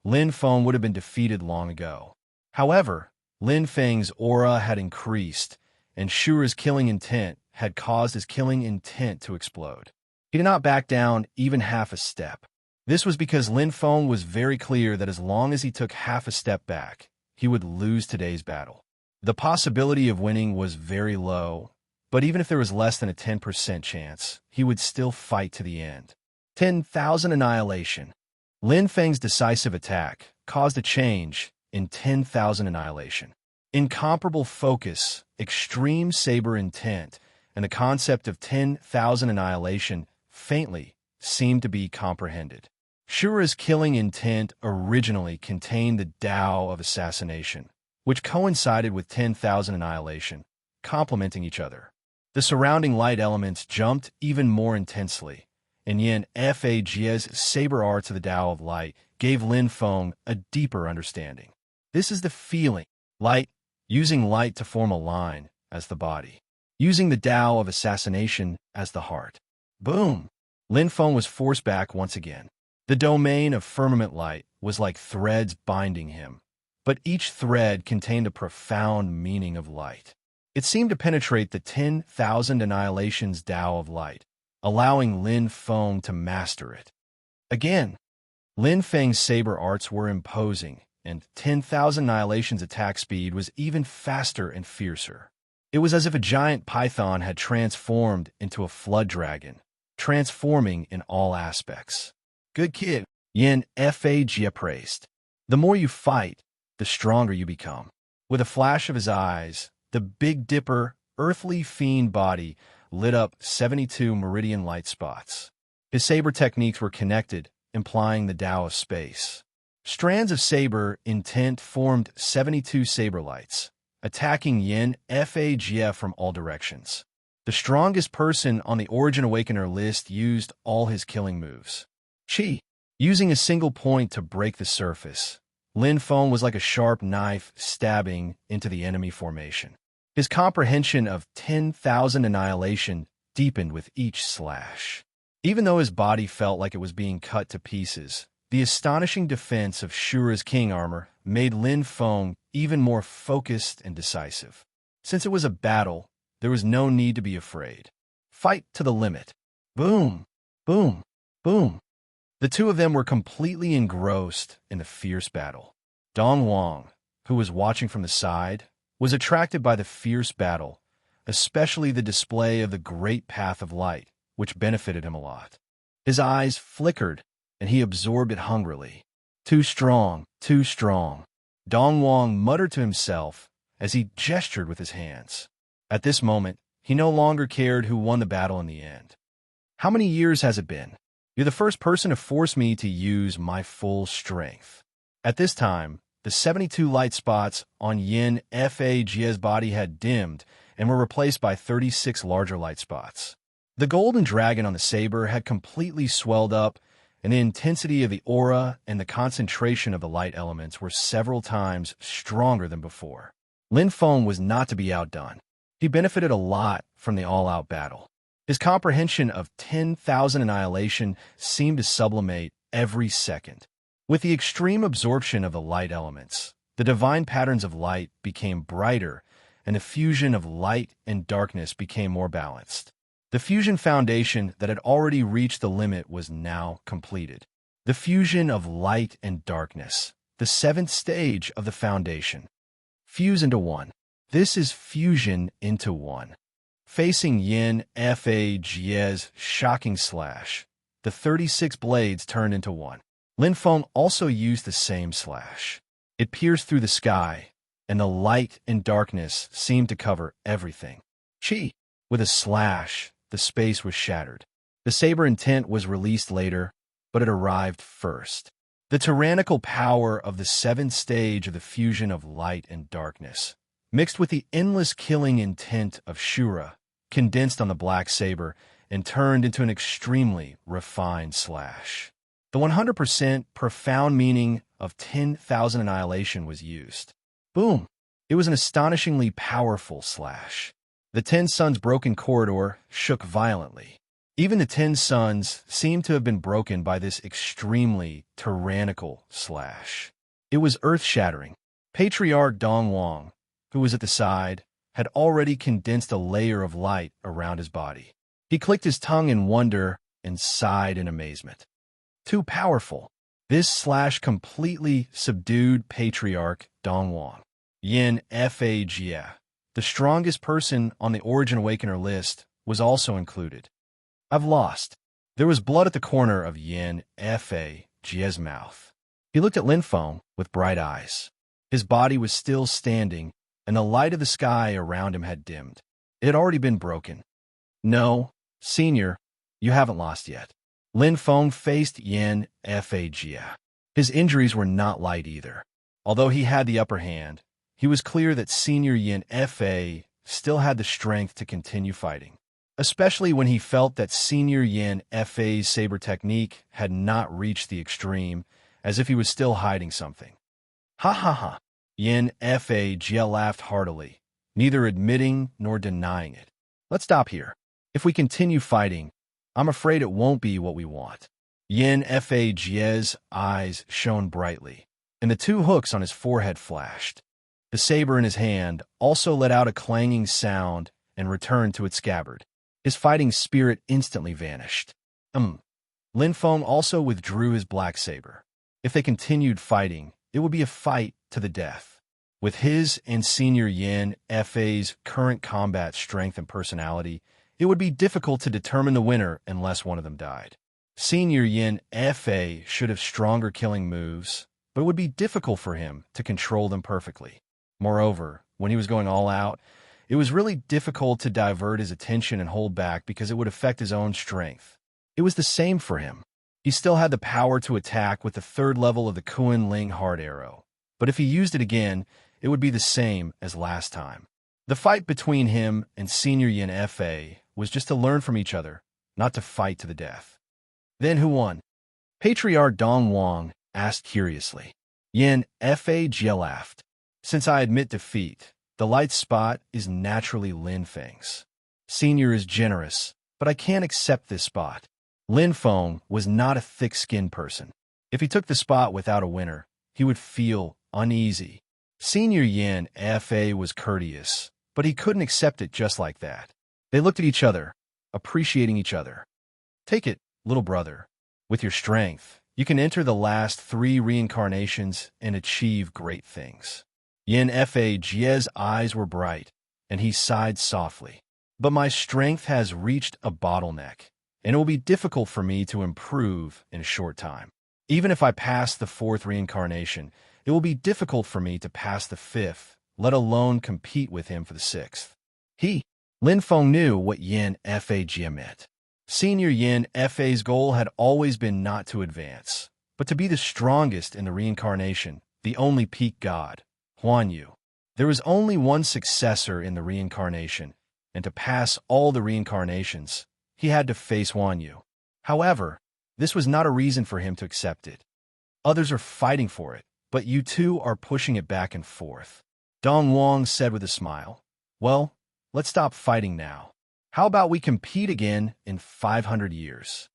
Lin Feng would have been defeated long ago. However, Lin Feng's aura had increased, and Shura's killing intent had caused his killing intent to explode. He did not back down even half a step. This was because Lin Feng was very clear that as long as he took half a step back, he would lose today's battle. The possibility of winning was very low, but even if there was less than a 10% chance, he would still fight to the end. 10,000 annihilation. Lin Feng's decisive attack caused a change in 10,000 annihilation. Incomparable focus, extreme saber intent, and the concept of 10,000 annihilation faintly seemed to be comprehended. Shura's killing intent originally contained the Tao of assassination, which coincided with 10,000 annihilation, complementing each other. The surrounding light elements jumped even more intensely, and Yin Fag's saber arts of the Tao of light gave Lin Feng a deeper understanding. This is the feeling. Light, using light to form a line as the body, using the Tao of assassination as the heart. Boom! Lin Feng was forced back once again. The domain of firmament light was like threads binding him, but each thread contained a profound meaning of light. It seemed to penetrate the 10,000 annihilations Tao of light, allowing Lin Feng to master it. Again, Lin Feng's saber arts were imposing, and 10,000 annihilations attack speed was even faster and fiercer. It was as if a giant python had transformed into a flood dragon, transforming in all aspects. Good kid, Yin Fag praised. The more you fight, the stronger you become. With a flash of his eyes, the Big Dipper, earthly fiend body lit up 72 meridian light spots. His saber techniques were connected, implying the Tao of space. Strands of saber intent formed 72 saber lights, attacking Yin Fag from all directions. The strongest person on the Origin Awakener list used all his killing moves. Chi, using a single point to break the surface. Lin Feng was like a sharp knife stabbing into the enemy formation. His comprehension of 10,000 annihilation deepened with each slash. Even though his body felt like it was being cut to pieces, the astonishing defense of Shura's king armor made Lin Feng even more focused and decisive. Since it was a battle, there was no need to be afraid. Fight to the limit. Boom, boom, boom. The two of them were completely engrossed in the fierce battle. Dong Wang, who was watching from the side, was attracted by the fierce battle, especially the display of the great path of light, which benefited him a lot. His eyes flickered, and he absorbed it hungrily. Too strong, too strong. Dong Wang muttered to himself as he gestured with his hands. At this moment, he no longer cared who won the battle in the end. How many years has it been? You're the first person to force me to use my full strength. At this time, the 72 light spots on Yin Fag's body had dimmed and were replaced by 36 larger light spots. The golden dragon on the saber had completely swelled up, and the intensity of the aura and the concentration of the light elements were several times stronger than before. Lin Feng was not to be outdone. He benefited a lot from the all-out battle. His comprehension of 10,000 annihilation seemed to sublimate every second. With the extreme absorption of the light elements, the divine patterns of light became brighter, and the fusion of light and darkness became more balanced. The fusion foundation that had already reached the limit was now completed. The fusion of light and darkness, the seventh stage of the foundation. Fuse into one. This is fusion into one. Facing Yin Fag's shocking slash, the 36 blades turned into one. Lin Feng also used the same slash. It pierced through the sky, and the light and darkness seemed to cover everything. Chi! With a slash, the space was shattered. The saber intent was released later, but it arrived first. The tyrannical power of the seventh stage of the fusion of light and darkness, mixed with the endless killing intent of Shura, condensed on the black saber and turned into an extremely refined slash. The 100% profound meaning of 10,000 annihilation was used. Boom! It was an astonishingly powerful slash. The 10 Suns broken corridor shook violently. Even the 10 Suns seemed to have been broken by this extremely tyrannical slash. It was earth-shattering. Patriarch Dong Wang, who was at the side, had already condensed a layer of light around his body. He clicked his tongue in wonder and sighed in amazement. Too powerful. This slash completely subdued Patriarch Dong Wang. Yin Fag, the strongest person on the Origin Awakener list, was also included. I've lost. There was blood at the corner of Yin Fag's mouth. He looked at Lin Feng with bright eyes. His body was still standing, and the light of the sky around him had dimmed. It had already been broken. No, Senior, you haven't lost yet. Lin Feng faced Yin Fag. His injuries were not light either. Although he had the upper hand, he was clear that Senior Yin Fa still had the strength to continue fighting, especially when he felt that Senior Yin Fa's saber technique had not reached the extreme, as if he was still hiding something. Ha ha ha! Yin Fag laughed heartily, neither admitting nor denying it. Let's stop here. If we continue fighting, I'm afraid it won't be what we want. Yin Fag's eyes shone brightly, and the 2 hooks on his forehead flashed. The saber in his hand also let out a clanging sound and returned to its scabbard. His fighting spirit instantly vanished. Lin Feng also withdrew his black saber. If they continued fighting, it would be a fight to the death. With his and Senior Yin Fa's current combat strength and personality, it would be difficult to determine the winner unless one of them died. Senior Yin Fa should have stronger killing moves, but it would be difficult for him to control them perfectly. Moreover, when he was going all out, it was really difficult to divert his attention and hold back because it would affect his own strength. It was the same for him. He still had the power to attack with the 3rd level of the Kuan Ling Hard Arrow, but if he used it again, it would be the same as last time. The fight between him and Senior Yin Fa was just to learn from each other, not to fight to the death. Then who won? Patriarch Dong Wang asked curiously. Yin Fag laughed. Since I admit defeat, The light spot is naturally Lin Feng's. Senior is generous, but I can't accept this spot. Lin Feng was not a thick-skinned person. If he took the spot without a winner, he would feel uneasy. Senior Yin Fa was courteous, but he couldn't accept it just like that. They looked at each other, appreciating each other. Take it, little brother. With your strength, you can enter the last 3 reincarnations and achieve great things. Yin Fa Jie's eyes were bright, and he sighed softly. But my strength has reached a bottleneck, and it will be difficult for me to improve in a short time. Even if I pass the 4th reincarnation, it will be difficult for me to pass the 5th, let alone compete with him for the 6th. Lin Feng knew what Yin Fa Jie meant. Senior Yin Fa's goal had always been not to advance, but to be the strongest in the reincarnation, the only peak god, Huan Yu. There was only one successor in the reincarnation, and to pass all the reincarnations, he had to face Huan Yu. However, this was not a reason for him to accept it. Others are fighting for it, but you two are pushing it back and forth. Dong Wang said with a smile. Well, let's stop fighting now. How about we compete again in 500 years?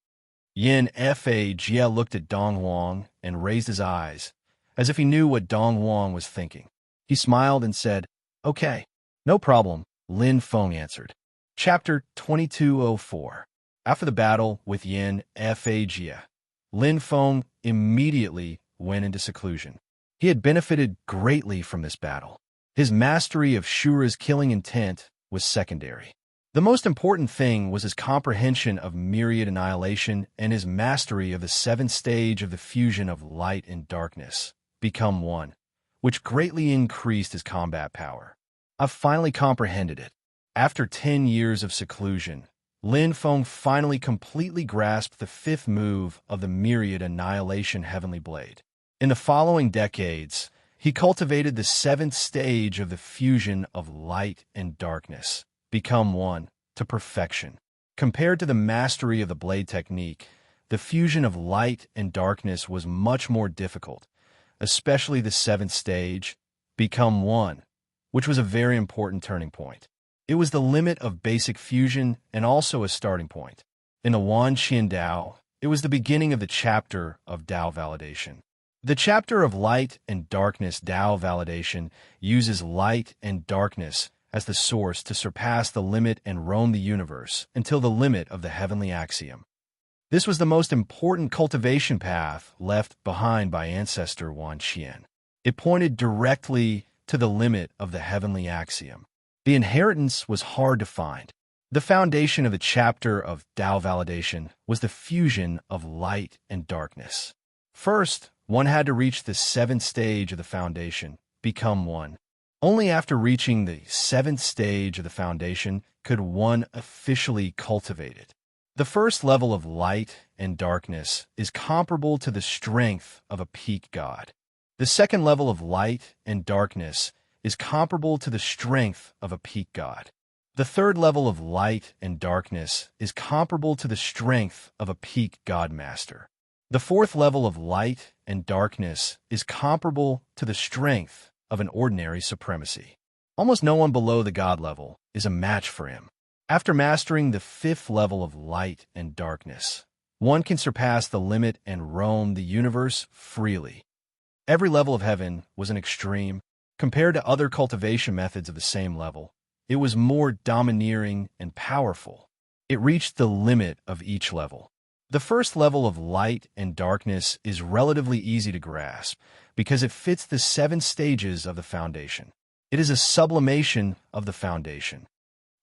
Yin Fa Jie looked at Dong Wang and raised his eyes, as if he knew what Dong Wang was thinking. He smiled and said, Okay, no problem, Lin Feng answered. Chapter 2204. After the battle with Yin Fa Jie, Lin Feng immediately went into seclusion. He had benefited greatly from this battle. His mastery of Shura's killing intent was secondary. The most important thing was his comprehension of myriad annihilation and his mastery of the 7th stage of the fusion of light and darkness, become one, which greatly increased his combat power. I finally comprehended it. After 10 years of seclusion, Lin Feng finally completely grasped the 5th move of the myriad annihilation heavenly blade. In the following decades, he cultivated the 7th stage of the fusion of light and darkness, become one, to perfection. Compared to the mastery of the blade technique, the fusion of light and darkness was much more difficult, especially the 7th stage, become one, which was a very important turning point. It was the limit of basic fusion and also a starting point. In the Wan Qian Dao, it was the beginning of the chapter of Dao validation. The chapter of light and darkness Dao validation uses light and darkness as the source to surpass the limit and roam the universe until the limit of the heavenly axiom. This was the most important cultivation path left behind by ancestor Wan Qian. It pointed directly to the limit of the heavenly axiom. The inheritance was hard to find. The foundation of the chapter of Dao validation was the fusion of light and darkness. First, one had to reach the 7th stage of the foundation, become one. Only after reaching the 7th stage of the foundation could one officially cultivate it. The first level of light and darkness is comparable to the strength of a peak god. The second level of light and darkness is comparable to the strength of a peak god. The third level of light and darkness is comparable to the strength of a peak god master. The fourth level of light and darkness is comparable to the strength of an ordinary supremacy. Almost no one below the god level is a match for him. After mastering the 5th level of light and darkness, one can surpass the limit and roam the universe freely. Every level of heaven was an extreme. Compared to other cultivation methods of the same level, it was more domineering and powerful. It reached the limit of each level. The first level of light and darkness is relatively easy to grasp because it fits the 7 stages of the foundation. It is a sublimation of the foundation.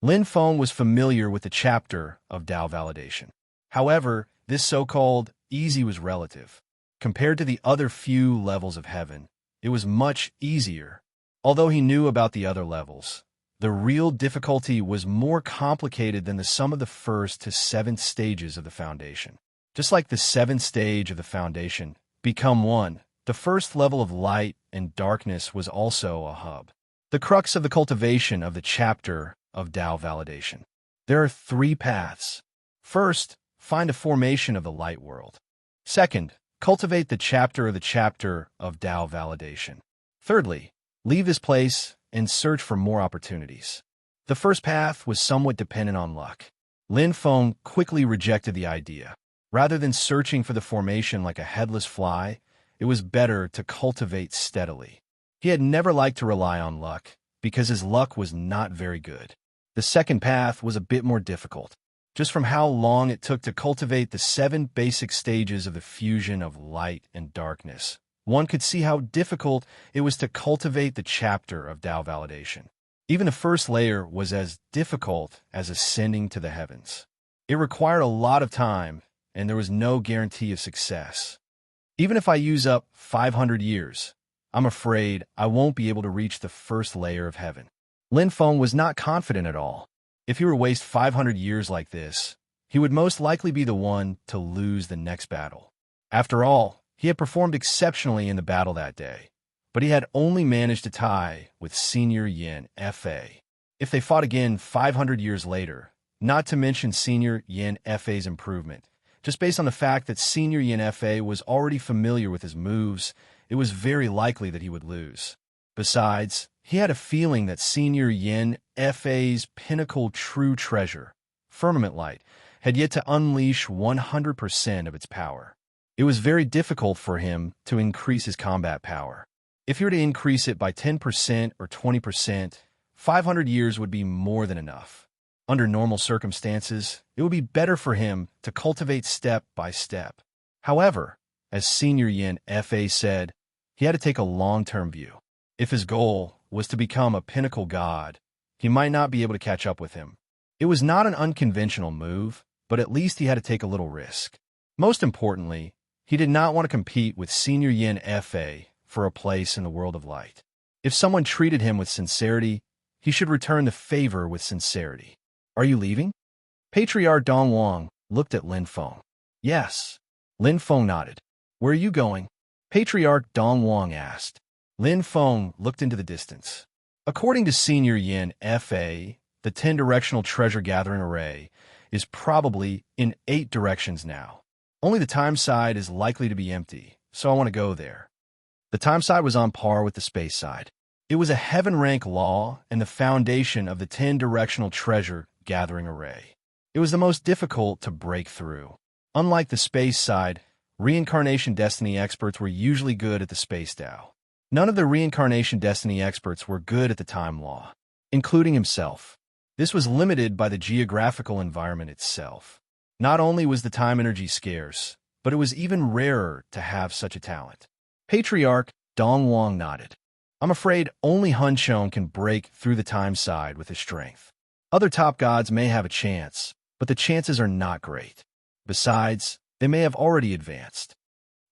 Lin Feng was familiar with the chapter of Dao validation. However, this so-called easy was relative. Compared to the other few levels of heaven, it was much easier. Although he knew about the other levels, the real difficulty was more complicated than the sum of the 1st to 7th stages of the foundation. Just like the 7th stage of the foundation, become one, the first level of light and darkness was also a hub. The crux of the cultivation of the chapter of Dao validation. There are 3 paths. First, find a formation of the light world. Second, cultivate the chapter of Dao validation. Thirdly, leave this place and search for more opportunities. The first path was somewhat dependent on luck. Lin Feng quickly rejected the idea. Rather than searching for the formation like a headless fly, it was better to cultivate steadily. He had never liked to rely on luck, because his luck was not very good. The second path was a bit more difficult. Just from how long it took to cultivate the 7 basic stages of the fusion of light and darkness, one could see how difficult it was to cultivate the chapter of Tao validation. Even the first layer was as difficult as ascending to the heavens. It required a lot of time, and there was no guarantee of success. Even if I use up 500 years, I'm afraid I won't be able to reach the first layer of heaven. Lin Feng was not confident at all. If he were to waste 500 years like this, he would most likely be the one to lose the next battle. After all, he had performed exceptionally in the battle that day, but he had only managed to tie with Senior Yin F.A. If they fought again 500 years later, not to mention Senior Yin F.A.'s improvement, just based on the fact that Senior Yin F.A. was already familiar with his moves, it was very likely that he would lose. Besides, he had a feeling that Senior Yin F.A.'s pinnacle true treasure, Firmament Light, had yet to unleash 100% of its power. It was very difficult for him to increase his combat power. If he were to increase it by 10% or 20%, 500 years would be more than enough. Under normal circumstances, it would be better for him to cultivate step by step. However, as Senior Yin F.A. said, he had to take a long-term view. If his goal was to become a pinnacle god, he might not be able to catch up with him. It was not an unconventional move, but at least he had to take a little risk. Most importantly, he did not want to compete with Senior Yin F.A. for a place in the world of light. If someone treated him with sincerity, he should return the favor with sincerity. Are you leaving? Patriarch Dong Wang looked at Lin Feng. Yes. Lin Feng nodded. Where are you going? Patriarch Dong Wang asked. Lin Feng looked into the distance. According to Senior Yin F.A., the 10-directional treasure-gathering array is probably in 8 directions now. Only the time side is likely to be empty, so I want to go there. The time side was on par with the space side. It was a heaven-rank law and the foundation of the 10-directional treasure-gathering array. It was the most difficult to break through. Unlike the space side, reincarnation destiny experts were usually good at the space Tao. None of the reincarnation destiny experts were good at the time law, including himself. This was limited by the geographical environment itself. Not only was the time energy scarce, but it was even rarer to have such a talent. Patriarch Dong Wang nodded. I'm afraid only Hun Chong can break through the time side with his strength. Other top gods may have a chance, but the chances are not great. Besides, they may have already advanced.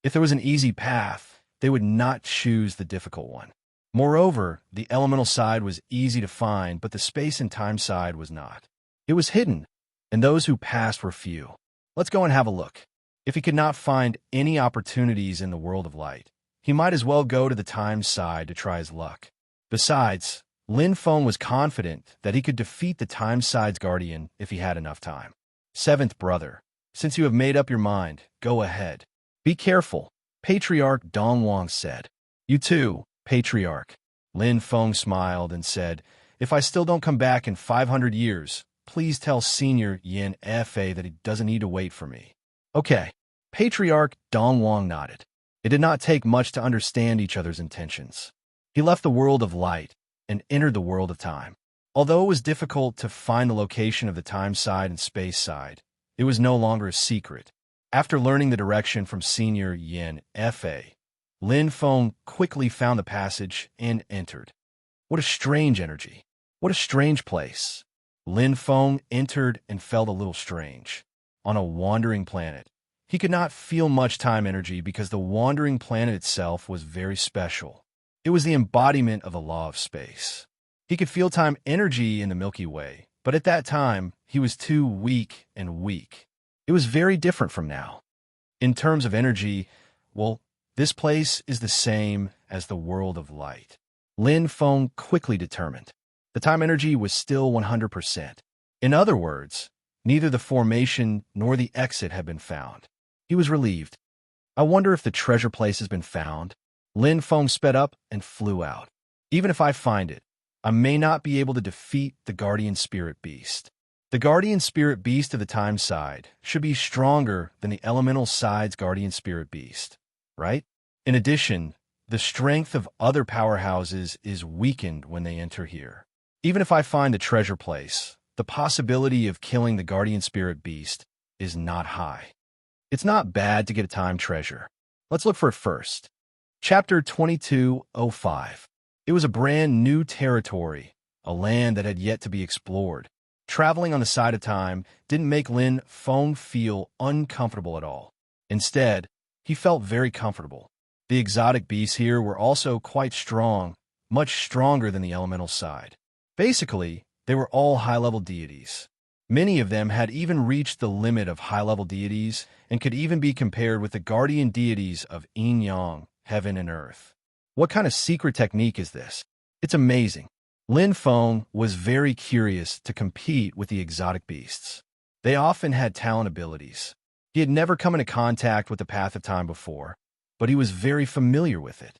If there was an easy path, they would not choose the difficult one. Moreover, the elemental side was easy to find, but the space and time side was not. It was hidden, and those who passed were few. Let's go and have a look. If he could not find any opportunities in the world of light, he might as well go to the time side to try his luck. Besides, Lin Feng was confident that he could defeat the time side's guardian if he had enough time. Seventh brother, since you have made up your mind, go ahead. Be careful, Patriarch Dong Wang said. You too, Patriarch. Lin Feng smiled and said, if I still don't come back in 500 years, please tell Senior Yin F.A. that he doesn't need to wait for me. Okay. Patriarch Dong Wang nodded. It did not take much to understand each other's intentions. He left the world of light and entered the world of time. Although it was difficult to find the location of the time side and space side, it was no longer a secret. After learning the direction from Senior Yin F.A., Lin Feng quickly found the passage and entered. What a strange energy. What a strange place. Lin Feng entered and felt a little strange. On a wandering planet. He could not feel much time energy because the wandering planet itself was very special. It was the embodiment of the law of space. He could feel time energy in the Milky Way, but at that time, he was too weak and weak. It was very different from now. In terms of energy, well, this place is the same as the world of light. Lin Feng quickly determined. The time energy was still 100%. In other words, neither the formation nor the exit had been found. He was relieved. I wonder if the treasure place has been found. Lin Feng sped up and flew out. Even if I find it, I may not be able to defeat the guardian spirit beast. The guardian spirit beast of the time side should be stronger than the elemental side's guardian spirit beast, right? In addition, the strength of other powerhouses is weakened when they enter here. Even if I find the treasure place, the possibility of killing the guardian spirit beast is not high. It's not bad to get a time treasure. Let's look for it first. Chapter 2205. It was a brand new territory, a land that had yet to be explored. Traveling on the side of time didn't make Lin Feng feel uncomfortable at all. Instead, he felt very comfortable. The exotic beasts here were also quite strong, much stronger than the elemental side. Basically, they were all high-level deities. Many of them had even reached the limit of high-level deities and could even be compared with the guardian deities of yin-yang, heaven and earth. What kind of secret technique is this? It's amazing. Lin Feng was very curious to compete with the exotic beasts. They often had talent abilities. He had never come into contact with the Path of Time before, but he was very familiar with it.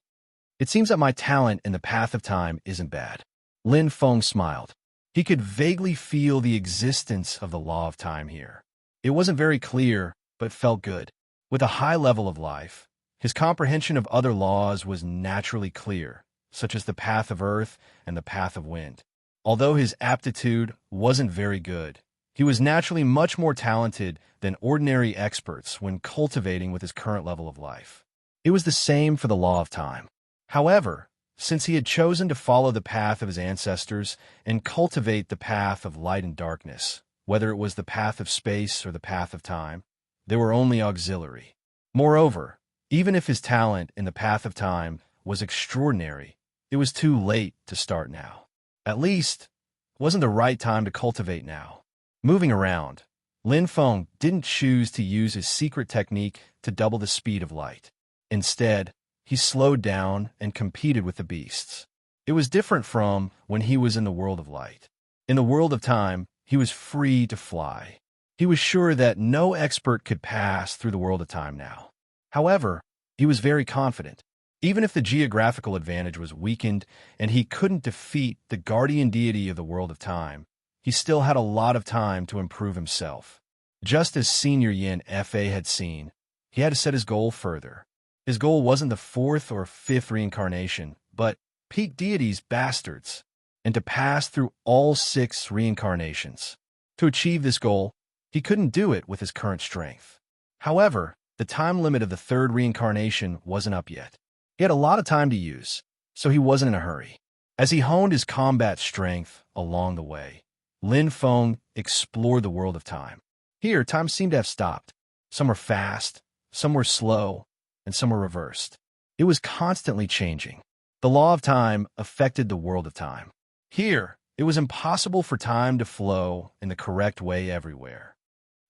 It seems that my talent in the Path of Time isn't bad. Lin Feng smiled. He could vaguely feel the existence of the law of time here. It wasn't very clear, but felt good. With a high level of life, his comprehension of other laws was naturally clear, such as the path of earth and the path of wind. Although his aptitude wasn't very good, he was naturally much more talented than ordinary experts when cultivating with his current level of life. It was the same for the law of time. However, since he had chosen to follow the path of his ancestors and cultivate the path of light and darkness, whether it was the path of space or the path of time, they were only auxiliary. Moreover, even if his talent in the path of time was extraordinary, it was too late to start now. At least, it wasn't the right time to cultivate now. Moving around, Lin Feng didn't choose to use his secret technique to double the speed of light. Instead, he slowed down and competed with the beasts. It was different from when he was in the world of light. In the world of time, he was free to fly. He was sure that no expert could pass through the world of time now. However, he was very confident. Even if the geographical advantage was weakened and he couldn't defeat the guardian deity of the world of time, he still had a lot of time to improve himself. Just as Senior Yin Fa had seen, he had to set his goal further. His goal wasn't the 4th or 5th reincarnation, but peak deities bastards, and to pass through all 6 reincarnations. To achieve this goal, he couldn't do it with his current strength. However, the time limit of the 3rd reincarnation wasn't up yet. He had a lot of time to use, so he wasn't in a hurry. As he honed his combat strength along the way, Lin Feng explored the world of time. Here, time seemed to have stopped. Some were fast, some were slow, and some were reversed. It was constantly changing. The law of time affected the world of time. Here, it was impossible for time to flow in the correct way everywhere.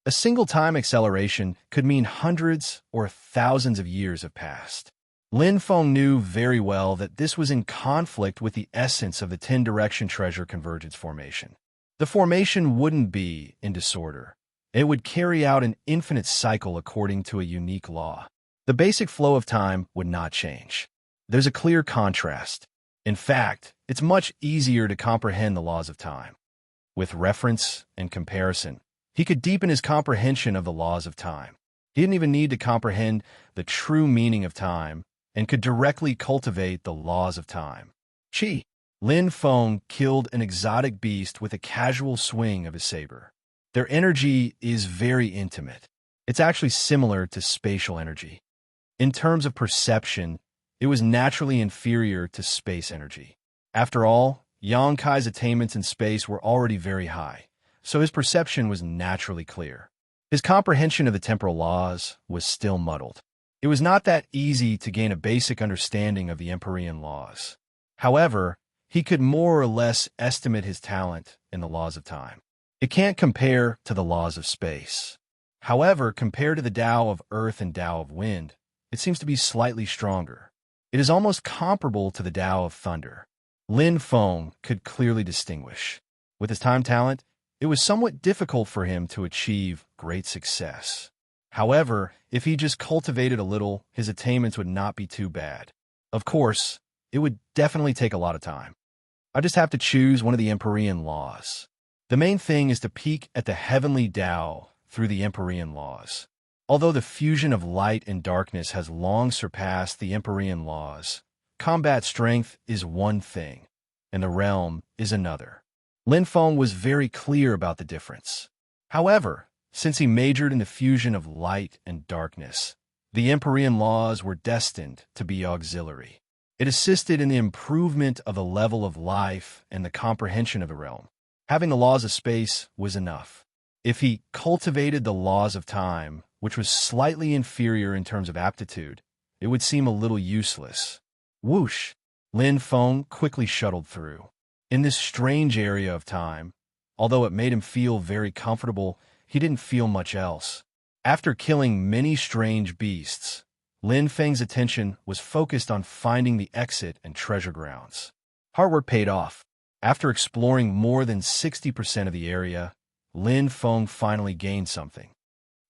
A single time acceleration could mean hundreds or thousands of years have passed. Lin Feng knew very well that this was in conflict with the essence of the 10-direction treasure convergence formation. The formation wouldn't be in disorder. It would carry out an infinite cycle according to a unique law. The basic flow of time would not change. There's a clear contrast. In fact, it's much easier to comprehend the laws of time. With reference and comparison, he could deepen his comprehension of the laws of time. He didn't even need to comprehend the true meaning of time and could directly cultivate the laws of time. Chi. Lin Feng killed an exotic beast with a casual swing of his saber. Their energy is very intimate. It's actually similar to spatial energy. In terms of perception, it was naturally inferior to space energy. After all, Yang Kai's attainments in space were already very high, so his perception was naturally clear. His comprehension of the temporal laws was still muddled. It was not that easy to gain a basic understanding of the Empyrean laws. However, he could more or less estimate his talent in the laws of time. It can't compare to the laws of space. However, compared to the Tao of earth and Tao of wind, it seems to be slightly stronger. It is almost comparable to the Tao of thunder. Lin Feng could clearly distinguish. With his time talent, it was somewhat difficult for him to achieve great success. However, if he just cultivated a little, his attainments would not be too bad. Of course, it would definitely take a lot of time. I just have to choose one of the Empyrean laws. The main thing is to peek at the heavenly Tao through the Empyrean laws. Although the fusion of light and darkness has long surpassed the Empyrean laws, combat strength is one thing, and the realm is another. Lin Feng was very clear about the difference. However, since he majored in the fusion of light and darkness, the Empyrean laws were destined to be auxiliary. It assisted in the improvement of the level of life and the comprehension of the realm. Having the laws of space was enough. If he cultivated the laws of time, which was slightly inferior in terms of aptitude, it would seem a little useless. Whoosh! Lin Feng quickly shuttled through. In this strange area of time, although it made him feel very comfortable, he didn't feel much else. After killing many strange beasts, Lin Feng's attention was focused on finding the exit and treasure grounds. Hard work paid off. After exploring more than 60% of the area, Lin Feng finally gained something.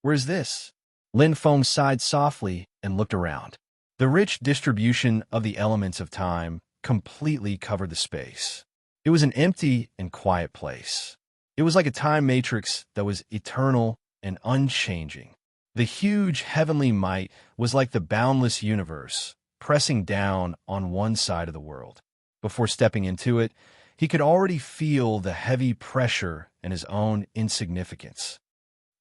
Where's this? Lin Feng sighed softly and looked around. The rich distribution of the elements of time completely covered the space. It was an empty and quiet place. It was like a time matrix that was eternal and unchanging. The huge heavenly might was like the boundless universe, pressing down on one side of the world. Before stepping into it, he could already feel the heavy pressure and his own insignificance.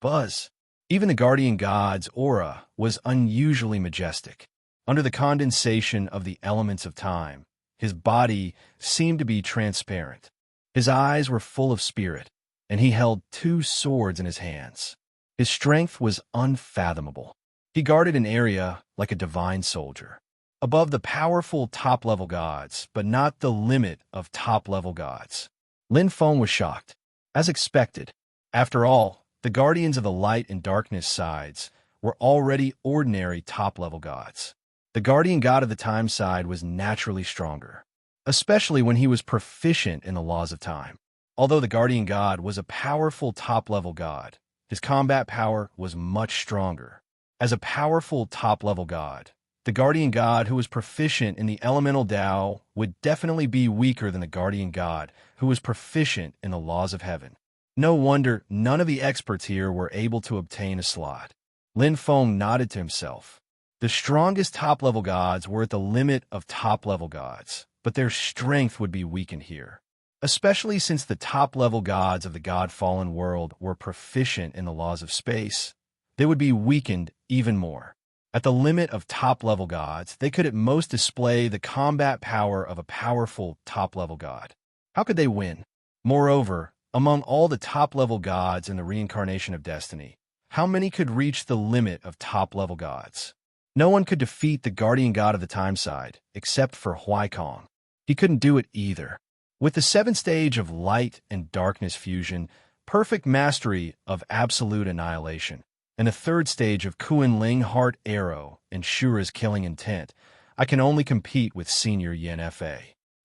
Buzz! Even the guardian god's aura was unusually majestic. Under the condensation of the elements of time, his body seemed to be transparent. His eyes were full of spirit, and he held 2 swords in his hands. His strength was unfathomable. He guarded an area like a divine soldier, above the powerful top-level gods, but not the limit of top-level gods. Lin Feng was shocked. As expected, after all, the guardians of the light and darkness sides were already ordinary top-level gods. The guardian god of the time side was naturally stronger, especially when he was proficient in the laws of time. Although the guardian god was a powerful top-level god, his combat power was much stronger. As a powerful top-level god, the guardian god who was proficient in the elemental Tao would definitely be weaker than the guardian god who was proficient in the laws of heaven. No wonder none of the experts here were able to obtain a slot. Lin Feng nodded to himself. The strongest top-level gods were at the limit of top-level gods, but their strength would be weakened here. Especially since the top-level gods of the God-fallen world were proficient in the laws of space, they would be weakened even more. At the limit of top-level gods, they could at most display the combat power of a powerful top-level god. How could they win? Moreover, among all the top-level gods in the reincarnation of destiny, how many could reach the limit of top-level gods? No one could defeat the guardian god of the time side, except for Huaikong. He couldn't do it either. With the 7th stage of light and darkness fusion, perfect mastery of absolute annihilation, and the 3rd stage of Kuan-Ling Heart Arrow and Shura's killing intent, I can only compete with Senior Yen Fa.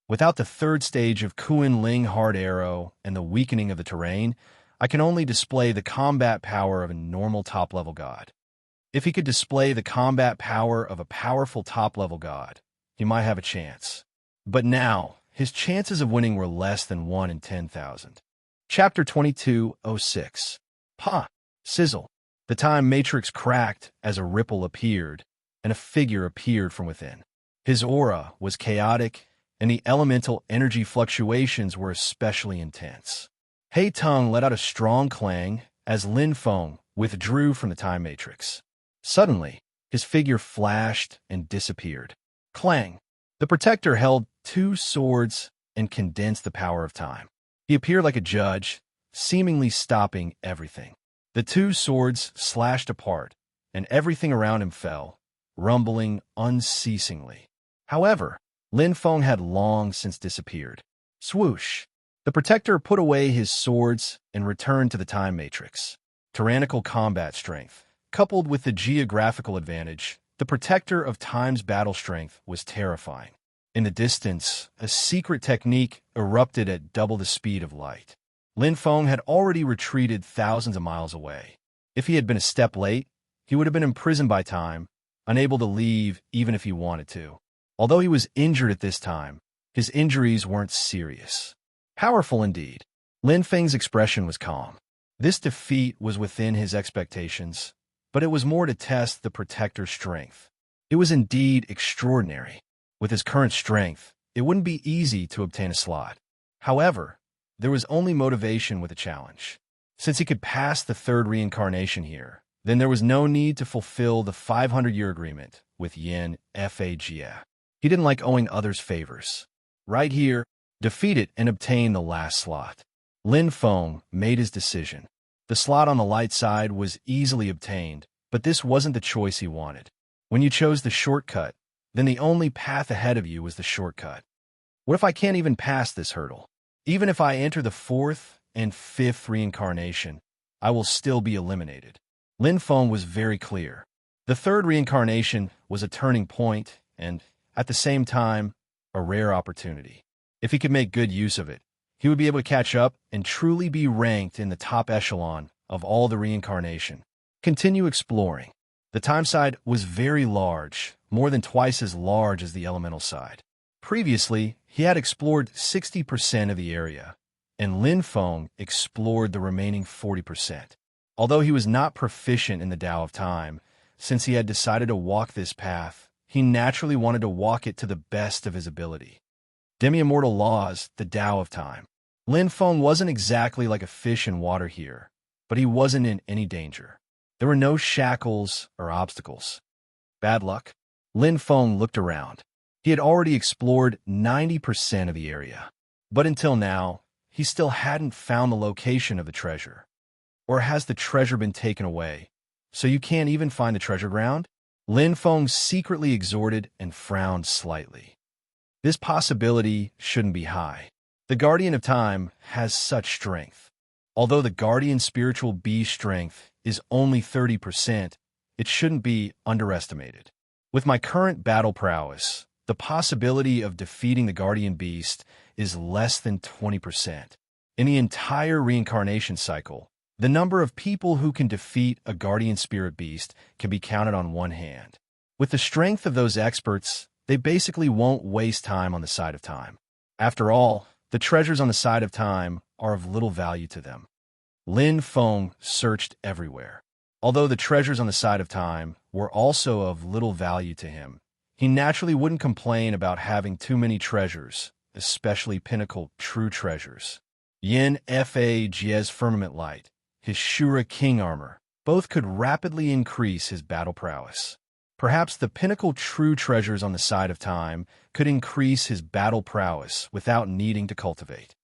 Without the 3rd stage of Kuan-Ling Heart Arrow and the weakening of the terrain, I can only display the combat power of a normal top-level god. If he could display the combat power of a powerful top-level god, he might have a chance. But now, his chances of winning were less than 1 in 10,000. Chapter 22:06. Pa! Sizzle! The time matrix cracked as a ripple appeared, and a figure appeared from within. His aura was chaotic, and the elemental energy fluctuations were especially intense. Hei Tung let out a strong clang as Lin Feng withdrew from the time matrix. Suddenly, his figure flashed and disappeared. Clang! The protector held 2 swords and condensed the power of time. He appeared like a judge, seemingly stopping everything. The 2 swords slashed apart, and everything around him fell, rumbling unceasingly. However, Lin Feng had long since disappeared. Swoosh! The protector put away his swords and returned to the time matrix. Tyrannical combat strength, coupled with the geographical advantage, the protector of time's battle strength was terrifying. In the distance, a secret technique erupted at double the speed of light. Lin Feng had already retreated thousands of miles away. If he had been a step late, he would have been imprisoned by time, unable to leave even if he wanted to. Although he was injured at this time, His injuries weren't serious. Powerful indeed. Lin Feng's expression was calm. This defeat was within his expectations, but it was more to test the protector's strength. It was indeed extraordinary. With his current strength, it wouldn't be easy to obtain a slot. However, there was only motivation with the challenge. Since he could pass the third reincarnation here, then there was no need to fulfill the 500-year agreement with Yin Faga. He didn't like owing others favors. Right here, defeat it and obtain the last slot. Lin Feng made his decision. The slot on the light side was easily obtained, but this wasn't the choice he wanted. When you chose the shortcut, then the only path ahead of you was the shortcut. What if I can't even pass this hurdle? Even if I enter the fourth and fifth reincarnation, I will still be eliminated. Lin Feng was very clear. The third reincarnation was a turning point and, at the same time, a rare opportunity. If he could make good use of it, he would be able to catch up and truly be ranked in the top echelon of all the reincarnation. Continue exploring. The time side was very large, more than twice as large as the elemental side. Previously, he had explored 60% of the area, and Lin Feng explored the remaining 40%. Although he was not proficient in the Tao of Time, since he had decided to walk this path, he naturally wanted to walk it to the best of his ability. Demi-immortal laws, the Tao of Time. Lin Feng wasn't exactly like a fish in water here, but he wasn't in any danger. There were no shackles or obstacles. Bad luck? Lin Feng looked around. He had already explored 90% of the area. But until now, he still hadn't found the location of the treasure. Or has the treasure been taken away, so you can't even find the treasure ground? Lin Feng secretly exhorted and frowned slightly. This possibility shouldn't be high. The Guardian of Time has such strength. Although the Guardian spiritual beast strength is only 30%, it shouldn't be underestimated. With my current battle prowess, the possibility of defeating the Guardian beast is less than 20%. In the entire reincarnation cycle, the number of people who can defeat a Guardian spirit beast can be counted on one hand. With the strength of those experts, they basically won't waste time on the side of time. After all, the treasures on the side of time are of little value to them. Lin Feng searched everywhere. Although the treasures on the side of time were also of little value to him, he naturally wouldn't complain about having too many treasures, especially pinnacle true treasures. Yin Faga's firmament light, his Shura king armor, both could rapidly increase his battle prowess. Perhaps the pinnacle true treasures on the side of time could increase his battle prowess without needing to cultivate.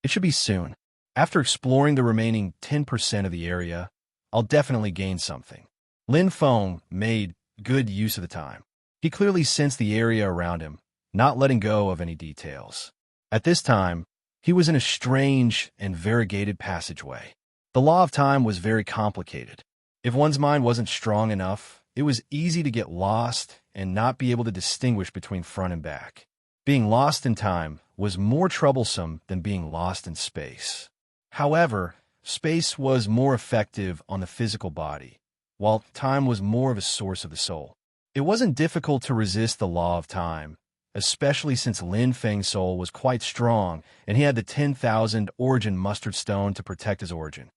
It should be soon. After exploring the remaining 10% of the area, I'll definitely gain something. Lin Feng made good use of the time. He clearly sensed the area around him, not letting go of any details. At this time, he was in a strange and variegated passageway. The law of time was very complicated. If one's mind wasn't strong enough, it was easy to get lost and not be able to distinguish between front and back. Being lost in time was more troublesome than being lost in space. However, space was more effective on the physical body, while time was more of a source of the soul. It wasn't difficult to resist the law of time, especially since Lin Feng's soul was quite strong and he had the 10,000 origin mustard stone to protect his origin.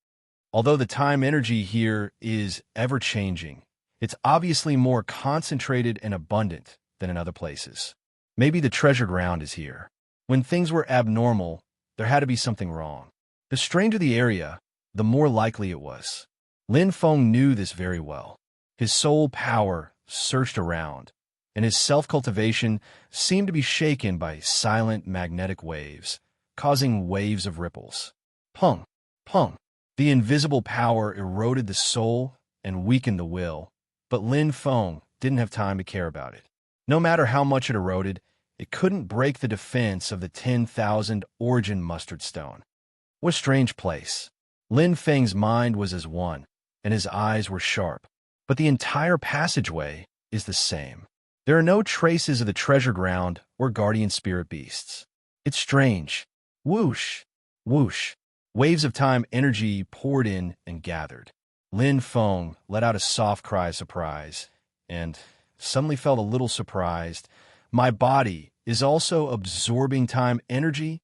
Although the time energy here is ever-changing, it's obviously more concentrated and abundant than in other places. Maybe the treasure ground is here. When things were abnormal, there had to be something wrong. The stranger the area, the more likely it was. Lin Feng knew this very well. His soul power searched around, and his self-cultivation seemed to be shaken by silent magnetic waves, causing waves of ripples. Pung, pung. The invisible power eroded the soul and weakened the will, but Lin Feng didn't have time to care about it. No matter how much it eroded, it couldn't break the defense of the 10,000 origin mustard stone. What a strange place. Lin Feng's mind was as one, and his eyes were sharp, but the entire passageway is the same. There are no traces of the treasure ground or guardian spirit beasts. It's strange. Whoosh, whoosh. Waves of time energy poured in and gathered. Lin Feng let out a soft cry of surprise, and suddenly felt a little surprised, My body is also absorbing time energy.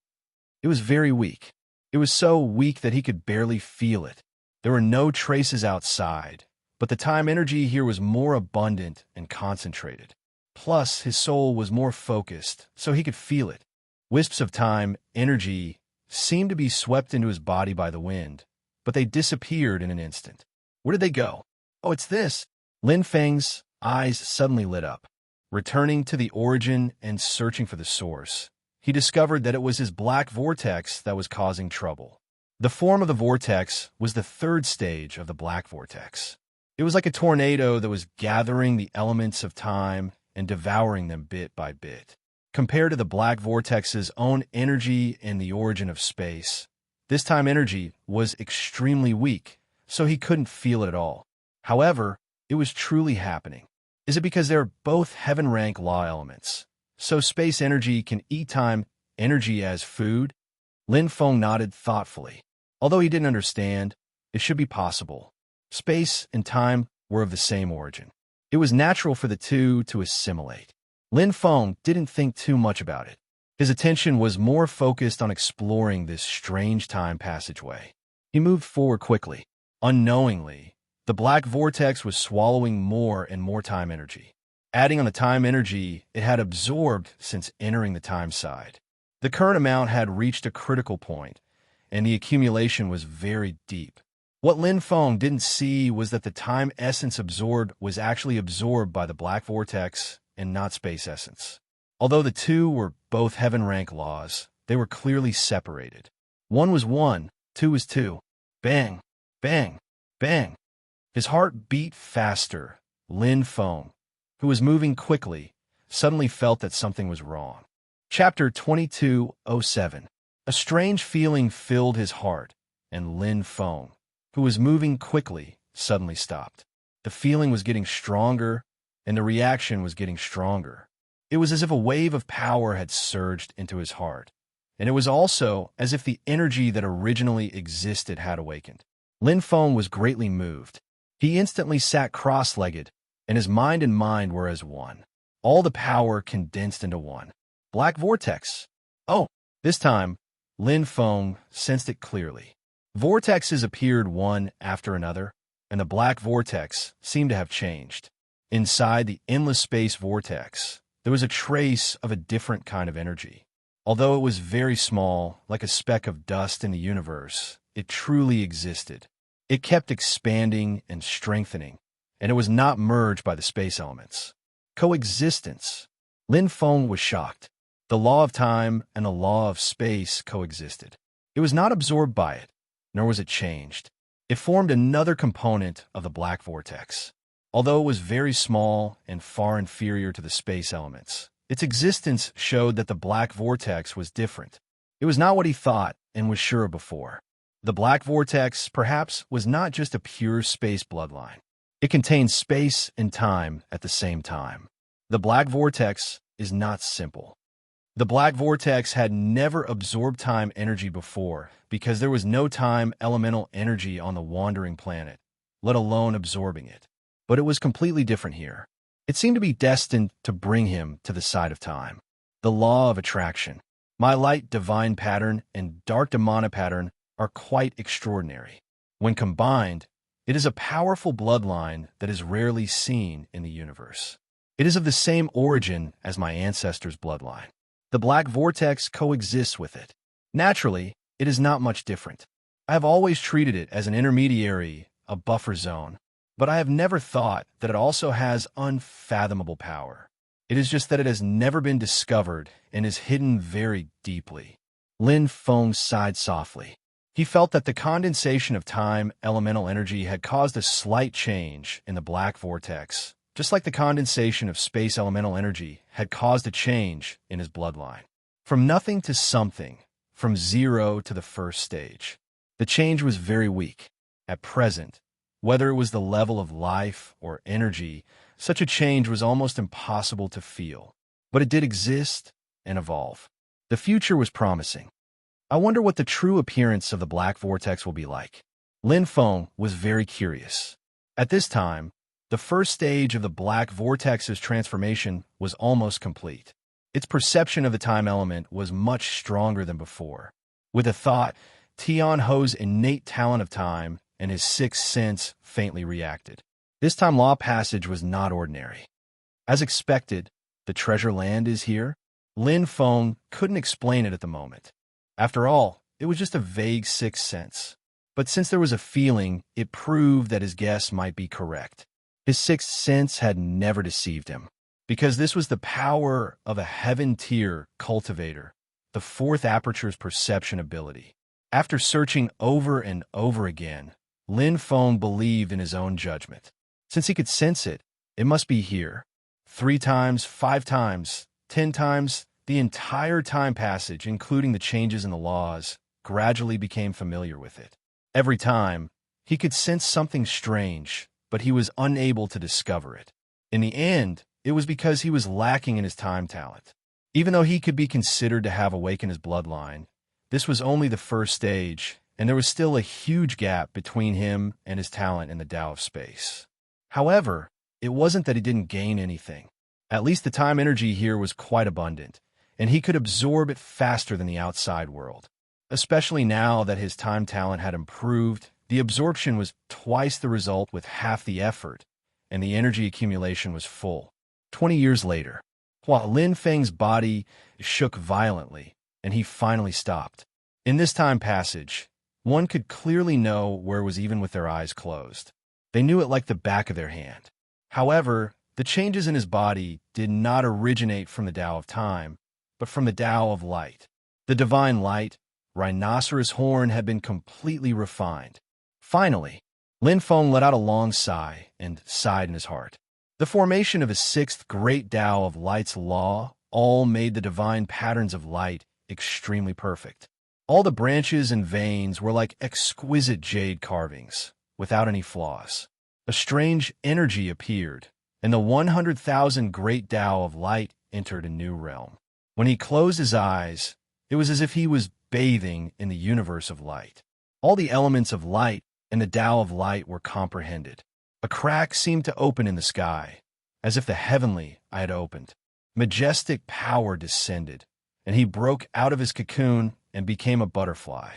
It was very weak. It was so weak that he could barely feel it. There were no traces outside, but the time energy here was more abundant and concentrated. Plus, his soul was more focused, so he could feel it. Wisps of time energy seemed to be swept into his body by the wind, but they disappeared in an instant. Where did they go? Oh, it's this. Lin Feng's eyes suddenly lit up. Returning to the origin and searching for the source, he discovered that it was his black vortex that was causing trouble. The form of the vortex was the third stage of the black vortex. It was like a tornado that was gathering the elements of time and devouring them bit by bit. Compared to the black vortex's own energy in the origin of space, this time energy was extremely weak, so he couldn't feel it at all. However, it was truly happening. Is it because they're both heaven-rank law elements, so space energy can eat time energy as food? Lin Feng nodded thoughtfully. Although he didn't understand, it should be possible. Space and time were of the same origin. It was natural for the two to assimilate. Lin Feng didn't think too much about it. His attention was more focused on exploring this strange time passageway. He moved forward quickly. Unknowingly, the black vortex was swallowing more and more time energy, adding on the time energy it had absorbed since entering the time side. The current amount had reached a critical point, and the accumulation was very deep. What Lin Feng didn't see was that the time essence absorbed was actually absorbed by the black vortex and not space essence. Although the two were both heaven-rank laws, they were clearly separated. One was one, two was two. Bang, bang, bang. His heart beat faster. Lin Feng, who was moving quickly, suddenly felt that something was wrong. Chapter 22:07. A strange feeling filled his heart, and Lin Feng, who was moving quickly, suddenly stopped. The feeling was getting stronger, and the reaction was getting stronger. It was as if a wave of power had surged into his heart, and it was also as if the energy that originally existed had awakened. Lin Feng was greatly moved. He instantly sat cross-legged, and his mind and mind were as one. All the power condensed into one. Black vortex. Oh, this time, Lin Feng sensed it clearly. Vortexes appeared one after another, and the black vortex seemed to have changed. Inside the endless space vortex, there was a trace of a different kind of energy. Although it was very small, like a speck of dust in the universe, it truly existed. It kept expanding and strengthening, and it was not merged by the space elements. Coexistence. Lin Feng was shocked. The law of time and the law of space coexisted. It was not absorbed by it, nor was it changed. It formed another component of the black vortex. Although it was very small and far inferior to the space elements, its existence showed that the black vortex was different. It was not what he thought and was sure of before. The black vortex, perhaps, was not just a pure space bloodline. It contained space and time at the same time. The black vortex is not simple. The black vortex had never absorbed time energy before because there was no time elemental energy on the wandering planet, let alone absorbing it. But it was completely different here. It seemed to be destined to bring him to the side of time. The law of attraction. My light divine pattern and dark demonic pattern are quite extraordinary. When combined, it is a powerful bloodline that is rarely seen in the universe. It is of the same origin as my ancestors' bloodline. The black vortex coexists with it. Naturally, it is not much different. I have always treated it as an intermediary, a buffer zone, but I have never thought that it also has unfathomable power. It is just that it has never been discovered and is hidden very deeply. Lin Feng sighed softly. He felt that the condensation of time elemental energy had caused a slight change in the black vortex, just like the condensation of space elemental energy had caused a change in his bloodline. From nothing to something, from zero to the first stage. The change was very weak. At present, whether it was the level of life or energy, such a change was almost impossible to feel. But it did exist and evolve. The future was promising. I wonder what the true appearance of the black vortex will be like. Lin Feng was very curious. At this time, the first stage of the black vortex's transformation was almost complete. Its perception of the time element was much stronger than before. With a thought, Tian Ho's innate talent of time and his sixth sense faintly reacted. This time law passage was not ordinary. As expected, the treasure land is here. Lin Feng couldn't explain it at the moment. After all, it was just a vague sixth sense. But since there was a feeling, it proved that his guess might be correct. His sixth sense had never deceived him, because this was the power of a heaven-tier cultivator, the fourth aperture's perception ability. After searching over and over again, Lin Feng believed in his own judgment. Since he could sense it, it must be here. 3 times, 5 times, 10 times, the entire time passage, including the changes in the laws, gradually became familiar with it. Every time, he could sense something strange, but he was unable to discover it. In the end, it was because he was lacking in his time talent. Even though he could be considered to have awakened his bloodline, this was only the first stage, and there was still a huge gap between him and his talent in the Tao of space. However, it wasn't that he didn't gain anything. At least the time energy here was quite abundant, and he could absorb it faster than the outside world. Especially now that his time talent had improved, the absorption was twice the result with half the effort, and the energy accumulation was full. 20 years later, while Lin Feng's body shook violently, and he finally stopped. In this time passage, one could clearly know where it was even with their eyes closed. They knew it like the back of their hand. However, the changes in his body did not originate from the Tao of time, but from the Tao of light. The divine light, rhinoceros horn, had been completely refined. Finally, Lin Feng let out a long sigh and sighed in his heart. The formation of his sixth great Tao of light's law all made the divine patterns of light extremely perfect. All the branches and veins were like exquisite jade carvings, without any flaws. A strange energy appeared, and the 100,000 great Tao of light entered a new realm. When he closed his eyes, it was as if he was bathing in the universe of light. All the elements of light and the Tao of light were comprehended. A crack seemed to open in the sky, as if the heavenly eye had opened. Majestic power descended, and he broke out of his cocoon and became a butterfly.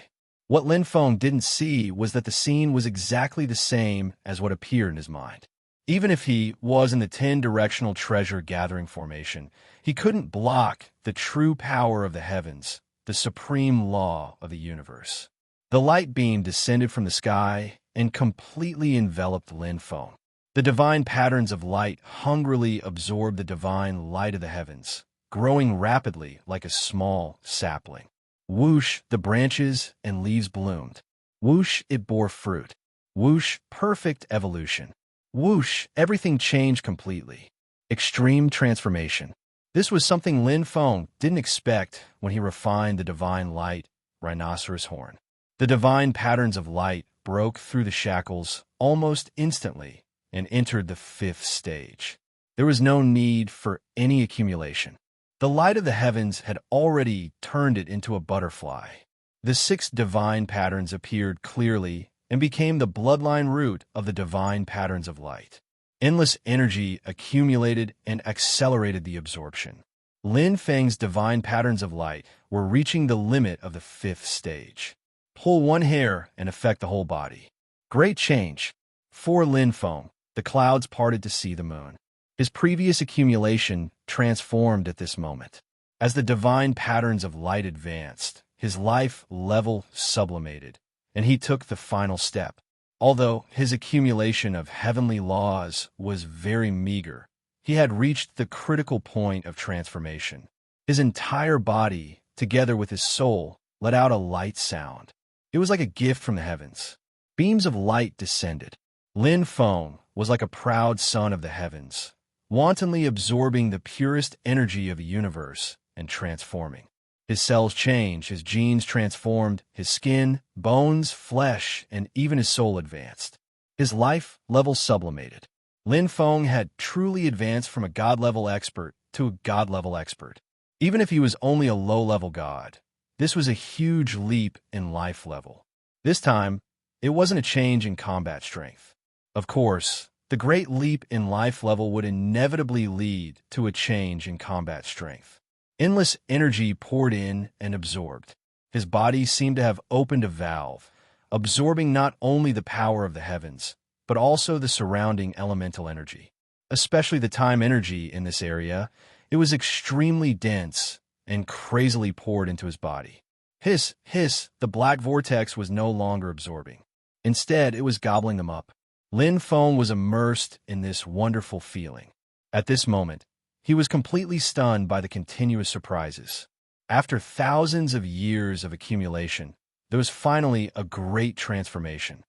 What Lin Feng didn't see was that the scene was exactly the same as what appeared in his mind. Even if he was in the 10-directional treasure-gathering formation, he couldn't block the true power of the heavens, the supreme law of the universe. The light beam descended from the sky and completely enveloped Lin Feng. The divine patterns of light hungrily absorbed the divine light of the heavens, growing rapidly like a small sapling. Whoosh, the branches and leaves bloomed. Whoosh, it bore fruit. Whoosh, perfect evolution. Whoosh, everything changed completely. Extreme transformation. This was something Lin Feng didn't expect when he refined the divine light, rhinoceros horn. The divine patterns of light broke through the shackles almost instantly and entered the 5th stage. There was no need for any accumulation. The light of the heavens had already turned it into a butterfly. The 6 divine patterns appeared clearly and became the bloodline root of the divine patterns of light. Endless energy accumulated and accelerated the absorption. Lin Feng's divine patterns of light were reaching the limit of the 5th stage. Pull one hair and affect the whole body. Great change. For Lin Feng, the clouds parted to see the moon. His previous accumulation transformed at this moment. As the divine patterns of light advanced, his life level sublimated, and he took the final step. Although his accumulation of heavenly laws was very meager, he had reached the critical point of transformation. His entire body, together with his soul, let out a light sound. It was like a gift from the heavens. Beams of light descended. Lin Feng was like a proud son of the heavens, wantonly absorbing the purest energy of the universe and transforming. His cells changed, his genes transformed, his skin, bones, flesh, and even his soul advanced. His life level sublimated. Lin Feng had truly advanced from a god-level expert to a god-level expert. Even if he was only a low-level god, this was a huge leap in life level. This time, it wasn't a change in combat strength. Of course, the great leap in life level would inevitably lead to a change in combat strength. Endless energy poured in and absorbed. His body seemed to have opened a valve, absorbing not only the power of the heavens, but also the surrounding elemental energy. Especially the time energy in this area, it was extremely dense and crazily poured into his body. Hiss, hiss, the black vortex was no longer absorbing. Instead, it was gobbling them up. Lin Feng was immersed in this wonderful feeling. At this moment, he was completely stunned by the continuous surprises. After thousands of years of accumulation, there was finally a great transformation.